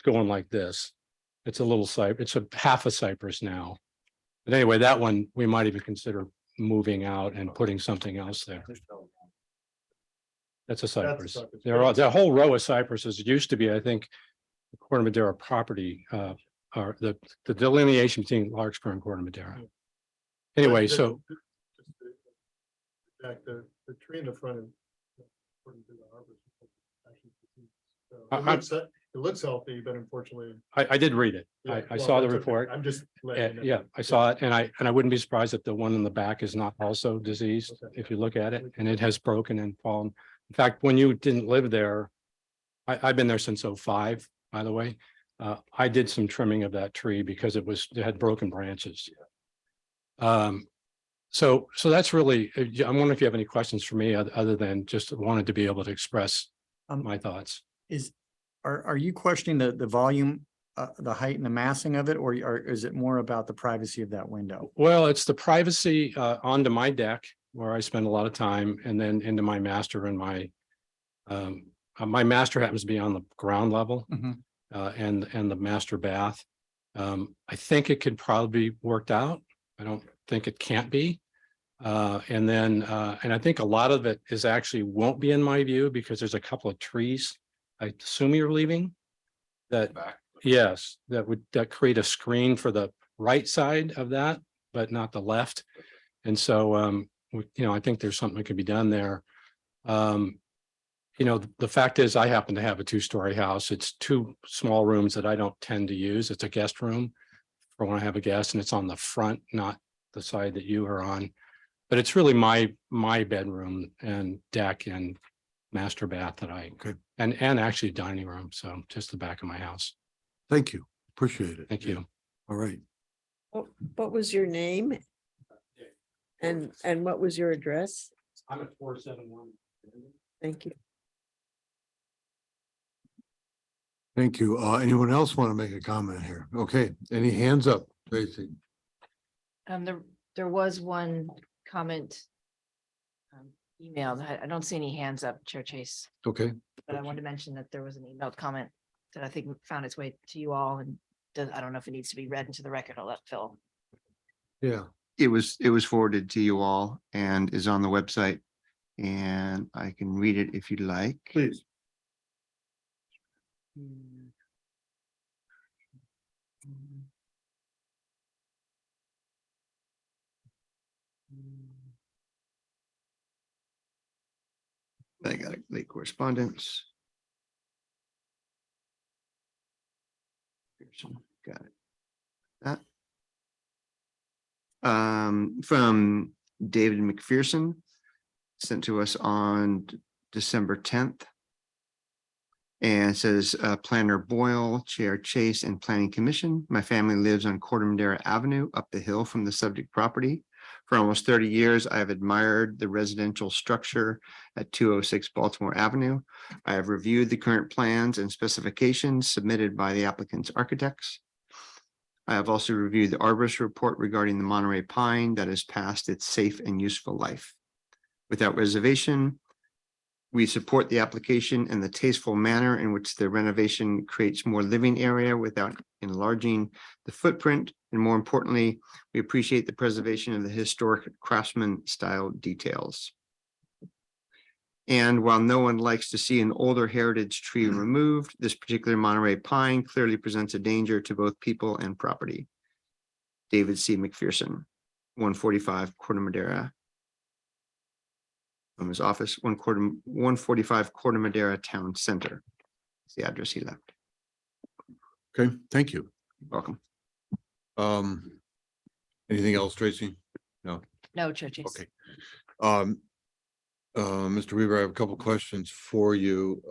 S15: going like this. It's a little it's a half a cypress now. But anyway, that one, we might even consider moving out and putting something else there. That's a cypress. There are, the whole row of cypresses used to be, I think, the Corte Madera property, or the delineation between Larkspur and Corte Madera. Anyway, so.
S13: Jack, the tree in the front of. It looks healthy, but unfortunately.
S15: I did read it. I saw the report.
S13: I'm just.
S15: Yeah, I saw it, and I wouldn't be surprised if the one in the back is not also diseased, if you look at it, and it has broken and fallen. In fact, when you didn't live there, I've been there since '05, by the way. I did some trimming of that tree because it had broken branches. So that's really, I'm wondering if you have any questions for me other than just wanted to be able to express my thoughts.
S10: Are you questioning the volume, the height and the massing of it, or is it more about the privacy of that window?
S15: Well, it's the privacy onto my deck where I spend a lot of time, and then into my master, and my master happens to be on the ground level. And the master bath. I think it could probably be worked out. I don't think it can't be. And I think a lot of it is actually won't be in my view because there's a couple of trees. I assume you're leaving that. Yes, that create a screen for the right side of that, but not the left. And so, I think there's something that could be done there. The fact is I happen to have a 2-story house. It's 2 small rooms that I don't tend to use. It's a guest room for when I have a guest, and it's on the front, not the side that you are on. But it's really my bedroom and deck and master bath that and actually dining room. So just the back of my house.
S1: Thank you. Appreciate it.
S15: Thank you.
S1: All right.
S9: What was your name? And what was your address?
S15: I'm at 471.
S9: Thank you.
S1: Thank you. Anyone else want to make a comment here? Okay, any hands up, Tracy?
S4: There was one comment emailed. I don't see any hands up, Chair Chase,
S1: Okay,
S4: but I wanted to mention that there was an emailed comment that I think found its way to you all, and I don't know if it needs to be read into the record. I'll let Phil.
S1: yeah.
S12: It was forwarded to you all and is on the website, and I can read it if you'd like.
S1: Please.
S12: I got a late correspondence. Got it. From David McPherson, sent to us on December 10th. And it says, Planner Boyle, Chair Chase, and Planning Commission. My family lives on Corte Madera Avenue up the hill from the subject property. For almost 30 years, I have admired the residential structure at 206 Baltimore Avenue. I have reviewed the current plans and specifications submitted by the applicant's architects. I have also reviewed the arborist report regarding the Monterey pine that has passed its safe and useful life. Without reservation, we support the application and the tasteful manner in which the renovation creates more living area without enlarging the footprint. And more importantly, we appreciate the preservation of the historic craftsman style details. And while no one likes to see an older heritage tree removed, this particular Monterey pine clearly presents a danger to both people and property. David C. McPherson, 145 Corte Madera. From his office, 145 Corte Madera Town Center. It's the address he left.
S1: Okay, thank you.
S12: Welcome.
S1: Anything else, Tracy? No.
S4: No, Chair Chase.
S1: Okay. Mr. Weaver, I have a couple questions for you.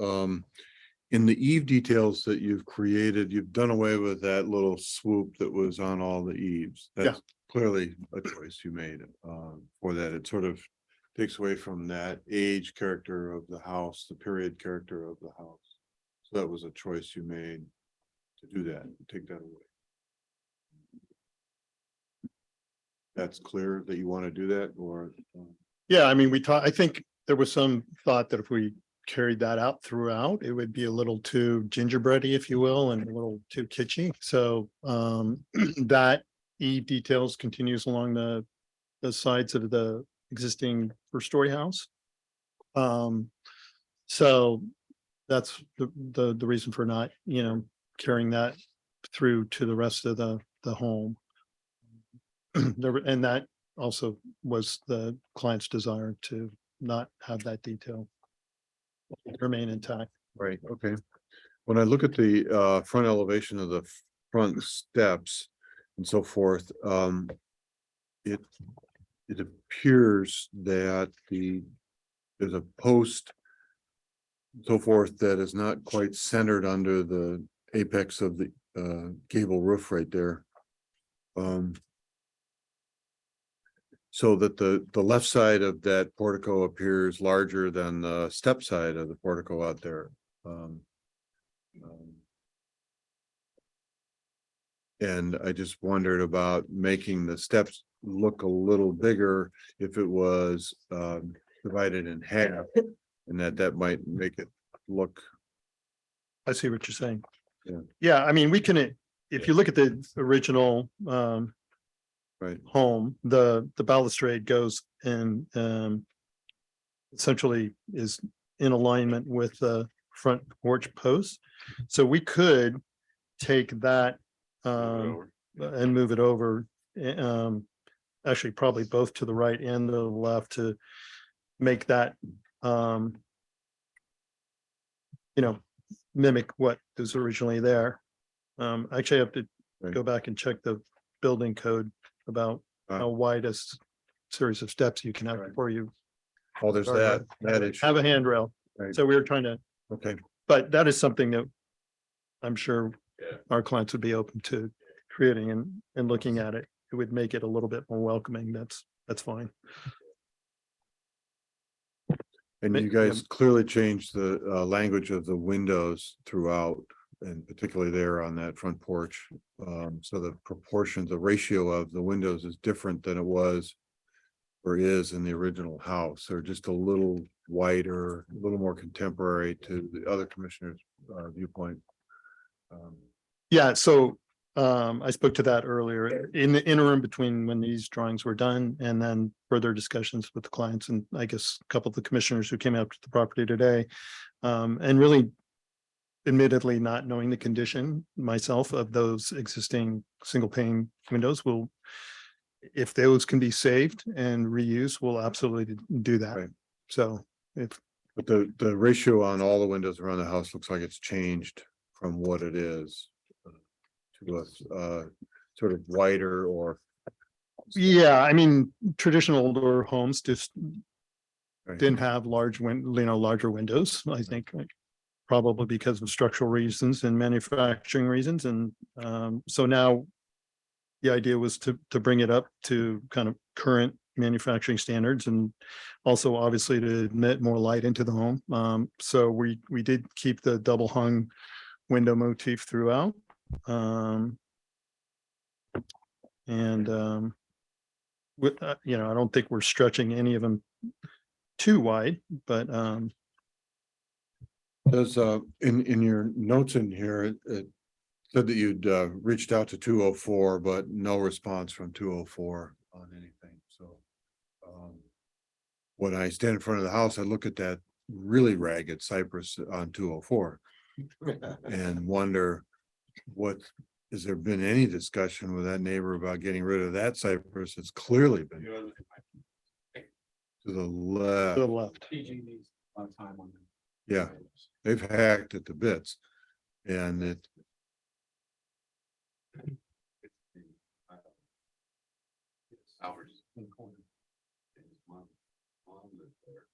S1: in the eave details that you've created, you've done away with that little swoop that was on all the eaves.
S13: Yeah.
S1: That's clearly a choice you made for that. It sort of takes away from that age character of the house, the period character of the house. So that was a choice you made to do that, take that away. That's clear that you want to do that, or
S13: Yeah, I mean, I think there was some thought that if we carried that out throughout, it would be a little too gingerbready, if you will, and a little too kitschy. So that eve details continues along the sides of the existing first story house. So that's the reason for not, carrying that through to the rest of the home. And that also was the client's desire to not have that detail remain intact.
S1: right, okay. When I look at the front elevation of the front steps and so forth, it appears that there's a post so forth that is not quite centered under the apex of the gable roof right there. So that the left side of that portico appears larger than the step side of the portico out there. And I just wondered about making the steps look a little bigger if it was divided in half. And that might make it look.
S13: I see what you're saying.
S1: Yeah.
S13: Yeah, I mean, we can, if you look at the original
S1: Right.
S13: home, the balustrade goes and essentially is in alignment with the front porch posts. So we could take that and move it over, actually probably both to the right and the left to make that mimic what was originally there. Actually, I have to go back and check the building code about how wide a series of steps you can have before you.
S1: Oh, there's that issue.
S13: Have a handrail.
S1: Right.
S13: So we were trying to,
S1: Okay,
S13: but that is something that I'm sure our clients would be open to creating and looking at it. It would make it a little bit more welcoming. That's fine.
S1: and you guys clearly changed the language of the windows throughout, and particularly there on that front porch. So the proportion, the ratio of the windows is different than it was or is in the original house. They're just a little wider, a little more contemporary to the other commissioners' viewpoint.
S13: Yeah, so I spoke to that earlier in the interim between when these drawings were done and then further discussions with the clients and I guess a couple of the commissioners who came out to the property today. And really admittedly not knowing the condition myself of those existing single pane windows will, if those can be saved and reused, we'll absolutely do that.
S1: Right.
S13: So if.
S1: But the ratio on all the windows around the house looks like it's changed from what it is to a sort of wider or.
S13: Yeah, I mean, traditional older homes just
S1: Right.
S13: didn't have larger windows, I think. Probably because of structural reasons and manufacturing reasons. And so now the idea was to bring it up to kind of current manufacturing standards and also obviously to admit more light into the home. So we did keep the double hung window motif throughout. With, I don't think we're stretching any of them too wide, but
S1: Does in your notes in here, it said that you'd reached out to 204, but no response from 204 on anything. So when I stand in front of the house, I look at that really ragged cypress on 204 and wonder has there been any discussion with that neighbor about getting rid of that cypress? It's clearly been to the left.
S13: to the left.
S1: Yeah, they've hacked at the bits and it.
S14: Hours. In the corner. And his mom lived there.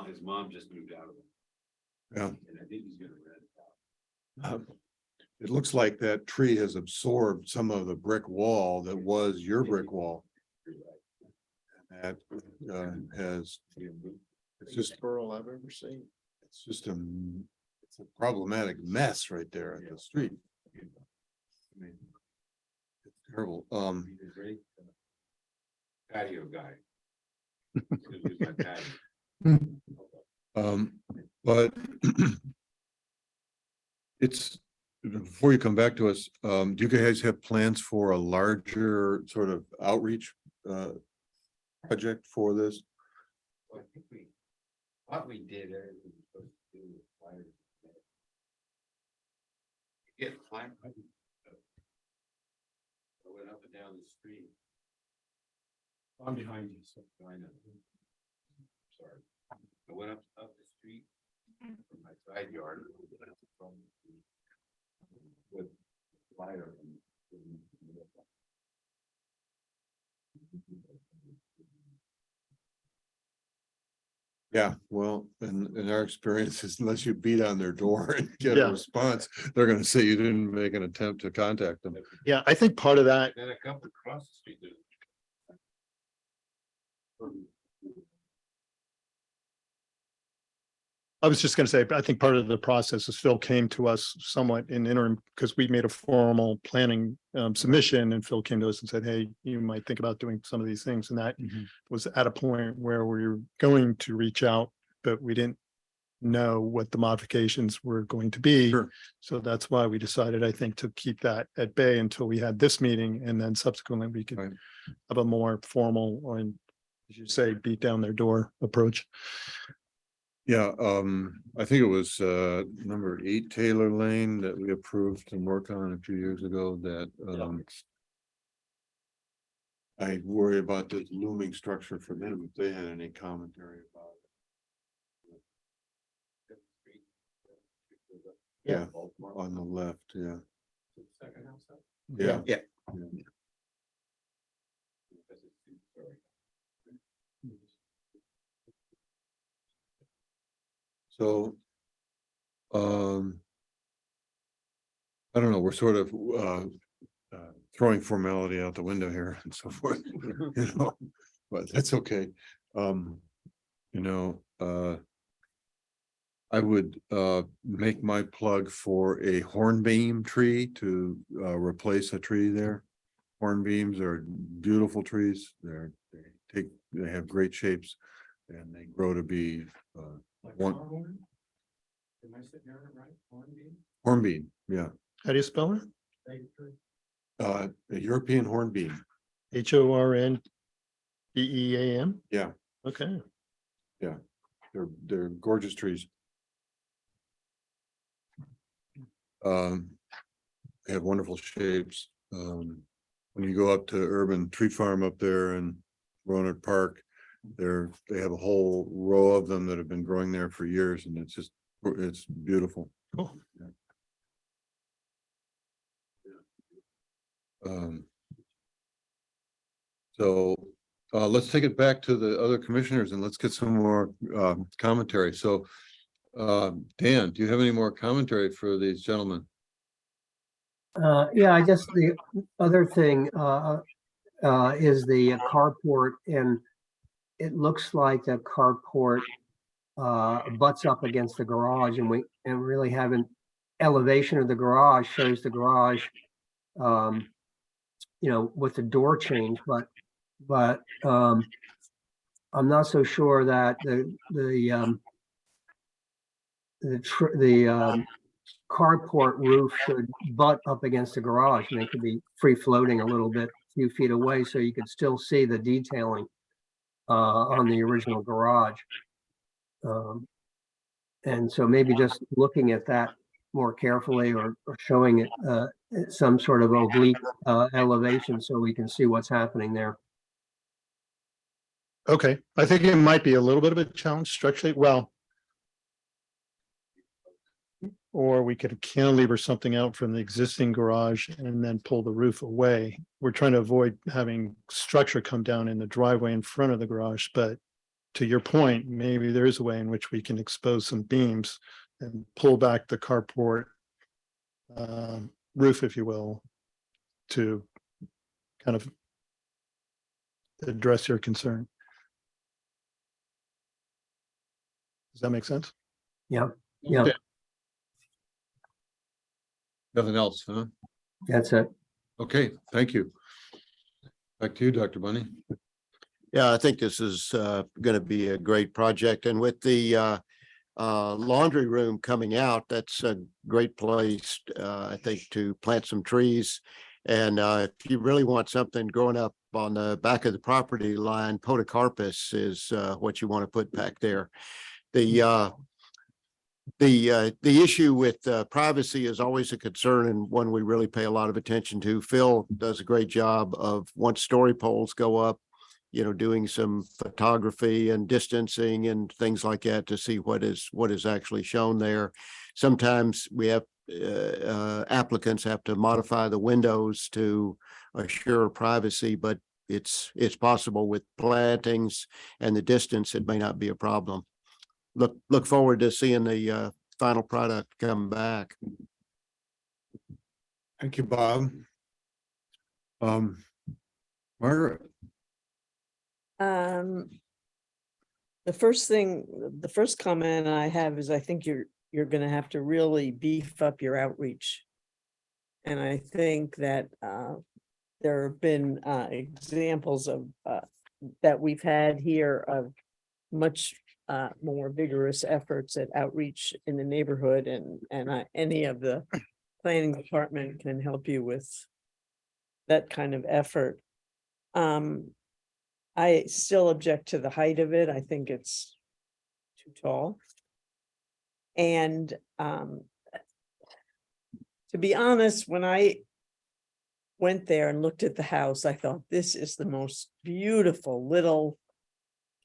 S14: His mom just moved out of it,
S1: Yeah.
S14: and I think he's gonna rent it out.
S1: It looks like that tree has absorbed some of the brick wall that was your brick wall. That has, it's just,
S8: Burl I've ever seen.
S1: it's just it's a problematic mess right there at the street. I mean, it's terrible.
S14: He's a great patio guy. He's gonna use my patio.
S1: But it's, before you come back to us, do you guys have plans for a larger sort of outreach project for this?
S14: Well, I think we thought we did everything we were supposed to do with flyers. Get flyers. I went up and down the street.
S15: I'm behind you, so.
S14: I know. Sorry. I went up the street from my side yard. With flyer.
S1: Yeah, well, in our experiences, unless you beat on their door and get a
S13: Yeah.
S1: response, they're gonna say you didn't make an attempt to contact them.
S13: Yeah, I think part of that,
S14: Then I come across the street. there's-
S13: I was just gonna say, I think part of the process is Phil came to us somewhat in interim, because we made a formal planning submission, and Phil came to us and said, hey, you might think about doing some of these things, and that was at a point where we were going to reach out, but we didn't know what the modifications were going to be.
S1: Sure.
S13: So that's why we decided, I think, to keep that at bay until we had this meeting, and then subsequently we could
S1: Right.
S13: have a more formal, or as you say, beat down their door approach.
S1: Yeah, I think it was number 8 Taylor Lane that we approved and worked on a few years ago that I worry about the looming structure for them, if they had any commentary about it. Yeah, on the left, yeah.
S14: Second house up.
S1: Yeah.
S12: Yeah.
S1: So, I don't know, we're sort of, throwing formality out the window here and so forth, you know, but that's okay. You know, I would, make my plug for a hornbeam tree to, replace a tree there. Hornbeams are beautiful trees. They have great shapes and they grow to be, one.
S15: Am I sitting here right? Hornbeam?
S1: Hornbeam, yeah.
S13: How do you spell it?
S1: A European hornbeam,
S13: HORNBEAM?
S1: yeah,
S13: Okay.
S1: they're gorgeous trees. They have wonderful shapes. When you go up to Urban Tree Farm up there in Roanoke Park, they have a whole row of them that have been growing there for years, and it's beautiful.
S13: Cool.
S1: So let's take it back to the other commissioners and let's get some more commentary. So Dan, do you have any more commentary for these gentlemen?
S3: Yeah, I guess the other thing is the carport, and it looks like the carport butts up against the garage, and we really haven't, elevation of the garage shows the garage, you know, with the door change, but I'm not so sure that the carport roof should butt up against the garage, and it could be free floating a little bit, a few feet away, so you could still see the detailing on the original garage. And so maybe just looking at that more carefully, or showing it some sort of oblique elevation so we can see what's happening there.
S13: Okay, I think it might be a little bit of a challenge structurally, well. Or we could cantilever something out from the existing garage and then pull the roof away. We're trying to avoid having structure come down in the driveway in front of the garage, but to your point, maybe there is a way in which we can expose some beams and pull back the carport roof, if you will, to kind of address your concern. Does that make sense?
S3: Yeah, yeah,
S1: Okay. Nothing else, huh?
S3: that's it.
S1: Okay, thank you. Back to you, Dr. Bunny.
S8: Yeah, I think this is going to be a great project, and with the laundry room coming out, that's a great place, I think, to plant some trees. And if you really want something growing up on the back of the property line, podocarpus is what you want to put back there. The issue with privacy is always a concern, and one we really pay a lot of attention to. Phil does a great job of, once story poles go up, doing some photography and distancing and things like that to see what is actually shown there. Sometimes we have applicants have to modify the windows to assure privacy, but it's possible with plantings and the distance, it may not be a problem. Look forward to seeing the final product come back.
S1: Thank you, Bob. Margaret.
S9: The first comment I have is I think you're gonna have to really beef up your outreach. And I think that there have been examples of that we've had here of much more vigorous efforts at outreach in the neighborhood, and any of the planning department can help you with that kind of effort. I still object to the height of it. I think it's too tall. And to be honest, when I went there and looked at the house, I thought, this is the most beautiful little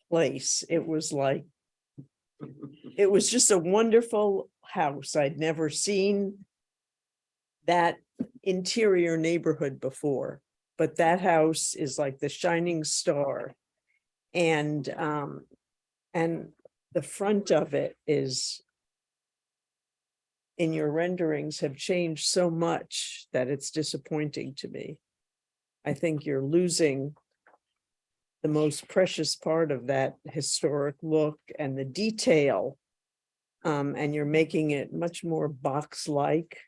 S9: place. It was just a wonderful house. I'd never seen that interior neighborhood before. But that house is like the shining star. And the front of it is, in your renderings, have changed so much that it's disappointing to me. I think you're losing the most precious part of that historic look and the detail. And you're making it much more box-like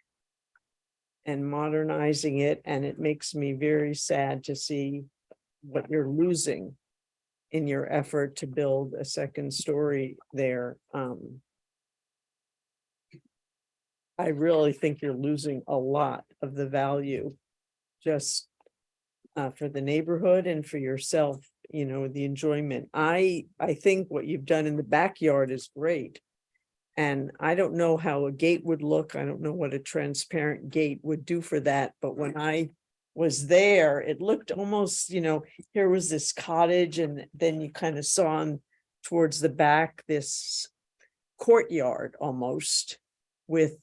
S9: and modernizing it, and it makes me very sad to see what you're losing in your effort to build a second story there. I really think you're losing a lot of the value just for the neighborhood and for yourself, the enjoyment. I think what you've done in the backyard is great. And I don't know how a gate would look. I don't know what a transparent gate would do for that. But when I was there, it looked almost, here was this cottage, and then you kind of saw towards the back this courtyard almost with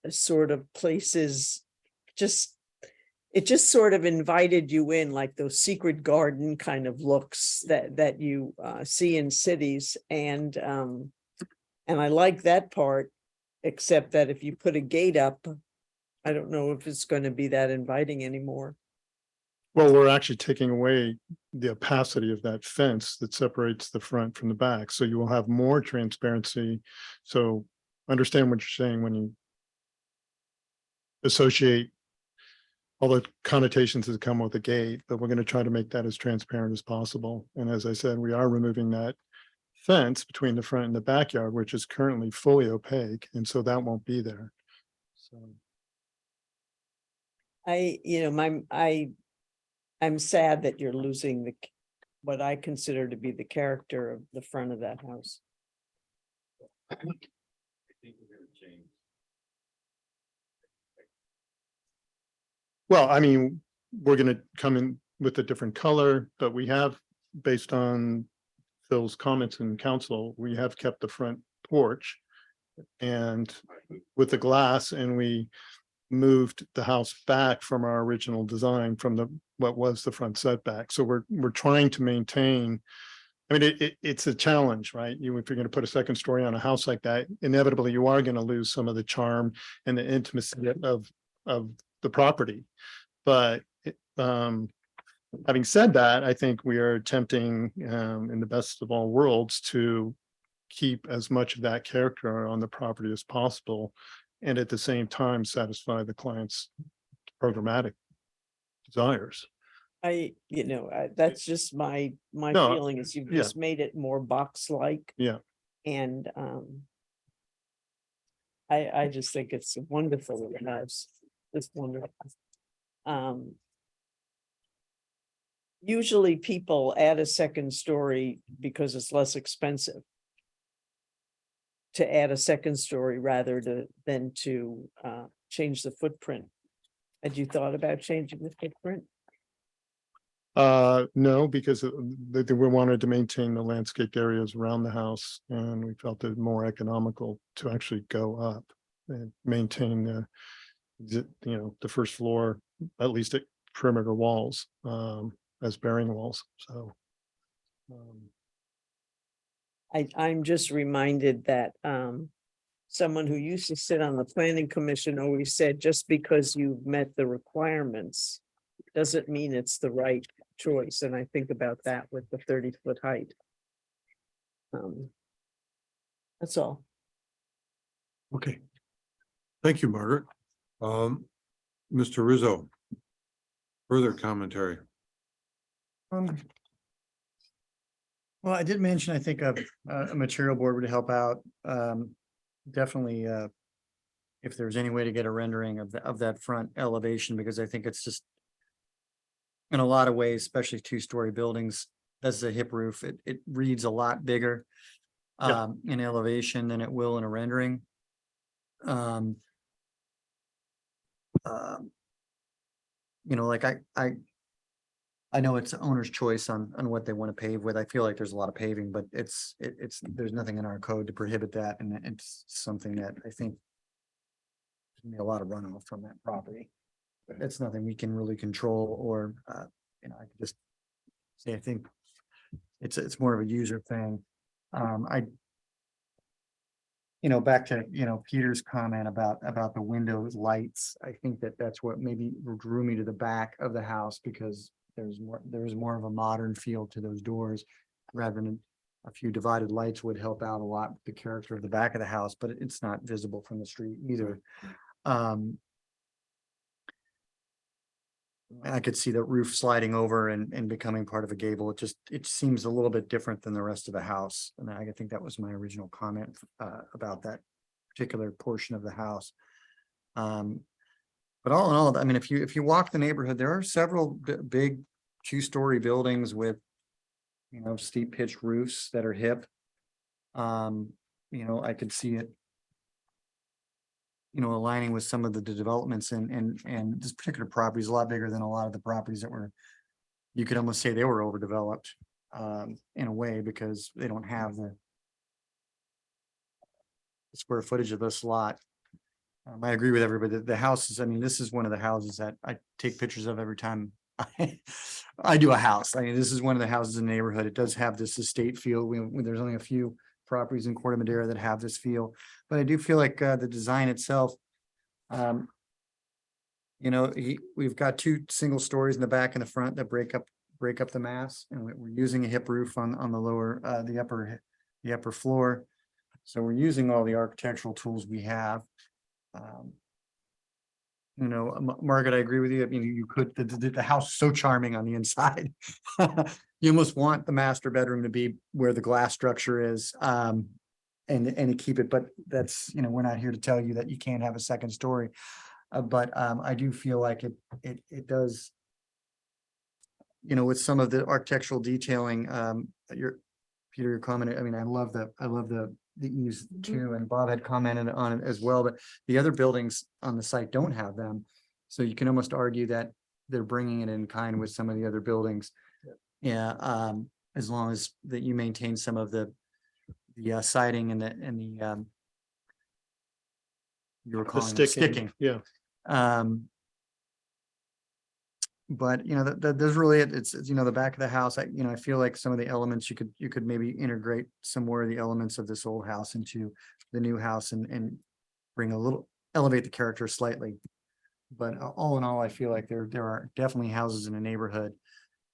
S9: sort of places. It just sort of invited you in, like those secret garden kind of looks that you see in cities. And I like that part, except that if you put a gate up, I don't know if it's going to be that inviting anymore.
S13: Well, we're actually taking away the opacity of that fence that separates the front from the back. So you will have more transparency. So understand what you're saying when you associate all the connotations that come with a gate, but we're going to try to make that as transparent as possible. And as I said, we are removing that fence between the front and the backyard, which is currently fully opaque, and so that won't be there. So
S9: I'm sad that you're losing what I consider to be the character of the front of that house.
S14: I think we're gonna change.
S13: well, I mean, we're going to come in with a different color, but we have, based on Phil's comments in council, we have kept the front porch and with the glass, and we moved the house back from our original design from what was the front setback. So we're trying to maintain I mean, it's a challenge, right? If you're gonna put a second story on a house like that, inevitably you are gonna lose some of the charm and the intimacy of the property. But, having said that, I think we are attempting, in the best of all worlds, to keep as much of that character on the property as possible, and at the same time satisfy the client's programmatic desires.
S9: That's just my
S13: No,
S9: feeling is you've
S13: yeah.
S9: just made it more box-like.
S13: Yeah.
S9: And I just think it's wonderful. It's wonderful. Usually people add a second story because it's less expensive to add a second story than to change the footprint. Had you thought about changing the footprint?
S13: No, because we wanted to maintain the landscaped areas around the house, and we felt it more economical to actually go up and maintain the first floor, at least at perimeter walls, as bearing walls. So
S9: I'm just reminded that someone who used to sit on the planning commission always said, just because you've met the requirements doesn't mean it's the right choice. And I think about that with the 30-foot height. That's all.
S1: Okay. Thank you, Margaret. Mr. Rizzo. Further commentary.
S10: Well, I did mention, I think a material board would help out. Definitely, if there's any way to get a rendering of that front elevation, because I think it's just in a lot of ways, especially two-story buildings, that's a hip roof. It reads a lot bigger in elevation than it will in a rendering. Like I know it's the owner's choice on what they want to pave with. I feel like there's a lot of paving, but there's nothing in our code to prohibit that, and it's something that I think there's gonna be a lot of runoff from that property. But it's nothing we can really control, or I could just say I think it's more of a user thing. Back to Peter's comment about the windows lights. I think that's what maybe drew me to the back of the house, because there's more of a modern feel to those doors, rather than a few divided lights would help out a lot with the character of the back of the house, but it's not visible from the street either. I could see the roof sliding over and becoming part of a gable. It seems a little bit different than the rest of the house. And I think that was my original comment about that particular portion of the house. But all in all, I mean, if you walk the neighborhood, there are several big two-story buildings with, steep pitched roofs that are hip. I could see it, aligning with some of the developments, and this particular property is a lot bigger than a lot of the properties you could almost say they were overdeveloped in a way, because they don't have the square footage of this lot. I agree with everybody. The houses, I mean, this is one of the houses that I take pictures of every time I do a house. I mean, this is one of the houses in the neighborhood. It does have this estate feel. There's only a few properties in Corte Madera that have this feel, but I do feel like the design itself, we've got two single stories in the back and the front that break up the mass, and we're using a hip roof on the lower, the upper floor. So we're using all the architectural tools we have. Margaret, I agree with you. I mean, you could, the house is so charming on the inside. You almost want the master bedroom to be where the glass structure is, and to keep it, but that's, we're not here to tell you that you can't have a second story. But I do feel like it does, with some of the architectural detailing, Peter commented, I mean, I love the eaves too, and Bob had commented on it as well, but the other buildings on the site don't have them. So you can almost argue that they're bringing it in kind with some of the other buildings. Yeah, as long as that you maintain some of the siding and the you were calling it sticking.
S13: Yeah.
S10: But you know, there's really, it's, you know, the back of the house, I feel like some of the elements you could maybe integrate some more of the elements of this old house into the new house and bring a little, elevate the character slightly. But all in all, I feel like there are definitely houses in a neighborhood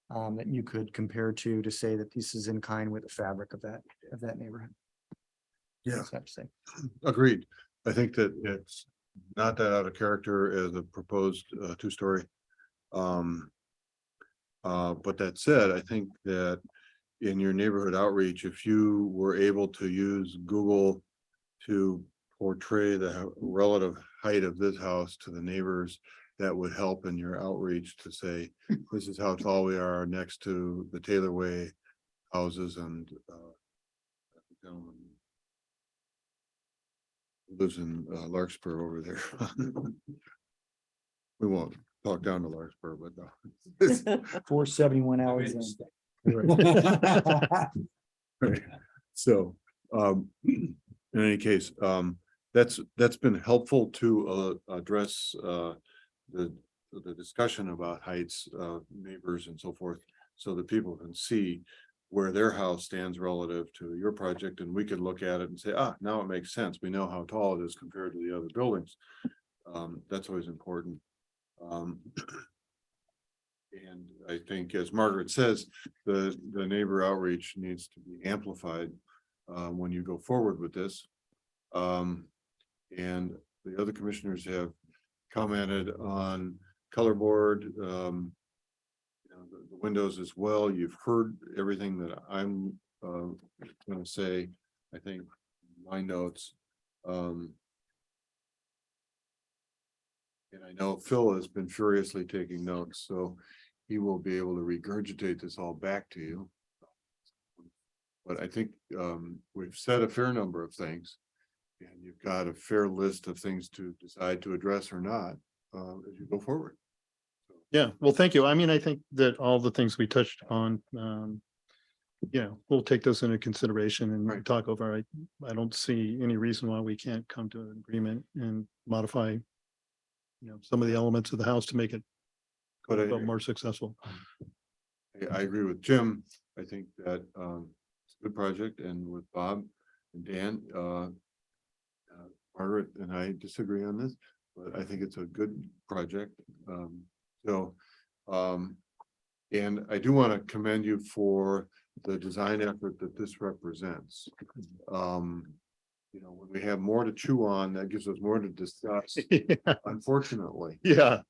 S10: that you could compare to say that this is in kind with the fabric of that neighborhood.
S1: Yeah.
S10: That's what I have to say.
S1: Agreed. I think that it's not that out of character as a proposed two-story. But that said, I think that in your neighborhood outreach, if you were able to use Google to portray the relative height of this house to the neighbors, that would help in your outreach to say, this is how tall we are next to the Taylor Way houses and gentleman who lives in Larkspur over there. We won't talk down to Larkspur, but
S10: 471 hours in.
S1: Right. So, in any case, that's been helpful to address the discussion about heights, neighbors and so forth, so that people can see where their house stands relative to your project, and we could look at it and say, now it makes sense. We know how tall it is compared to the other buildings. That's always important. And I think, as Margaret says, the neighbor outreach needs to be amplified when you go forward with this. And the other commissioners have commented on color board, you know, the windows as well. You've heard everything that I'm going to say. I think my notes. And I know Phil has been furiously taking notes, so he will be able to regurgitate this all back to you. But I think we've said a fair number of things, and you've got a fair list of things to decide to address or not as you go forward.
S13: Yeah, well, thank you. I mean, I think that all the things we touched on, we'll take those into consideration and talk over. I don't see any reason why we can't come to an agreement and modify, some of the elements of the house to make it more successful.
S1: I agree with Jim. I think that it's a good project, and with Bob and Dan, Margaret and I disagree on this, but I think it's a good project. And I do want to commend you for the design effort that this represents. When we have more to chew on, that gives us more to discuss, unfortunately.
S13: Yeah.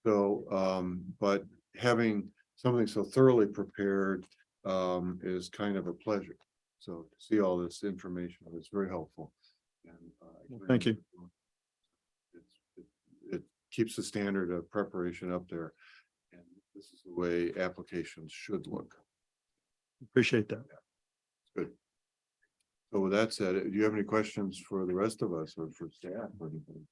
S1: So, but having something so thoroughly prepared is kind of a pleasure. So to see all this information is very helpful. And
S13: Thank you.
S1: It keeps the standard of preparation up there. And this is the way applications should look.
S13: Appreciate that.
S1: Good. So with that said, do you have any questions for the rest of us or for staff or anything?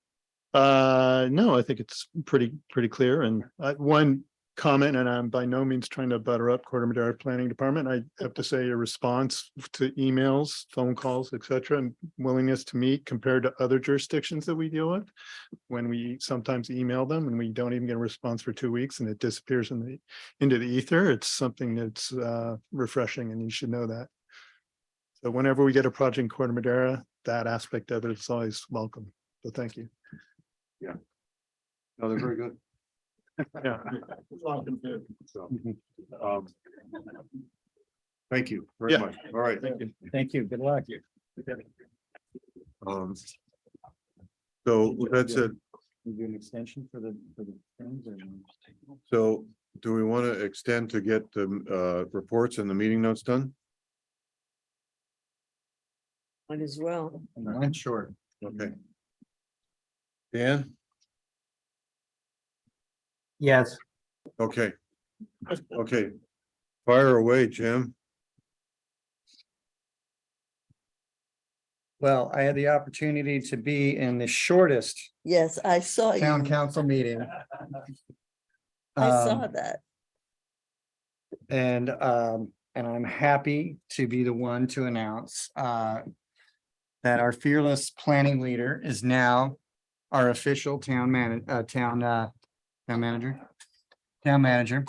S13: No, I think it's pretty clear. And one comment, and I'm by no means trying to butter up Corte Madera Planning Department. I have to say a response to emails, phone calls, etc., and willingness to meet compared to other jurisdictions that we deal with. When we sometimes email them and we don't even get a response for 2 weeks and it disappears into the ether, it's something that's refreshing, and you should know that. So whenever we get a project in Corte Madera, that aspect of it is always welcome. So thank you.
S1: Yeah. No, they're very good.
S13: Yeah.
S1: So, thank you very much. All right.
S13: Thank you.
S10: Thank you. Good luck.
S1: So that's it.
S10: We do an extension for the things or?
S1: So do we want to extend to get the reports and the meeting notes done?
S9: Might as well.
S10: I'm sure.
S1: Okay. Dan?
S3: Yes.
S1: Okay. Okay. Fire away, Jim.
S10: Well, I had the opportunity to be in the shortest
S9: Yes, I saw
S10: town
S9: you.
S10: council meeting.
S9: I saw
S10: Um,
S9: that.
S10: And I'm happy to be the one to announce that our fearless planning leader is now our official town manager. Town manager.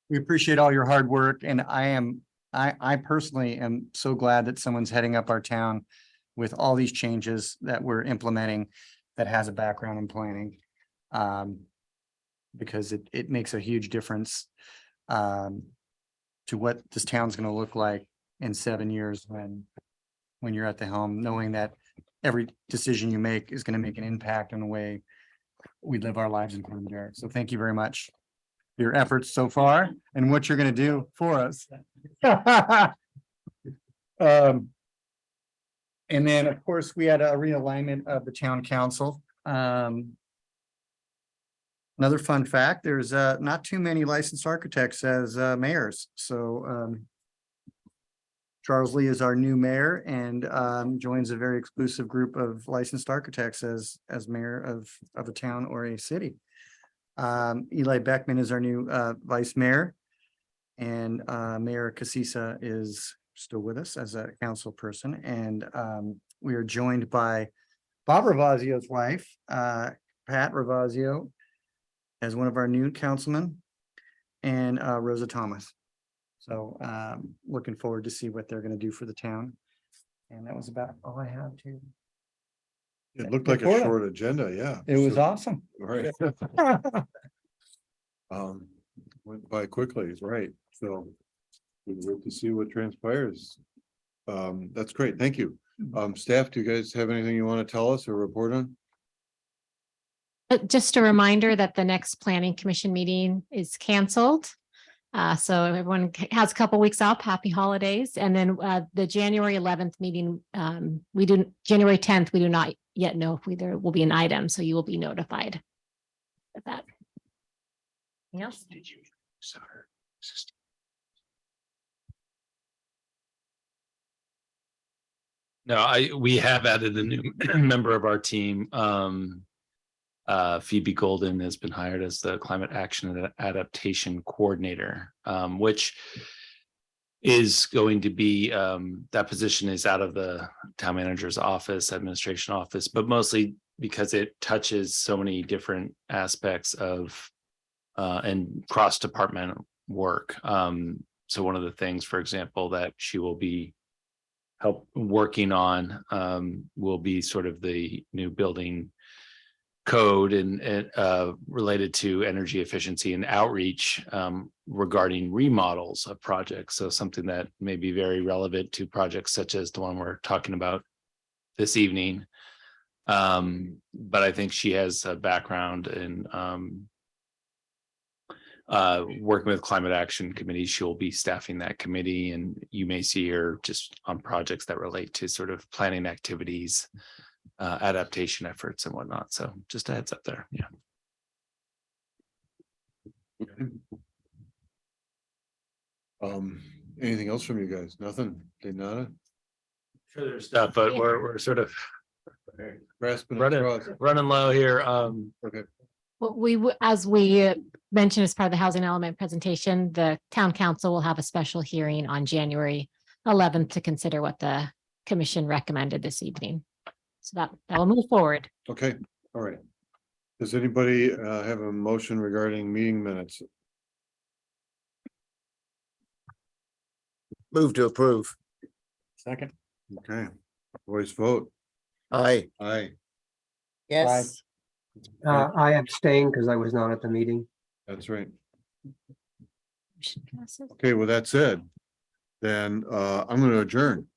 S10: We appreciate all your hard work and I personally am so glad that someone's heading up our town with all these changes that we're implementing that has a background in planning. Because it makes a huge difference to what this town's gonna look like in 7 years when you're at the helm, knowing that every decision you make is gonna make an impact on the way we live our lives in Corte Madera. So thank you very much for your efforts so far and what you're gonna do for us. And then, of course, we had a realignment of the town council. Another fun fact, there's not too many licensed architects as mayors, so Charles Lee is our new mayor and joins a very exclusive group of licensed architects as mayor of a town or a city. Eli Beckman is our new vice mayor. And Mayor Casisa is still with us as a council person. And we are joined by Bob Ravazio's wife, Pat Ravazio, as one of our new councilmen, and Rosa Thomas. So looking forward to see what they're going to do for the town. And that was about all I have to.
S1: It looked like a
S10: Report.
S1: short agenda, yeah.
S10: It was
S1: So-
S10: awesome.
S1: Right. Went by quickly, right, so. We wait to see what transpires. That's great, thank you. Staff, do you guys have anything you want to tell us or report on?
S2: Just a reminder that the next planning commission meeting is canceled. So everyone has a couple weeks off. Happy holidays. And then the January 11th meeting, January 10th, we do not yet know if there will be an item, so you will be notified of that. Anything else?
S5: Did you? Sorry. No, we have added a new member of our team. Phoebe Golden has been hired as the climate action and adaptation coordinator, which is going to be, that position is out of the town manager's office, administration office, but mostly because it touches so many different aspects of and cross-departmental work. So one of the things, for example, that she will be working on will be sort of the new building code and related to energy efficiency and outreach regarding remodels of projects. So something that may be very relevant to projects such as the one we're talking about this evening. But I think she has a background in working with climate action committees. She'll be staffing that committee, and you may see her just on projects that relate to sort of planning activities, adaptation efforts and whatnot. So just a heads up there. Yeah.
S1: Anything else from you guys? Nothing? Nada?
S5: Sure, there's stuff, but we're sort of
S1: Grasping at straws.
S5: running low here.
S1: Okay.
S2: Well, as we mentioned as part of the housing element presentation, the town council will have a special hearing on January 11th to consider what the commission recommended this evening. So that will move forward.
S1: Okay, all right. Does anybody have a motion regarding meeting minutes?
S8: Move to approve.
S10: Second.
S1: Okay, voice vote.
S8: Aye.
S1: Aye,
S9: Yes.
S3: I abstain because I was not at the meeting.
S1: that's right.
S2: Motion passes.
S1: Okay, with that said, then I'm going to adjourn.